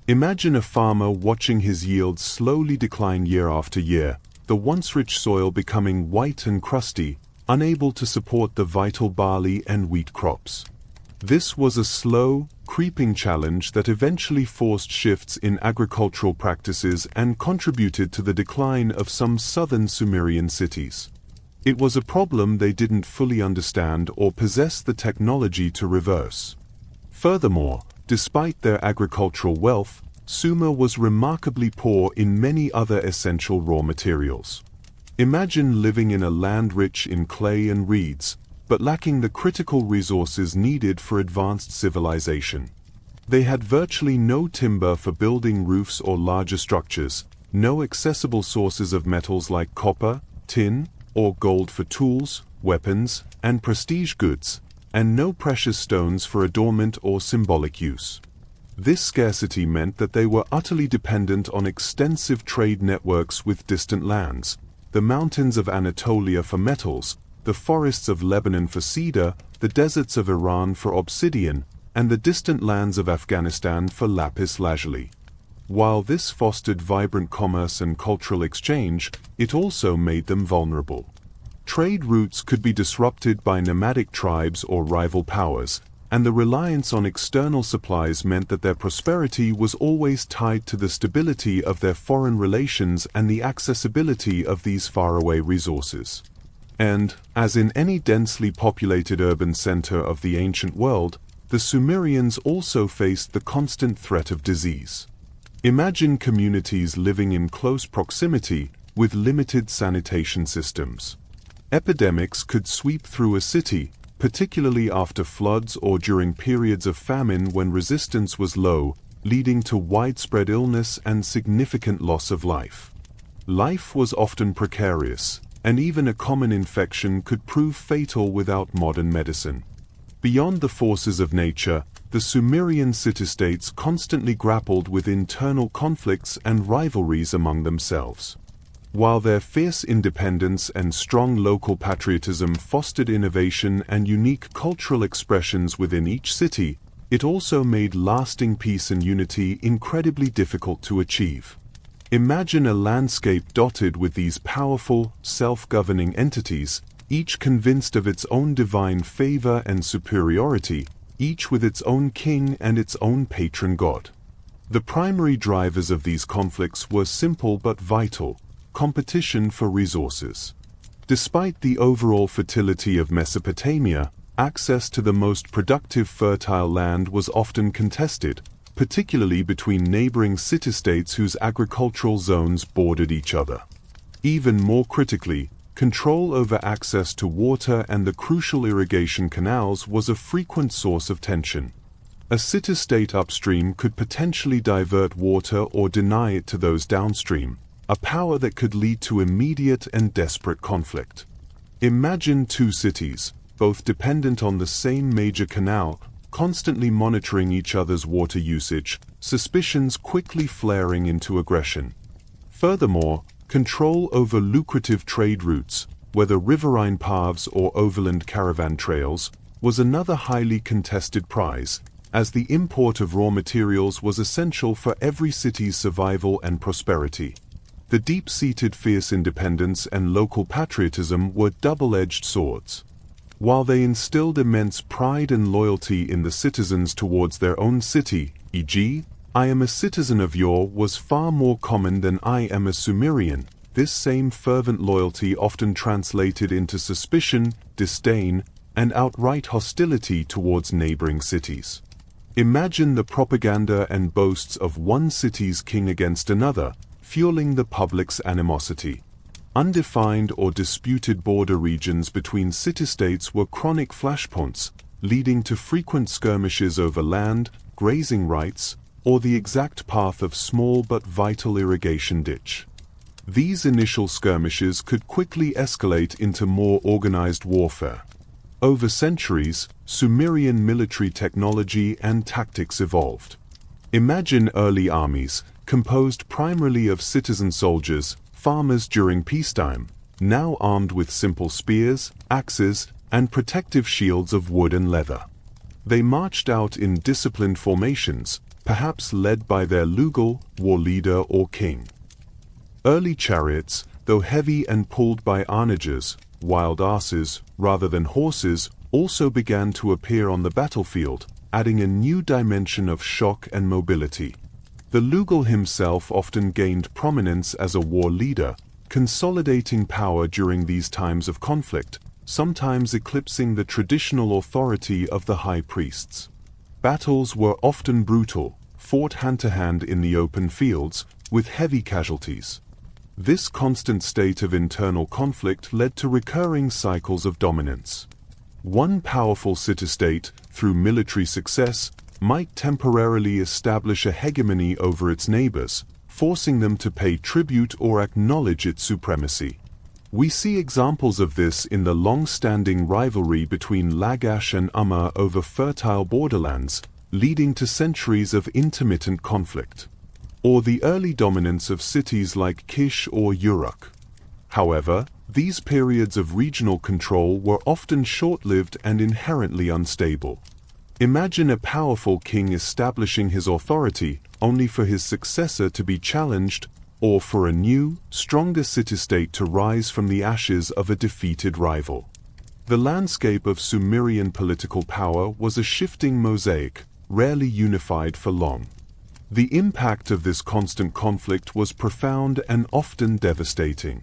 Imagine a farmer watching his yields slowly decline year after year, the once rich soil becoming white and crusty, unable to support the vital barley and wheat crops. This was a slow, creeping challenge that eventually forced shifts in agricultural practices and contributed to the decline of some southern Sumerian cities. It was a problem they didn't fully understand or possess the technology to reverse. Furthermore, despite their agricultural wealth, Sumer was remarkably poor in many other essential raw materials. Imagine living in a land rich in clay and reeds, but lacking the critical resources needed for advanced civilization. They had virtually no timber for building roofs or larger structures, no accessible sources of metals like copper, tin, or gold for tools, weapons, and prestige goods, and no precious stones for adornment or symbolic use. This scarcity meant that they were utterly dependent on extensive trade networks with distant lands, the mountains of Anatolia for metals, the forests of Lebanon for cedar, the deserts of Iran for obsidian, and the distant lands of Afghanistan for lapis lazuli. While this fostered vibrant commerce and cultural exchange, it also made them vulnerable. Trade routes could be disrupted by nomadic tribes or rival powers, and the reliance on external supplies meant that their prosperity was always tied to the stability of their foreign relations and the accessibility of these faraway resources. And, as in any densely populated urban center of the ancient world, the Sumerians also faced the constant threat of disease. Imagine communities living in close proximity with limited sanitation systems. Epidemics could sweep through a city, particularly after floods or during periods of famine when resistance was low, leading to widespread illness and significant loss of life. Life was often precarious, and even a common infection could prove fatal without modern medicine. Beyond the forces of nature, the Sumerian city-states constantly grappled with internal conflicts and rivalries among themselves. While their fierce independence and strong local patriotism fostered innovation and unique cultural expressions within each city, it also made lasting peace and unity incredibly difficult to achieve. Imagine a landscape dotted with these powerful, self-governing entities, each convinced of its own divine favor and superiority, each with its own king and its own patron god. The primary drivers of these conflicts were simple but vital: competition for resources. Despite the overall fertility of Mesopotamia, access to the most productive fertile land was often contested, particularly between neighboring city-states whose agricultural zones bordered each other. Even more critically, control over access to water and the crucial irrigation canals was a frequent source of tension. A city-state upstream could potentially divert water or deny it to those downstream, a power that could lead to immediate and desperate conflict. Imagine two cities, both dependent on the same major canal, constantly monitoring each other's water usage, suspicions quickly flaring into aggression. Furthermore, control over lucrative trade routes, whether riverine paths or overland caravan trails, was another highly contested prize, as the import of raw materials was essential for every city's survival and prosperity. The deep-seated fierce independence and local patriotism were double-edged swords. While they instilled immense pride and loyalty in the citizens towards their own city, e.g., "I am a citizen of your" was far more common than "I am a Sumerian," this same fervent loyalty often translated into suspicion, disdain, and outright hostility towards neighboring cities. Imagine the propaganda and boasts of one city's king against another, fueling the public's animosity. Undefined or disputed border regions between city-states were chronic flashpoints, leading to frequent skirmishes over land, grazing rights, or the exact path of small but vital irrigation ditch. These initial skirmishes could quickly escalate into more organized warfare. Over centuries, Sumerian military technology and tactics evolved. Imagine early armies, composed primarily of citizen soldiers, farmers during peacetime, now armed with simple spears, axes, and protective shields of wood and leather. They marched out in disciplined formations, perhaps led by their lugal, war leader or king. Early chariots, though heavy and pulled by onagers, wild asses, rather than horses, also began to appear on the battlefield, adding a new dimension of shock and mobility. The lugal himself often gained prominence as a war leader, consolidating power during these times of conflict, sometimes eclipsing the traditional authority of the high priests. Battles were often brutal, fought hand-to-hand in the open fields, with heavy casualties. This constant state of internal conflict led to recurring cycles of dominance. One powerful city-state, through military success, might temporarily establish a hegemony over its neighbors, forcing them to pay tribute or acknowledge its supremacy. We see examples of this in the long-standing rivalry between Lagash and Umma over fertile borderlands, leading to centuries of intermittent conflict. Or the early dominance of cities like Kish or Uruk. However, these periods of regional control were often short-lived and inherently unstable. Imagine a powerful king establishing his authority only for his successor to be challenged, or for a new, stronger city-state to rise from the ashes of a defeated rival. The landscape of Sumerian political power was a shifting mosaic, rarely unified for long. The impact of this constant conflict was profound and often devastating.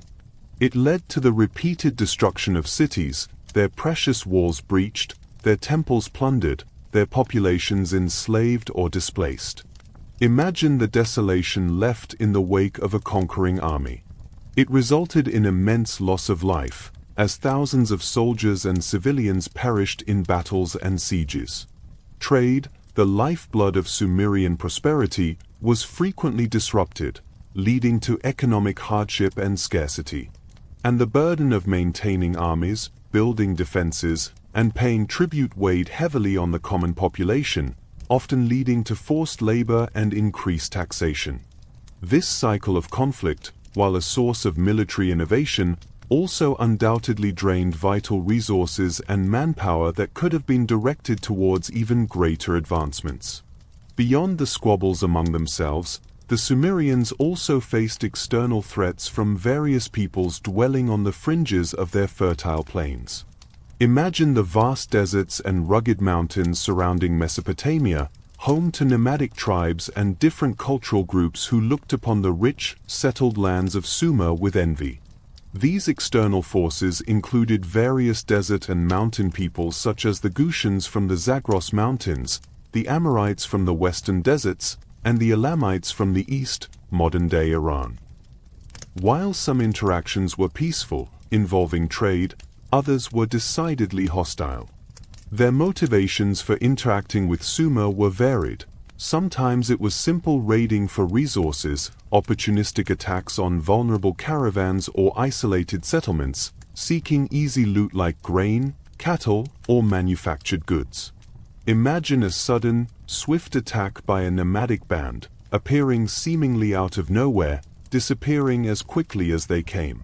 It led to the repeated destruction of cities, their precious walls breached, their temples plundered, their populations enslaved or displaced. Imagine the desolation left in the wake of a conquering army. It resulted in immense loss of life, as thousands of soldiers and civilians perished in battles and sieges. Trade, the lifeblood of Sumerian prosperity, was frequently disrupted, leading to economic hardship and scarcity. And the burden of maintaining armies, building defenses, and paying tribute weighed heavily on the common population, often leading to forced labor and increased taxation. This cycle of conflict, while a source of military innovation, also undoubtedly drained vital resources and manpower that could have been directed towards even greater advancements. Beyond the squabbles among themselves, the Sumerians also faced external threats from various peoples dwelling on the fringes of their fertile plains. Imagine the vast deserts and rugged mountains surrounding Mesopotamia, home to nomadic tribes and different cultural groups who looked upon the rich, settled lands of Sumer with envy. These external forces included various desert and mountain peoples such as the Gutians from the Zagros Mountains, the Amorites from the western deserts, and the Elamites from the east, modern-day Iran. While some interactions were peaceful, involving trade, others were decidedly hostile. Their motivations for interacting with Sumer were varied. Sometimes it was simple raiding for resources, opportunistic attacks on vulnerable caravans or isolated settlements, seeking easy loot like grain, cattle, or manufactured goods. Imagine a sudden, swift attack by a nomadic band, appearing seemingly out of nowhere, disappearing as quickly as they came.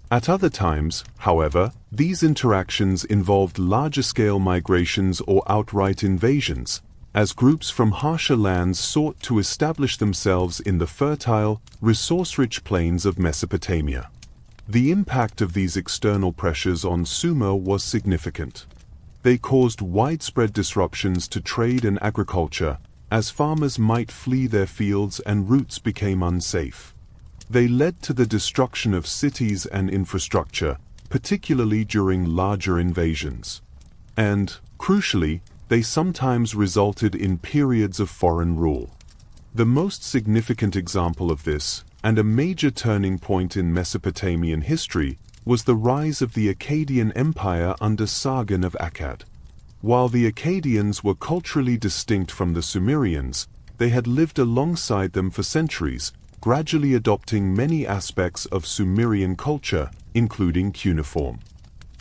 At other times, however, these interactions involved larger-scale migrations or outright invasions, as groups from harsher lands sought to establish themselves in the fertile, resource-rich plains of Mesopotamia. The impact of these external pressures on Sumer was significant. They caused widespread disruptions to trade and agriculture, as farmers might flee their fields and routes became unsafe. They led to the destruction of cities and infrastructure, particularly during larger invasions. And, crucially, they sometimes resulted in periods of foreign rule. The most significant example of this, and a major turning point in Mesopotamian history, was the rise of the Akkadian Empire under Sargon of Akkad. While the Akkadians were culturally distinct from the Sumerians, they had lived alongside them for centuries, gradually adopting many aspects of Sumerian culture, including cuneiform.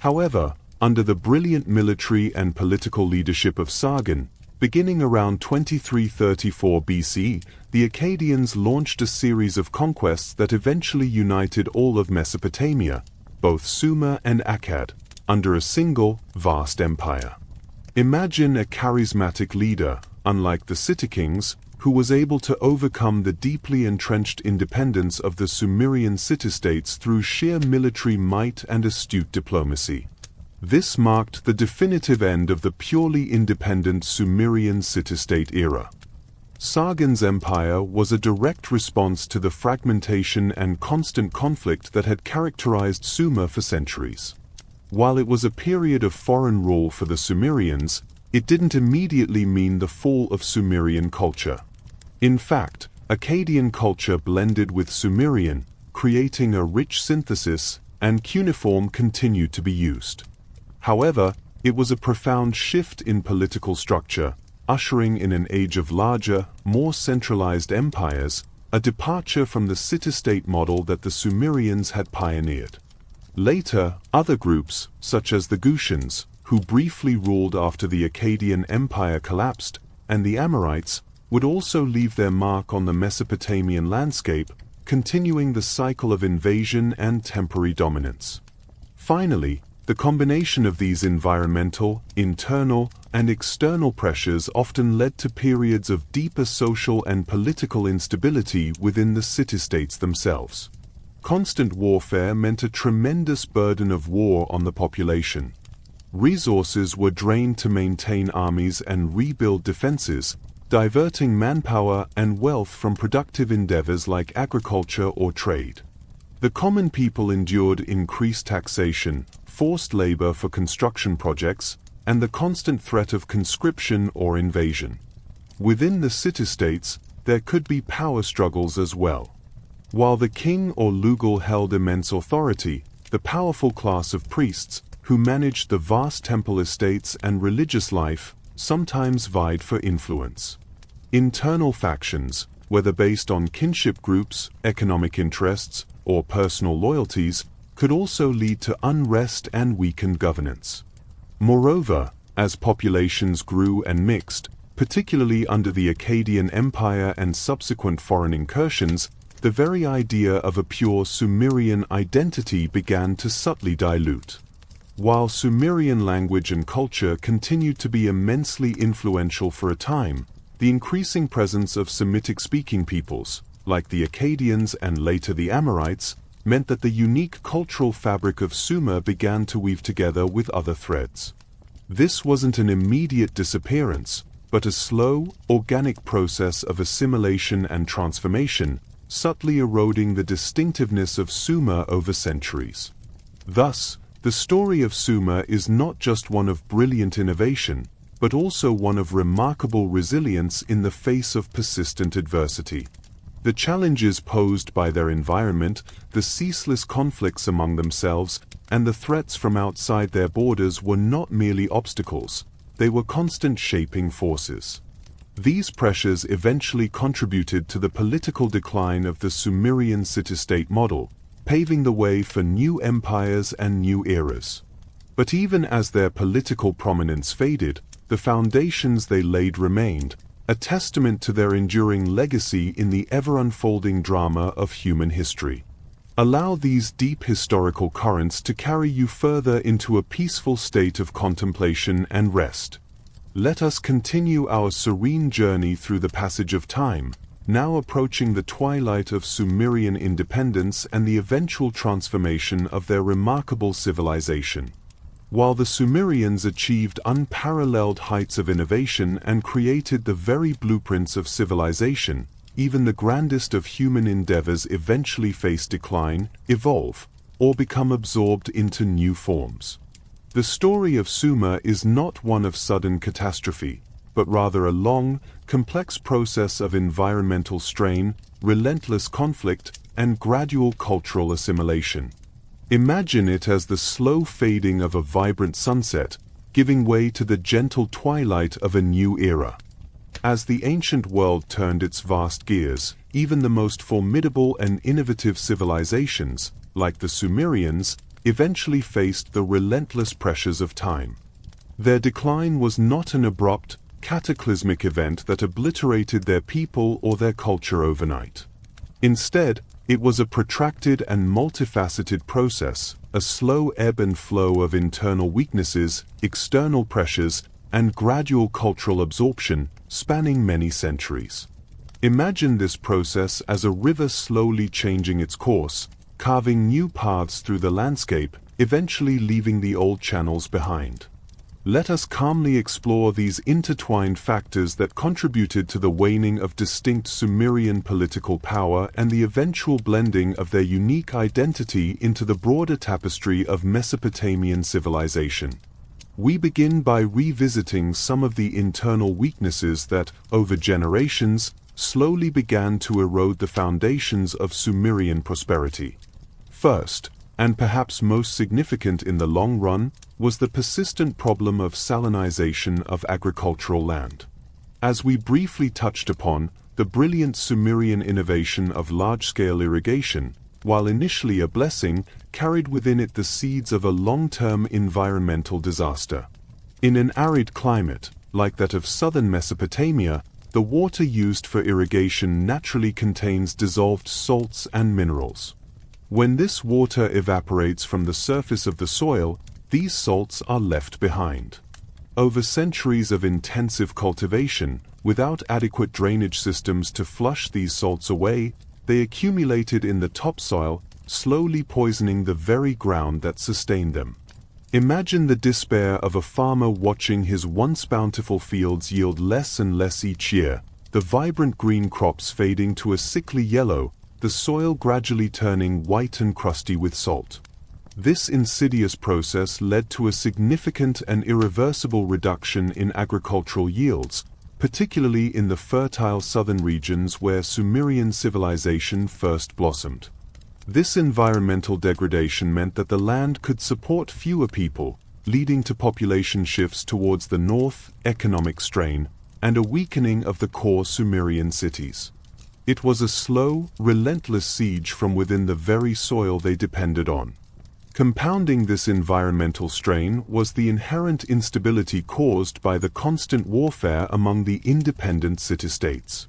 However, under the brilliant military and political leadership of Sargon, beginning around 2334 BC, the Akkadians launched a series of conquests that eventually united all of Mesopotamia, both Sumer and Akkad, under a single, vast empire. Imagine a charismatic leader, unlike the city kings, who was able to overcome the deeply entrenched independence of the Sumerian city-states through sheer military might and astute diplomacy. This marked the definitive end of the purely independent Sumerian city-state era. Sargon's empire was a direct response to the fragmentation and constant conflict that had characterized Sumer for centuries. While it was a period of foreign rule for the Sumerians, it didn't immediately mean the fall of Sumerian culture. In fact, Akkadian culture blended with Sumerian, creating a rich synthesis, and cuneiform continued to be used. However, it was a profound shift in political structure, ushering in an age of larger, more centralized empires, a departure from the city-state model that the Sumerians had pioneered. Later, other groups, such as the Gutians, who briefly ruled after the Akkadian Empire collapsed, and the Amorites, would also leave their mark on the Mesopotamian landscape, continuing the cycle of invasion and temporary dominance. Finally, the combination of these environmental, internal, and external pressures often led to periods of deeper social and political instability within the city-states themselves. Constant warfare meant a tremendous burden of war on the population. Resources were drained to maintain armies and rebuild defenses, diverting manpower and wealth from productive endeavors like agriculture or trade. The common people endured increased taxation, forced labor for construction projects, and the constant threat of conscription or invasion. Within the city-states, there could be power struggles as well. While the king or Lugal held immense authority, the powerful class of priests, who managed the vast temple estates and religious life, sometimes vied for influence. Internal factions, whether based on kinship groups, economic interests, or personal loyalties, could also lead to unrest and weakened governance. Moreover, as populations grew and mixed, particularly under the Akkadian Empire and subsequent foreign incursions, the very idea of a pure Sumerian identity began to subtly dilute. While Sumerian language and culture continued to be immensely influential for a time, the increasing presence of Semitic-speaking peoples, like the Akkadians and later the Amorites, meant that the unique cultural fabric of Sumer began to weave together with other threads. This wasn't an immediate disappearance, but a slow, organic process of assimilation and transformation, subtly eroding the distinctiveness of Sumer over centuries. Thus, the story of Sumer is not just one of brilliant innovation, but also one of remarkable resilience in the face of persistent adversity. The challenges posed by their environment, the ceaseless conflicts among themselves, and the threats from outside their borders were not merely obstacles, they were constant shaping forces. These pressures eventually contributed to the political decline of the Sumerian city-state model, paving the way for new empires and new eras. But even as their political prominence faded, the foundations they laid remained, a testament to their enduring legacy in the ever-unfolding drama of human history. Allow these deep historical currents to carry you further into a peaceful state of contemplation and rest. Let us continue our serene journey through the passage of time, now approaching the twilight of Sumerian independence and the eventual transformation of their remarkable civilization. While the Sumerians achieved unparalleled heights of innovation and created the very blueprints of civilization, even the grandest of human endeavors eventually face decline, evolve, or become absorbed into new forms. The story of Sumer is not one of sudden catastrophe, but rather a long, complex process of environmental strain, relentless conflict, and gradual cultural assimilation. Imagine it as the slow fading of a vibrant sunset, giving way to the gentle twilight of a new era. As the ancient world turned its vast gears, even the most formidable and innovative civilizations, like the Sumerians, eventually faced the relentless pressures of time. Their decline was not an abrupt, cataclysmic event that obliterated their people or their culture overnight. Instead, it was a protracted and multifaceted process, a slow ebb and flow of internal weaknesses, external pressures, and gradual cultural absorption, spanning many centuries. Imagine this process as a river slowly changing its course, carving new paths through the landscape, eventually leaving the old channels behind. Let us calmly explore these intertwined factors that contributed to the waning of distinct Sumerian political power and the eventual blending of their unique identity into the broader tapestry of Mesopotamian civilization. We begin by revisiting some of the internal weaknesses that, over generations, slowly began to erode the foundations of Sumerian prosperity. First, and perhaps most significant in the long run, was the persistent problem of salinization of agricultural land. As we briefly touched upon, the brilliant Sumerian innovation of large-scale irrigation, while initially a blessing, carried within it the seeds of a long-term environmental disaster. In an arid climate, like that of southern Mesopotamia, the water used for irrigation naturally contains dissolved salts and minerals. When this water evaporates from the surface of the soil, these salts are left behind. Over centuries of intensive cultivation, without adequate drainage systems to flush these salts away, they accumulated in the topsoil, slowly poisoning the very ground that sustained them. Imagine the despair of a farmer watching his once bountiful fields yield less and less each year, the vibrant green crops fading to a sickly yellow, the soil gradually turning white and crusty with salt. This insidious process led to a significant and irreversible reduction in agricultural yields, particularly in the fertile southern regions where Sumerian civilization first blossomed. This environmental degradation meant that the land could support fewer people, leading to population shifts towards the north, economic strain, and a weakening of the core Sumerian cities. It was a slow, relentless siege from within the very soil they depended on. Compounding this environmental strain was the inherent instability caused by the constant warfare among the independent city-states.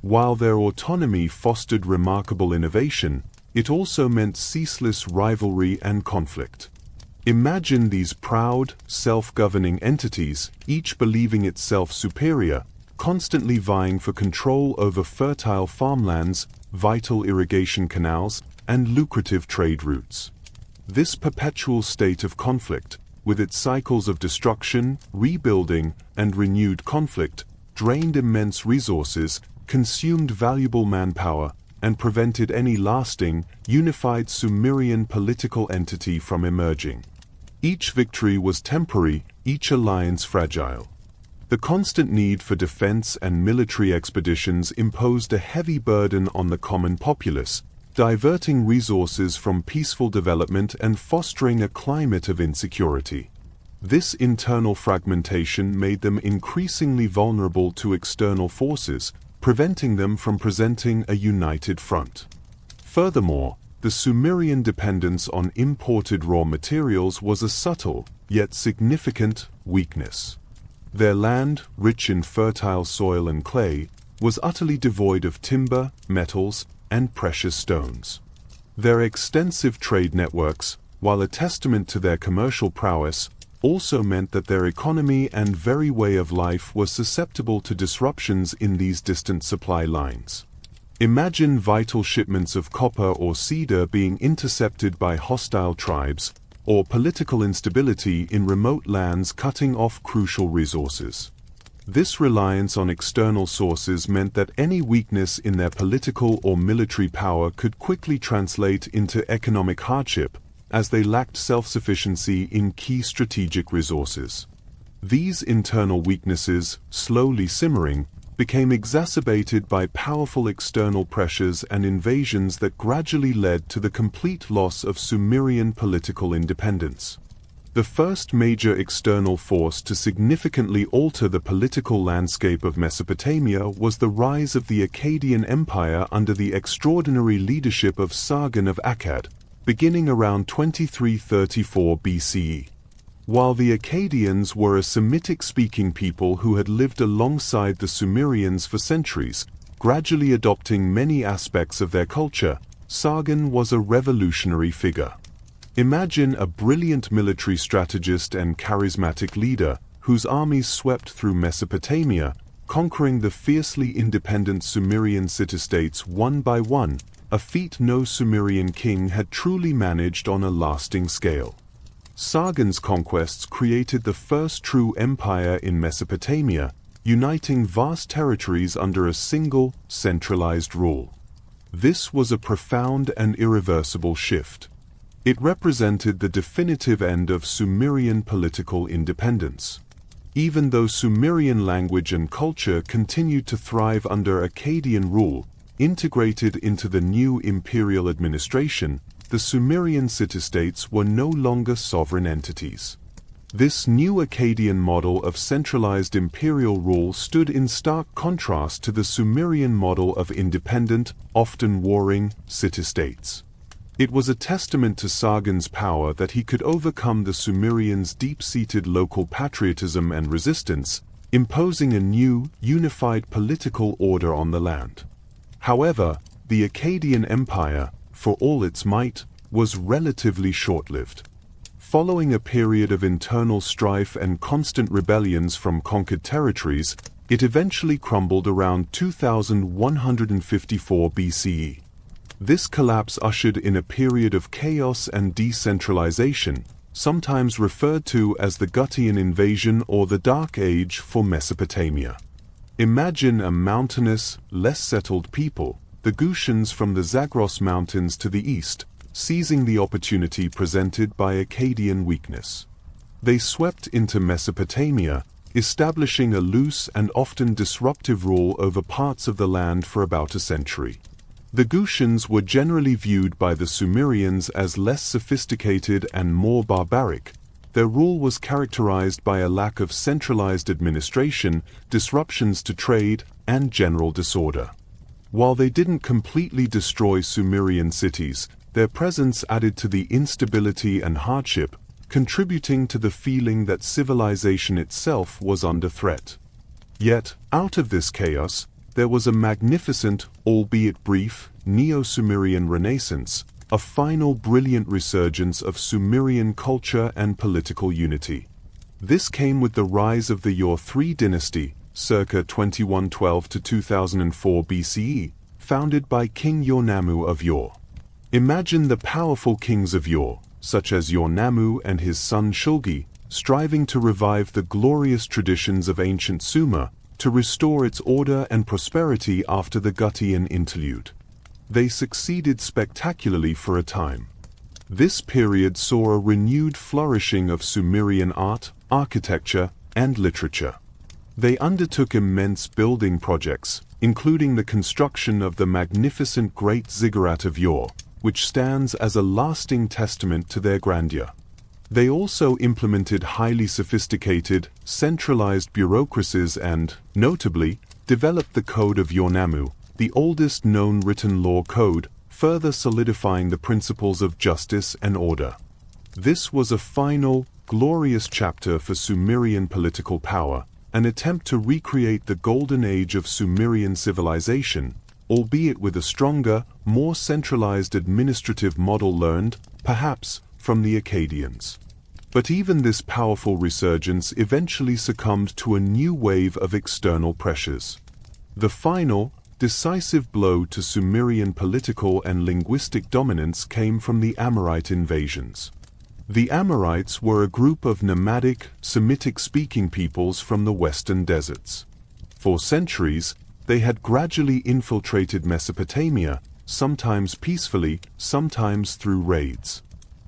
While their autonomy fostered remarkable innovation, it also meant ceaseless rivalry and conflict. Imagine these proud, self-governing entities, each believing itself superior, constantly vying for control over fertile farmlands, vital irrigation canals, and lucrative trade routes. This perpetual state of conflict, with its cycles of destruction, rebuilding, and renewed conflict, drained immense resources, consumed valuable manpower, and prevented any lasting, unified Sumerian political entity from emerging. Each victory was temporary, each alliance fragile. The constant need for defense and military expeditions imposed a heavy burden on the common populace, diverting resources from peaceful development and fostering a climate of insecurity. This internal fragmentation made them increasingly vulnerable to external forces, preventing them from presenting a united front. Furthermore, the Sumerian dependence on imported raw materials was a subtle, yet significant, weakness. Their land, rich in fertile soil and clay, was utterly devoid of timber, metals, and precious stones. Their extensive trade networks, while a testament to their commercial prowess, also meant that their economy and very way of life was susceptible to disruptions in these distant supply lines. Imagine vital shipments of copper or cedar being intercepted by hostile tribes, or political instability in remote lands cutting off crucial resources. This reliance on external sources meant that any weakness in their political or military power could quickly translate into economic hardship, as they lacked self-sufficiency in key strategic resources. These internal weaknesses, slowly simmering, became exacerbated by powerful external pressures and invasions that gradually led to the complete loss of Sumerian political independence. The first major external force to significantly alter the political landscape of Mesopotamia was the rise of the Akkadian Empire under the extraordinary leadership of Sargon of Akkad, beginning around 2334 BCE. While the Akkadians were a Semitic-speaking people who had lived alongside the Sumerians for centuries, gradually adopting many aspects of their culture, Sargon was a revolutionary figure. Imagine a brilliant military strategist and charismatic leader whose armies swept through Mesopotamia, conquering the fiercely independent Sumerian city-states one by one, a feat no Sumerian king had truly managed on a lasting scale. Sargon's conquests created the first true empire in Mesopotamia, uniting vast territories under a single, centralized rule. This was a profound and irreversible shift. It represented the definitive end of Sumerian political independence. Even though Sumerian language and culture continued to thrive under Akkadian rule, integrated into the new imperial administration, the Sumerian city-states were no longer sovereign entities. This new Akkadian model of centralized imperial rule stood in stark contrast to the Sumerian model of independent, often warring, city-states. It was a testament to Sargon's power that he could overcome the Sumerians' deep-seated local patriotism and resistance, imposing a new, unified political order on the land. However, the Akkadian Empire, for all its might, was relatively short-lived. Following a period of internal strife and constant rebellions from conquered territories, it eventually crumbled around 2154 BCE. This collapse ushered in a period of chaos and decentralization, sometimes referred to as the Gutian invasion or the Dark Age for Mesopotamia. Imagine a mountainous, less settled people, the Gutians from the Zagros Mountains to the east, seizing the opportunity presented by Akkadian weakness. They swept into Mesopotamia, establishing a loose and often disruptive rule over parts of the land for about a century. The Gutians were generally viewed by the Sumerians as less sophisticated and more barbaric. Their rule was characterized by a lack of centralized administration, disruptions to trade, and general disorder. While they didn't completely destroy Sumerian cities, their presence added to the instability and hardship, contributing to the feeling that civilization itself was under threat. Yet, out of this chaos, there was a magnificent, albeit brief, Neo-Sumerian Renaissance, a final brilliant resurgence of Sumerian culture and political unity. This came with the rise of the Ur III dynasty, circa 2112 to 2004 BCE, founded by King Ur-Nammu of Ur. Imagine the powerful kings of Ur, such as Ur-Nammu and his son Shulgi, striving to revive the glorious traditions of ancient Sumer, to restore its order and prosperity after the Gutian interlude. They succeeded spectacularly for a time. This period saw a renewed flourishing of Sumerian art, architecture, and literature. They undertook immense building projects, including the construction of the magnificent Great Ziggurat of Ur, which stands as a lasting testament to their grandeur. They also implemented highly sophisticated, centralized bureaucracies and, notably, developed the Code of Ur-Nammu, the oldest known written law code, further solidifying the principles of justice and order. This was a final, glorious chapter for Sumerian political power, an attempt to recreate the golden age of Sumerian civilization, albeit with a stronger, more centralized administrative model learned, perhaps, from the Akkadians. But even this powerful resurgence eventually succumbed to a new wave of external pressures. The final, decisive blow to Sumerian political and linguistic dominance came from the Amorite invasions. The Amorites were a group of nomadic, Semitic-speaking peoples from the western deserts. For centuries, they had gradually infiltrated Mesopotamia, sometimes peacefully, sometimes through raids.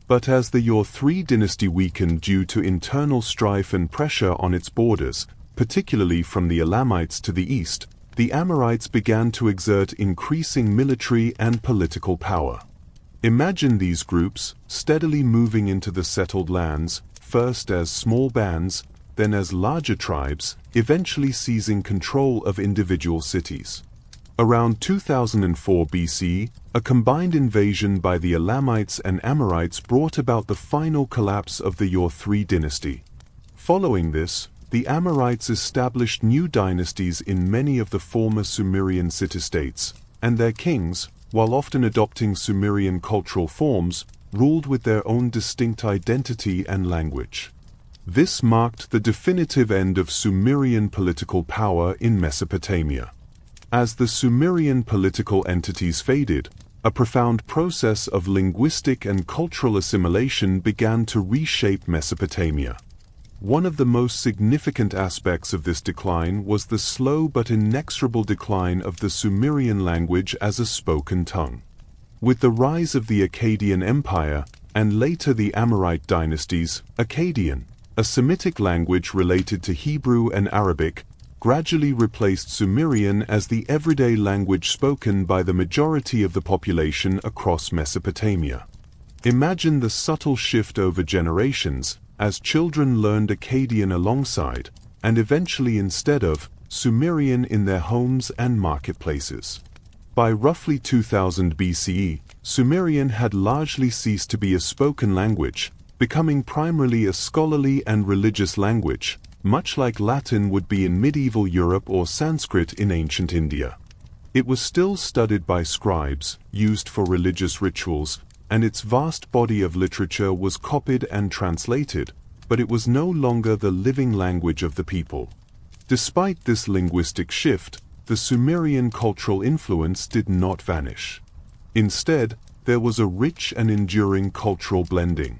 But as the Ur III dynasty weakened due to internal strife and pressure on its borders, particularly from the Elamites to the east, the Amorites began to exert increasing military and political power. Imagine these groups, steadily moving into the settled lands, first as small bands, then as larger tribes, eventually seizing control of individual cities. Around 2004 BC, a combined invasion by the Elamites and Amorites brought about the final collapse of the Ur III dynasty. Following this, the Amorites established new dynasties in many of the former Sumerian city-states, and their kings, while often adopting Sumerian cultural forms, ruled with their own distinct identity and language. This marked the definitive end of Sumerian political power in Mesopotamia. As the Sumerian political entities faded, a profound process of linguistic and cultural assimilation began to reshape Mesopotamia. One of the most significant aspects of this decline was the slow but inexorable decline of the Sumerian language as a spoken tongue. With the rise of the Akkadian Empire, and later the Amorite dynasties, Akkadian, a Semitic language related to Hebrew and Arabic, gradually replaced Sumerian as the everyday language spoken by the majority of the population across Mesopotamia. Imagine the subtle shift over generations, as children learned Akkadian alongside, and eventually instead of, Sumerian in their homes and marketplaces. By roughly 2000 BCE, Sumerian had largely ceased to be a spoken language, becoming primarily a scholarly and religious language, much like Latin would be in medieval Europe or Sanskrit in ancient India. It was still studied by scribes, used for religious rituals, and its vast body of literature was copied and translated, but it was no longer the living language of the people. Despite this linguistic shift, the Sumerian cultural influence did not vanish. Instead, there was a rich and enduring cultural blending.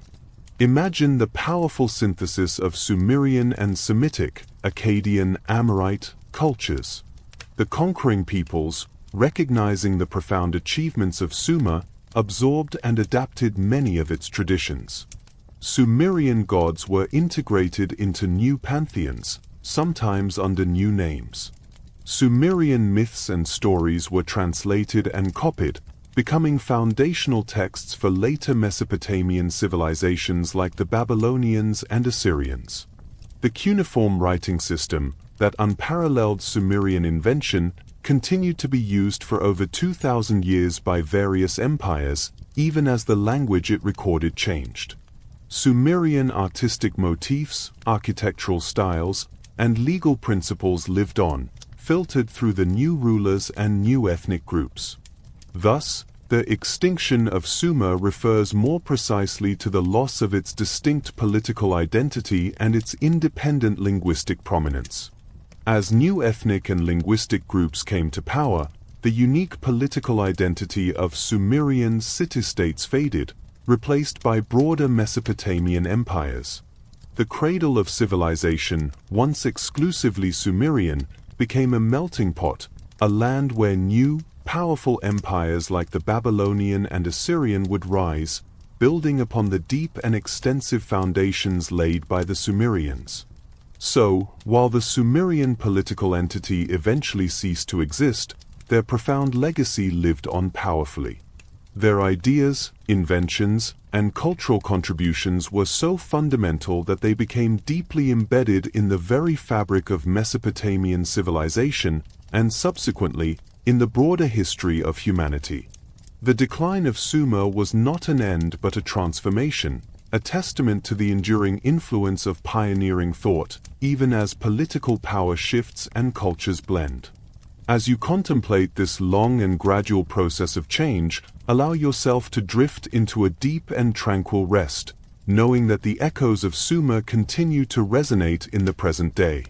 Imagine the powerful synthesis of Sumerian and Semitic, Akkadian, Amorite cultures. The conquering peoples, recognizing the profound achievements of Sumer, absorbed and adapted many of its traditions. Sumerian gods were integrated into new pantheons, sometimes under new names. Sumerian myths and stories were translated and copied, becoming foundational texts for later Mesopotamian civilizations like the Babylonians and Assyrians. The cuneiform writing system, that unparalleled Sumerian invention, continued to be used for over 2,000 years by various empires, even as the language it recorded changed. Sumerian artistic motifs, architectural styles, and legal principles lived on, filtered through the new rulers and new ethnic groups. Thus, the extinction of Sumer refers more precisely to the loss of its distinct political identity and its independent linguistic prominence. As new ethnic and linguistic groups came to power, the unique political identity of Sumerian city-states faded, replaced by broader Mesopotamian empires. The Cradle of Civilization, once exclusively Sumerian, became a melting pot, a land where new, powerful empires like the Babylonian and Assyrian would rise, building upon the deep and extensive foundations laid by the Sumerians. So, while the Sumerian political entity eventually ceased to exist, their profound legacy lived on powerfully. Their ideas, inventions, and cultural contributions were so fundamental that they became deeply embedded in the very fabric of Mesopotamian civilization and subsequently in the broader history of humanity. The decline of Sumer was not an end but a transformation, a testament to the enduring influence of pioneering thought, even as political power shifts and cultures blend. As you contemplate this long and gradual process of change, allow yourself to drift into a deep and tranquil rest, knowing that the echoes of Sumer continue to resonate in the present day.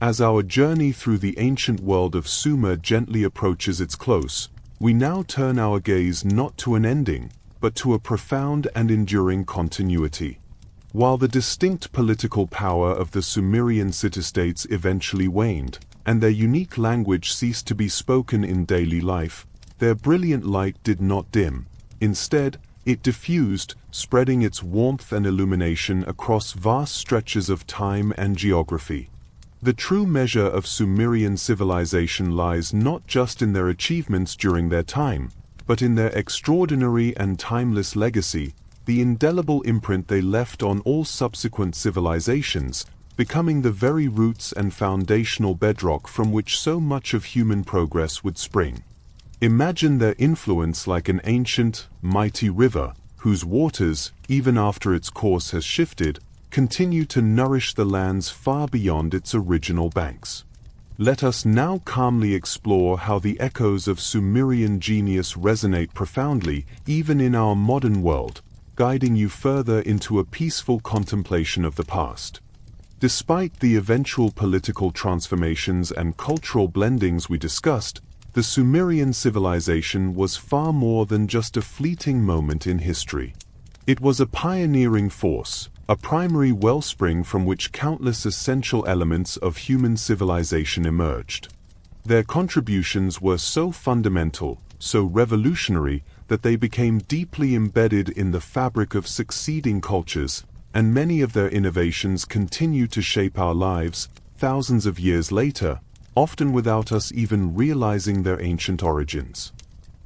As our journey through the ancient world of Sumer gently approaches its close, we now turn our gaze not to an ending, but to a profound and enduring continuity. While the distinct political power of the Sumerian city-states eventually waned, and their unique language ceased to be spoken in daily life, their brilliant light did not dim. Instead, it diffused, spreading its warmth and illumination across vast stretches of time and geography. The true measure of Sumerian civilization lies not just in their achievements during their time, but in their extraordinary and timeless legacy, the indelible imprint they left on all subsequent civilizations, becoming the very roots and foundational bedrock from which so much of human progress would spring. Imagine their influence like an ancient, mighty river, whose waters, even after its course has shifted, continue to nourish the lands far beyond its original banks. Let us now calmly explore how the echoes of Sumerian genius resonate profoundly even in our modern world, guiding you further into a peaceful contemplation of the past. Despite the eventual political transformations and cultural blendings we discussed, the Sumerian civilization was far more than just a fleeting moment in history. It was a pioneering force, a primary wellspring from which countless essential elements of human civilization emerged. Their contributions were so fundamental, so revolutionary, that they became deeply embedded in the fabric of succeeding cultures, and many of their innovations continue to shape our lives, thousands of years later, often without us even realizing their ancient origins.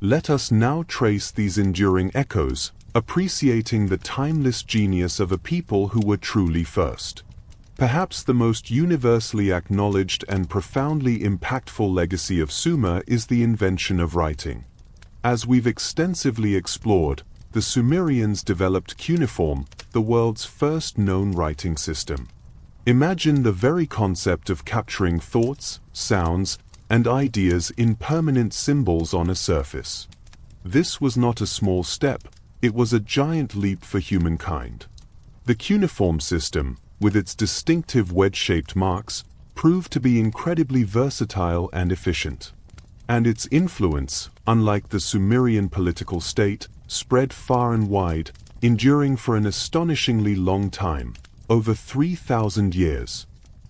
Let us now trace these enduring echoes, appreciating the timeless genius of a people who were truly first. Perhaps the most universally acknowledged and profoundly impactful legacy of Sumer is the invention of writing. As we've extensively explored, the Sumerians developed cuneiform, the world's first known writing system. Imagine the very concept of capturing thoughts, sounds, and ideas in permanent symbols on a surface. This was not a small step, it was a giant leap for humankind. The cuneiform system, with its distinctive wedge-shaped marks, proved to be incredibly versatile and efficient. And its influence, unlike the Sumerian political state, spread far and wide, enduring for an astonishingly long time, over 3,000 years.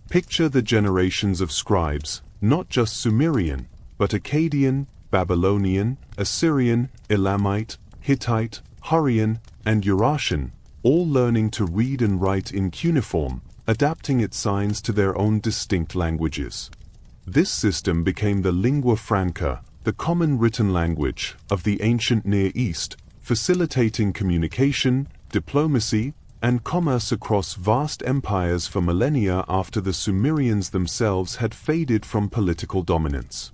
Picture the generations of scribes, not just Sumerian, but Akkadian, Babylonian, Assyrian, Elamite, Hittite, Hurrian, and Urartian, all learning to read and write in cuneiform, adapting its signs to their own distinct languages. This system became the lingua franca, the common written language, of the ancient Near East, facilitating communication, diplomacy, and commerce across vast empires for millennia after the Sumerians themselves had faded from political dominance.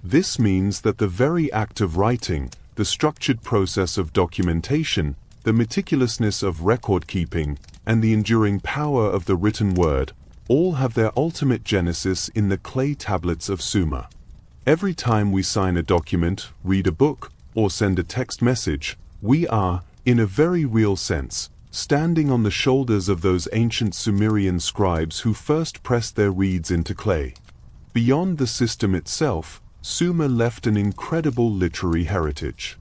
This means that the very act of writing, the structured process of documentation, the meticulousness of record-keeping, and the enduring power of the written word, all have their ultimate genesis in the clay tablets of Sumer. Every time we sign a document, read a book, or send a text message, we are, in a very real sense, standing on the shoulders of those ancient Sumerian scribes who first pressed their reeds into clay. Beyond the system itself, Sumer left an incredible literary heritage.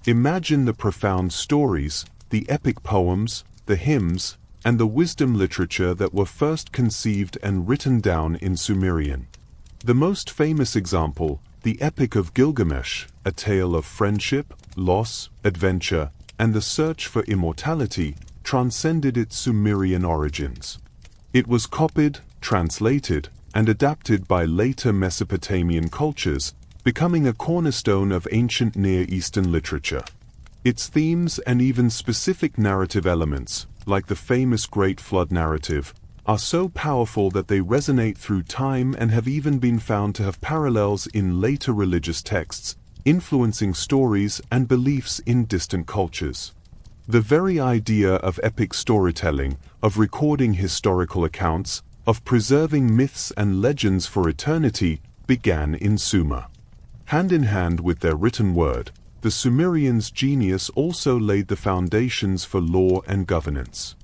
Imagine the profound stories, the epic poems, the hymns, and the wisdom literature that were first conceived and written down in Sumerian. The most famous example, the Epic of Gilgamesh, a tale of friendship, loss, adventure, and the search for immortality, transcended its Sumerian origins. It was copied, translated, and adapted by later Mesopotamian cultures, becoming a cornerstone of ancient Near Eastern literature. Its themes and even specific narrative elements, like the famous Great Flood narrative, are so powerful that they resonate through time and have even been found to have parallels in later religious texts, influencing stories and beliefs in distant cultures. The very idea of epic storytelling, of recording historical accounts, of preserving myths and legends for eternity, began in Sumer. Hand in hand with their written word, the Sumerians' genius also laid the foundations for law and governance.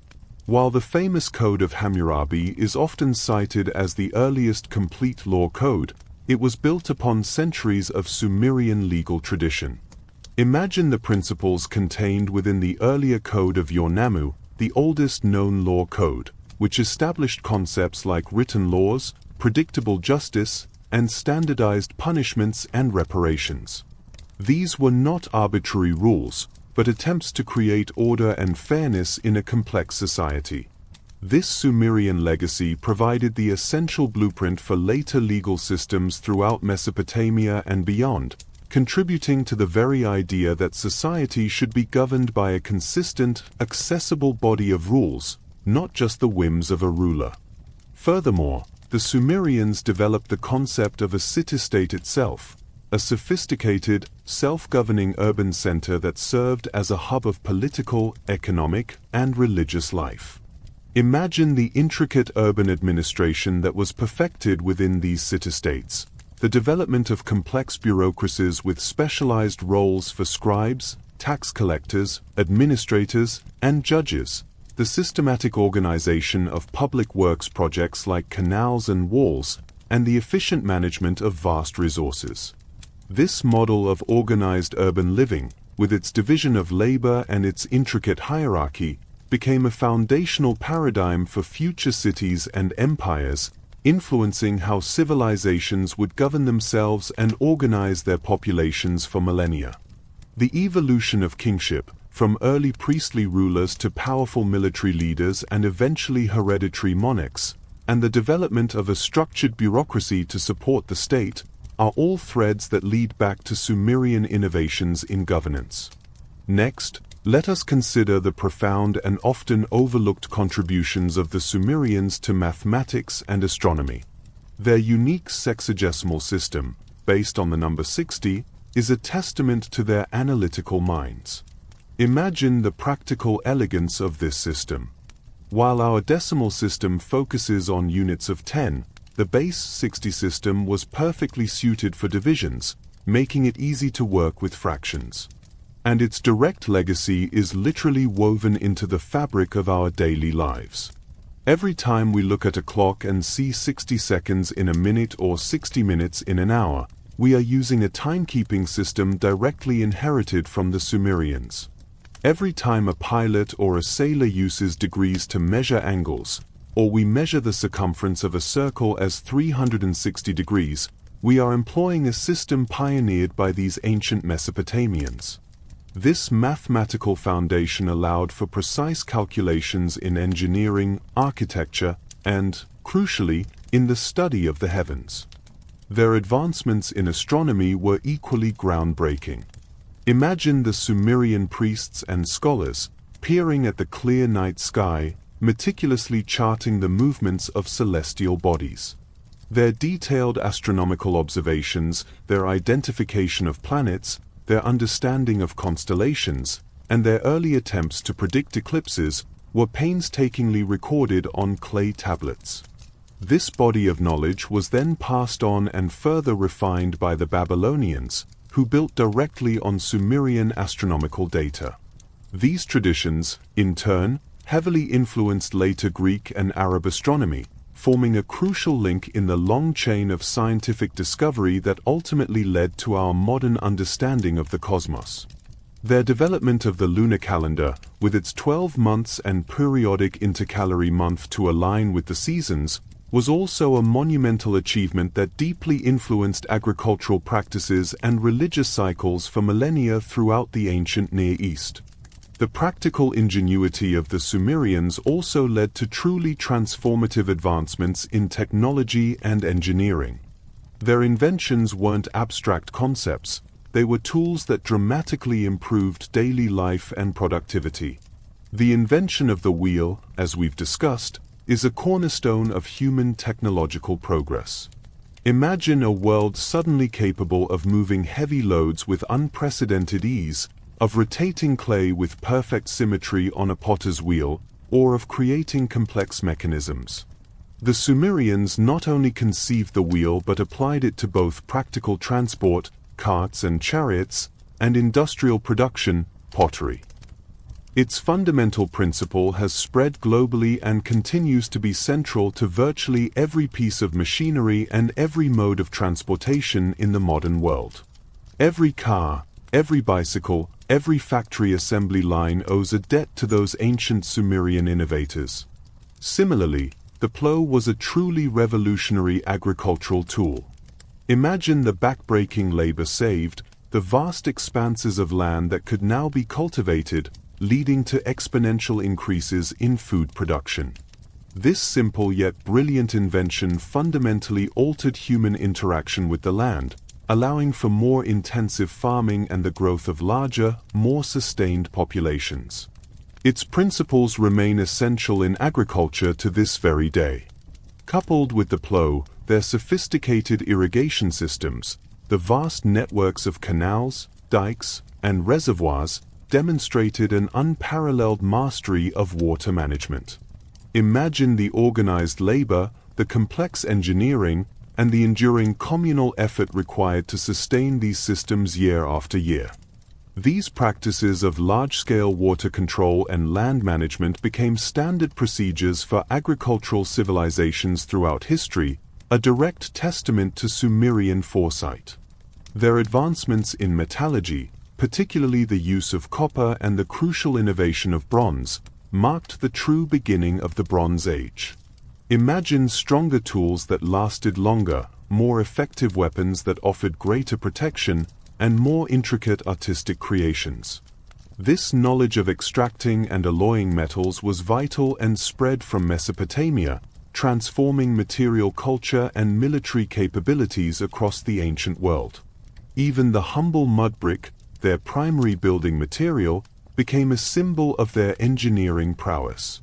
While the famous Code of Hammurabi is often cited as the earliest complete law code, it was built upon centuries of Sumerian legal tradition. Imagine the principles contained within the earlier Code of Yornamu, the oldest known law code, which established concepts like written laws, predictable justice, and standardized punishments and reparations. These were not arbitrary rules, but attempts to create order and fairness in a complex society. This Sumerian legacy provided the essential blueprint for later legal systems throughout Mesopotamia and beyond, contributing to the very idea that society should be governed by a consistent, accessible body of rules, not just the whims of a ruler. Furthermore, the Sumerians developed the concept of a city-state itself, a sophisticated, self-governing urban center that served as a hub of political, economic, and religious life. Imagine the intricate urban administration that was perfected within these city-states, the development of complex bureaucracies with specialized roles for scribes, tax collectors, administrators, and judges, the systematic organization of public works projects like canals and walls, and the efficient management of vast resources. This model of organized urban living, with its division of labor and its intricate hierarchy, became a foundational paradigm for future cities and empires, influencing how civilizations would govern themselves and organize their populations for millennia. The evolution of kingship, from early priestly rulers to powerful military leaders and eventually hereditary monarchs, and the development of a structured bureaucracy to support the state, are all threads that lead back to Sumerian innovations in governance. Next, let us consider the profound and often overlooked contributions of the Sumerians to mathematics and astronomy. Their unique sexagesimal system, based on the number 60, is a testament to their analytical minds. Imagine the practical elegance of this system. While our decimal system focuses on units of 10, the base 60 system was perfectly suited for divisions, making it easy to work with fractions. And its direct legacy is literally woven into the fabric of our daily lives. Every time we look at a clock and see 60 seconds in a minute or 60 minutes in an hour, we are using a timekeeping system directly inherited from the Sumerians. Every time a pilot or a sailor uses degrees to measure angles, or we measure the circumference of a circle as 360 degrees, we are employing a system pioneered by these ancient Mesopotamians. This mathematical foundation allowed for precise calculations in engineering, architecture, and, crucially, in the study of the heavens. Their advancements in astronomy were equally groundbreaking. Imagine the Sumerian priests and scholars peering at the clear night sky, meticulously charting the movements of celestial bodies. Their detailed astronomical observations, their identification of planets, their understanding of constellations, and their early attempts to predict eclipses were painstakingly recorded on clay tablets. This body of knowledge was then passed on and further refined by the Babylonians, who built directly on Sumerian astronomical data. These traditions, in turn, heavily influenced later Greek and Arab astronomy, forming a crucial link in the long chain of scientific discovery that ultimately led to our modern understanding of the cosmos. Their development of the lunar calendar, with its 12 months and periodic intercalary month to align with the seasons, was also a monumental achievement that deeply influenced agricultural practices and religious cycles for millennia throughout the ancient Near East. The practical ingenuity of the Sumerians also led to truly transformative advancements in technology and engineering. Their inventions weren't abstract concepts, they were tools that dramatically improved daily life and productivity. The invention of the wheel, as we've discussed, is a cornerstone of human technological progress. Imagine a world suddenly capable of moving heavy loads with unprecedented ease, of rotating clay with perfect symmetry on a potter's wheel, or of creating complex mechanisms. The Sumerians not only conceived the wheel but applied it to both practical transport, carts and chariots, and industrial production, pottery. Its fundamental principle has spread globally and continues to be central to virtually every piece of machinery and every mode of transportation in the modern world. Every car, every bicycle, every factory assembly line owes a debt to those ancient Sumerian innovators. Similarly, the plough was a truly revolutionary agricultural tool. Imagine the backbreaking labor saved, the vast expanses of land that could now be cultivated, leading to exponential increases in food production. This simple yet brilliant invention fundamentally altered human interaction with the land, allowing for more intensive farming and the growth of larger, more sustained populations. Its principles remain essential in agriculture to this very day. Coupled with the plough, their sophisticated irrigation systems, the vast networks of canals, dikes, and reservoirs demonstrated an unparalleled mastery of water management. Imagine the organized labor, the complex engineering, and the enduring communal effort required to sustain these systems year after year. These practices of large-scale water control and land management became standard procedures for agricultural civilizations throughout history, a direct testament to Sumerian foresight. Their advancements in metallurgy, particularly the use of copper and the crucial innovation of bronze, marked the true beginning of the Bronze Age. Imagine stronger tools that lasted longer, more effective weapons that offered greater protection, and more intricate artistic creations. This knowledge of extracting and alloying metals was vital and spread from Mesopotamia, transforming material culture and military capabilities across the ancient world. Even the humble mud brick, their primary building material, became a symbol of their engineering prowess.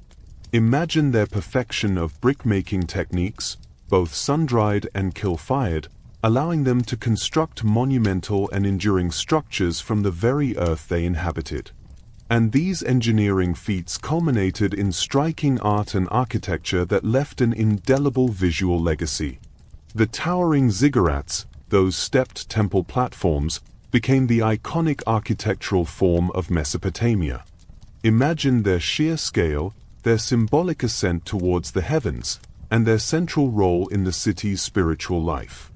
Imagine their perfection of brick-making techniques, both sun-dried and kiln-fired, allowing them to construct monumental and enduring structures from the very earth they inhabited. And these engineering feats culminated in striking art and architecture that left an indelible visual legacy. The towering ziggurats, those stepped temple platforms, became the iconic architectural form of Mesopotamia. Imagine their sheer scale, their symbolic ascent towards the heavens, and their central role in the city's spiritual life.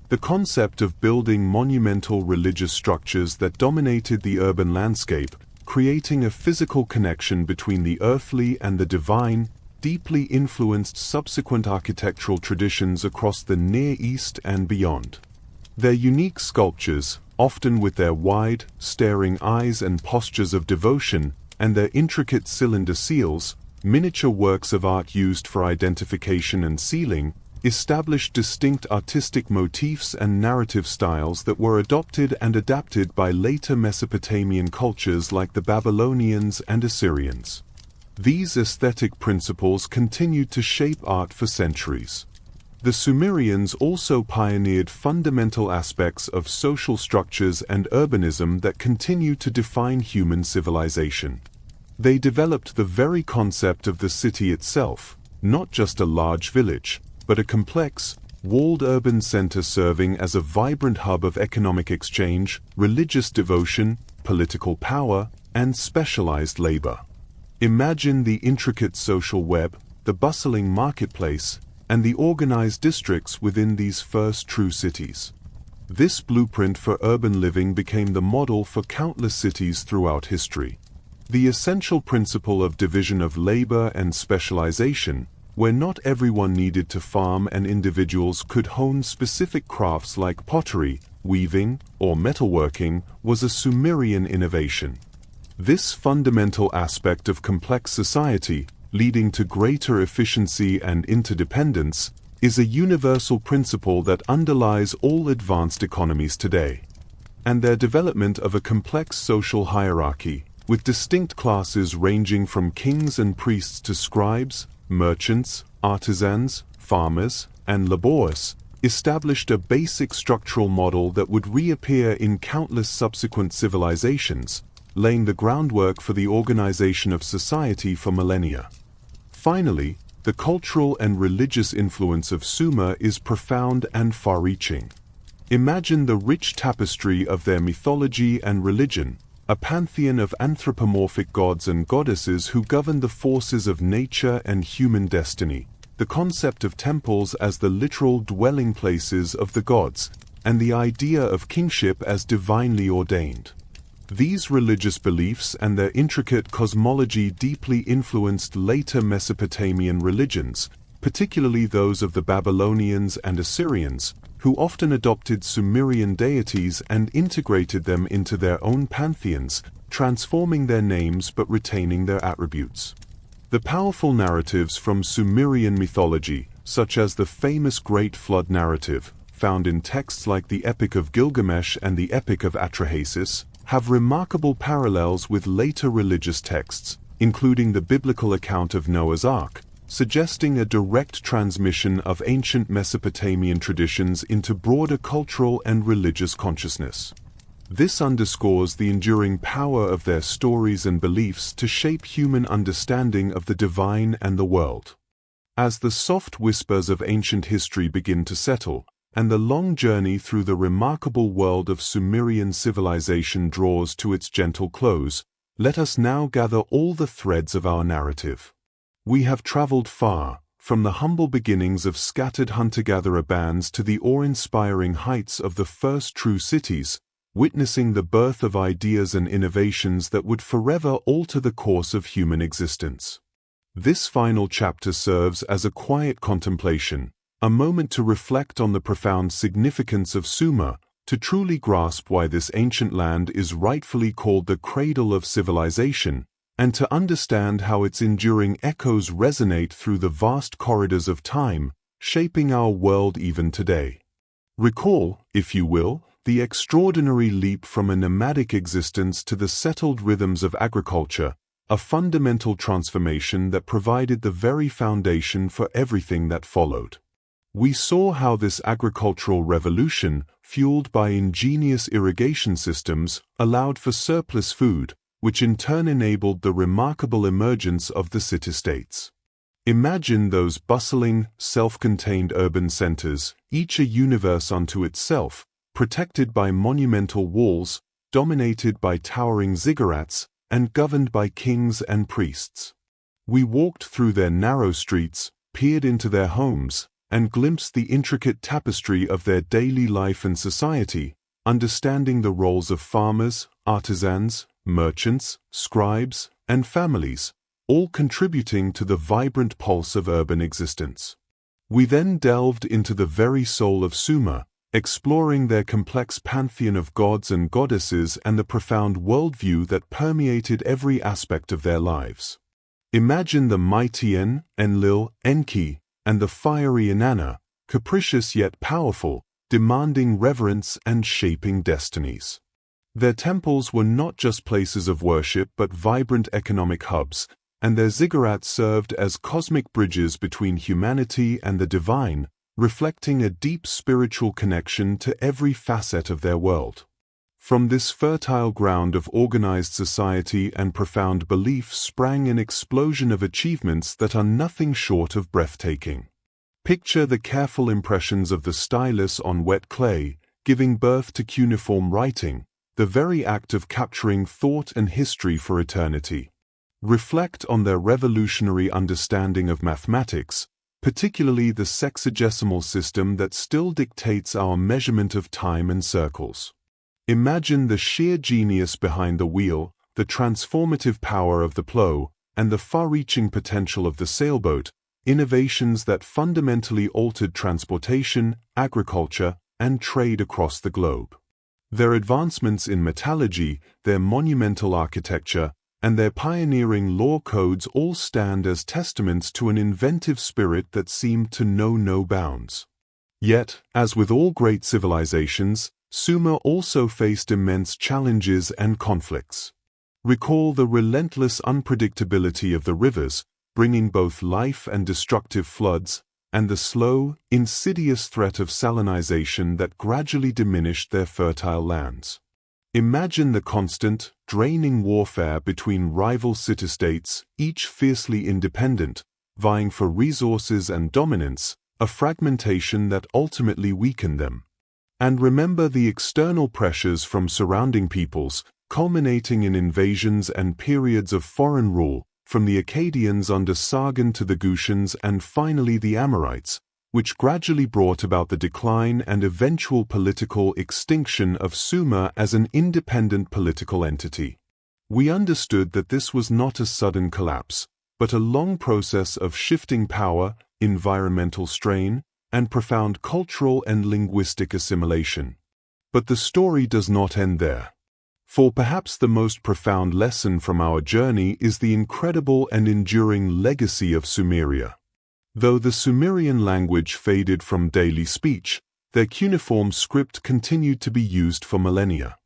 The concept of building monumental religious structures that dominated the urban landscape, creating a physical connection between the earthly and the divine, deeply influenced subsequent architectural traditions across the Near East and beyond. Their unique sculptures, often with their wide, staring eyes and postures of devotion, and their intricate cylinder seals, miniature works of art used for identification and sealing, established distinct artistic motifs and narrative styles that were adopted and adapted by later Mesopotamian cultures like the Babylonians and Assyrians. These aesthetic principles continued to shape art for centuries. The Sumerians also pioneered fundamental aspects of social structures and urbanism that continue to define human civilization. They developed the very concept of the city itself, not just a large village, but a complex, walled urban center serving as a vibrant hub of economic exchange, religious devotion, political power, and specialized labor. Imagine the intricate social web, the bustling marketplace, and the organized districts within these first true cities. This blueprint for urban living became the model for countless cities throughout history. The essential principle of division of labor and specialization, where not everyone needed to farm and individuals could hone specific crafts like pottery, weaving, or metalworking, was a Sumerian innovation. This fundamental aspect of complex society, leading to greater efficiency and interdependence, is a universal principle that underlies all advanced economies today. And their development of a complex social hierarchy, with distinct classes ranging from kings and priests to scribes, merchants, artisans, farmers, and laborers, established a basic structural model that would reappear in countless subsequent civilizations, laying the groundwork for the organization of society for millennia. Finally, the cultural and religious influence of Sumer is profound and far-reaching. Imagine the rich tapestry of their mythology and religion, a pantheon of anthropomorphic gods and goddesses who govern the forces of nature and human destiny, the concept of temples as the literal dwelling places of the gods, and the idea of kingship as divinely ordained. These religious beliefs and their intricate cosmology deeply influenced later Mesopotamian religions, particularly those of the Babylonians and Assyrians, who often adopted Sumerian deities and integrated them into their own pantheons, transforming their names but retaining their attributes. The powerful narratives from Sumerian mythology, such as the famous Great Flood narrative, found in texts like the Epic of Gilgamesh and the Epic of Atrahasis, have remarkable parallels with later religious texts, including the biblical account of Noah's Ark, suggesting a direct transmission of ancient Mesopotamian traditions into broader cultural and religious consciousness. This underscores the enduring power of their stories and beliefs to shape human understanding of the divine and the world. As the soft whispers of ancient history begin to settle, and the long journey through the remarkable world of Sumerian civilization draws to its gentle close, let us now gather all the threads of our narrative. We have traveled far, from the humble beginnings of scattered hunter-gatherer bands to the awe-inspiring heights of the first true cities, witnessing the birth of ideas and innovations that would forever alter the course of human existence. This final chapter serves as a quiet contemplation, a moment to reflect on the profound significance of Sumer, to truly grasp why this ancient land is rightfully called the Cradle of Civilization, and to understand how its enduring echoes resonate through the vast corridors of time, shaping our world even today. Recall, if you will, the extraordinary leap from a nomadic existence to the settled rhythms of agriculture, a fundamental transformation that provided the very foundation for everything that followed. We saw how this agricultural revolution, fueled by ingenious irrigation systems, allowed for surplus food, which in turn enabled the remarkable emergence of the city-states. Imagine those bustling, self-contained urban centers, each a universe unto itself, protected by monumental walls, dominated by towering ziggurats, and governed by kings and priests. We walked through their narrow streets, peered into their homes, and glimpsed the intricate tapestry of their daily life and society, understanding the roles of farmers, artisans, merchants, scribes, and families, all contributing to the vibrant pulse of urban existence. We then delved into the very soul of Sumer, exploring their complex pantheon of gods and goddesses and the profound worldview that permeated every aspect of their lives. Imagine the mighty Enlil, Enki, and the fiery Inanna, capricious yet powerful, demanding reverence and shaping destinies. Their temples were not just places of worship but vibrant economic hubs, and their ziggurats served as cosmic bridges between humanity and the divine, reflecting a deep spiritual connection to every facet of their world. From this fertile ground of organized society and profound belief sprang an explosion of achievements that are nothing short of breathtaking. Picture the careful impressions of the stylus on wet clay, giving birth to cuneiform writing, the very act of capturing thought and history for eternity. Reflect on their revolutionary understanding of mathematics, particularly the sexagesimal system that still dictates our measurement of time and circles. Imagine the sheer genius behind the wheel, the transformative power of the plow, and the far-reaching potential of the sailboat, innovations that fundamentally altered transportation, agriculture, and trade across the globe. Their advancements in metallurgy, their monumental architecture, and their pioneering law codes all stand as testaments to an inventive spirit that seemed to know no bounds. Yet, as with all great civilizations, Sumer also faced immense challenges and conflicts. Recall the relentless unpredictability of the rivers, bringing both life and destructive floods, and the slow, insidious threat of salinization that gradually diminished their fertile lands. Imagine the constant, draining warfare between rival city-states, each fiercely independent, vying for resources and dominance, a fragmentation that ultimately weakened them. And remember the external pressures from surrounding peoples, culminating in invasions and periods of foreign rule, from the Akkadians under Sargon to the Gutians and finally the Amorites, which gradually brought about the decline and eventual political extinction of Sumer as an independent political entity. We understood that this was not a sudden collapse, but a long process of shifting power, environmental strain, and profound cultural and linguistic assimilation. But the story does not end there. For perhaps the most profound lesson from our journey is the incredible and enduring legacy of Sumeria. Though the Sumerian language faded from daily speech, their cuneiform script continued to be used for millennia.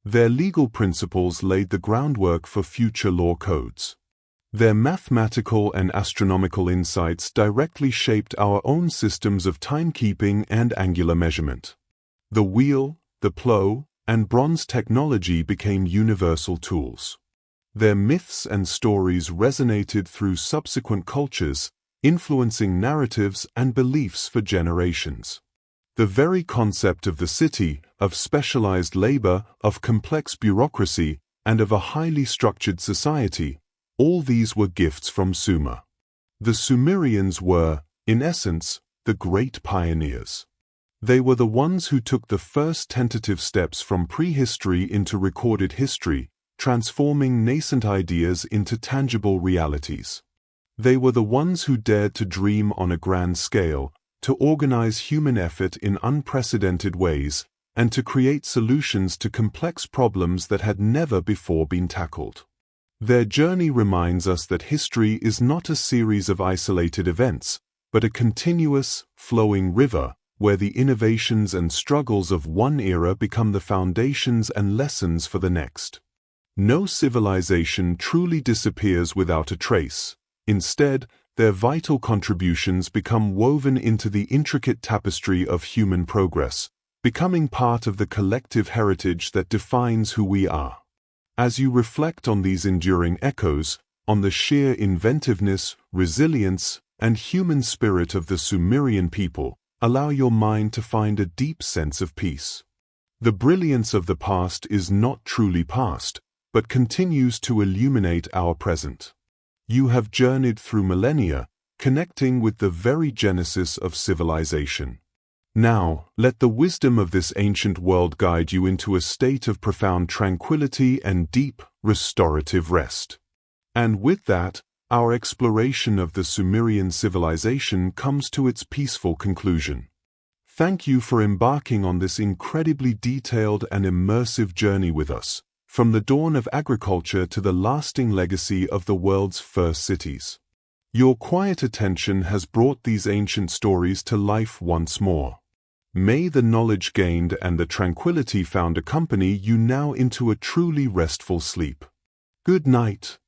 Their legal principles laid the groundwork for future law codes. Their mathematical and astronomical insights directly shaped our own systems of timekeeping and angular measurement. The wheel, the plow, and bronze technology became universal tools. Their myths and stories resonated through subsequent cultures, influencing narratives and beliefs for generations. The very concept of the city, of specialized labor, of complex bureaucracy, and of a highly structured society, all these were gifts from Sumer. The Sumerians were, in essence, the great pioneers. They were the ones who took the first tentative steps from prehistory into recorded history, transforming nascent ideas into tangible realities. They were the ones who dared to dream on a grand scale, to organize human effort in unprecedented ways, and to create solutions to complex problems that had never before been tackled. Their journey reminds us that history is not a series of isolated events, but a continuous, flowing river, where the innovations and struggles of one era become the foundations and lessons for the next. No civilization truly disappears without a trace. Instead, their vital contributions become woven into the intricate tapestry of human progress, becoming part of the collective heritage that defines who we are. As you reflect on these enduring echoes, on the sheer inventiveness, resilience, and human spirit of the Sumerian people, allow your mind to find a deep sense of peace. The brilliance of the past is not truly past, but continues to illuminate our present. You have journeyed through millennia, connecting with the very genesis of civilization. Now, let the wisdom of this ancient world guide you into a state of profound tranquility and deep, restorative rest. And with that, our exploration of the Sumerian civilization comes to its peaceful conclusion. Thank you for embarking on this incredibly detailed and immersive journey with us, from the dawn of agriculture to the lasting legacy of the world's first cities. Your quiet attention has brought these ancient stories to life once more. May the knowledge gained and the tranquility found accompany you now into a truly restful sleep. Good night.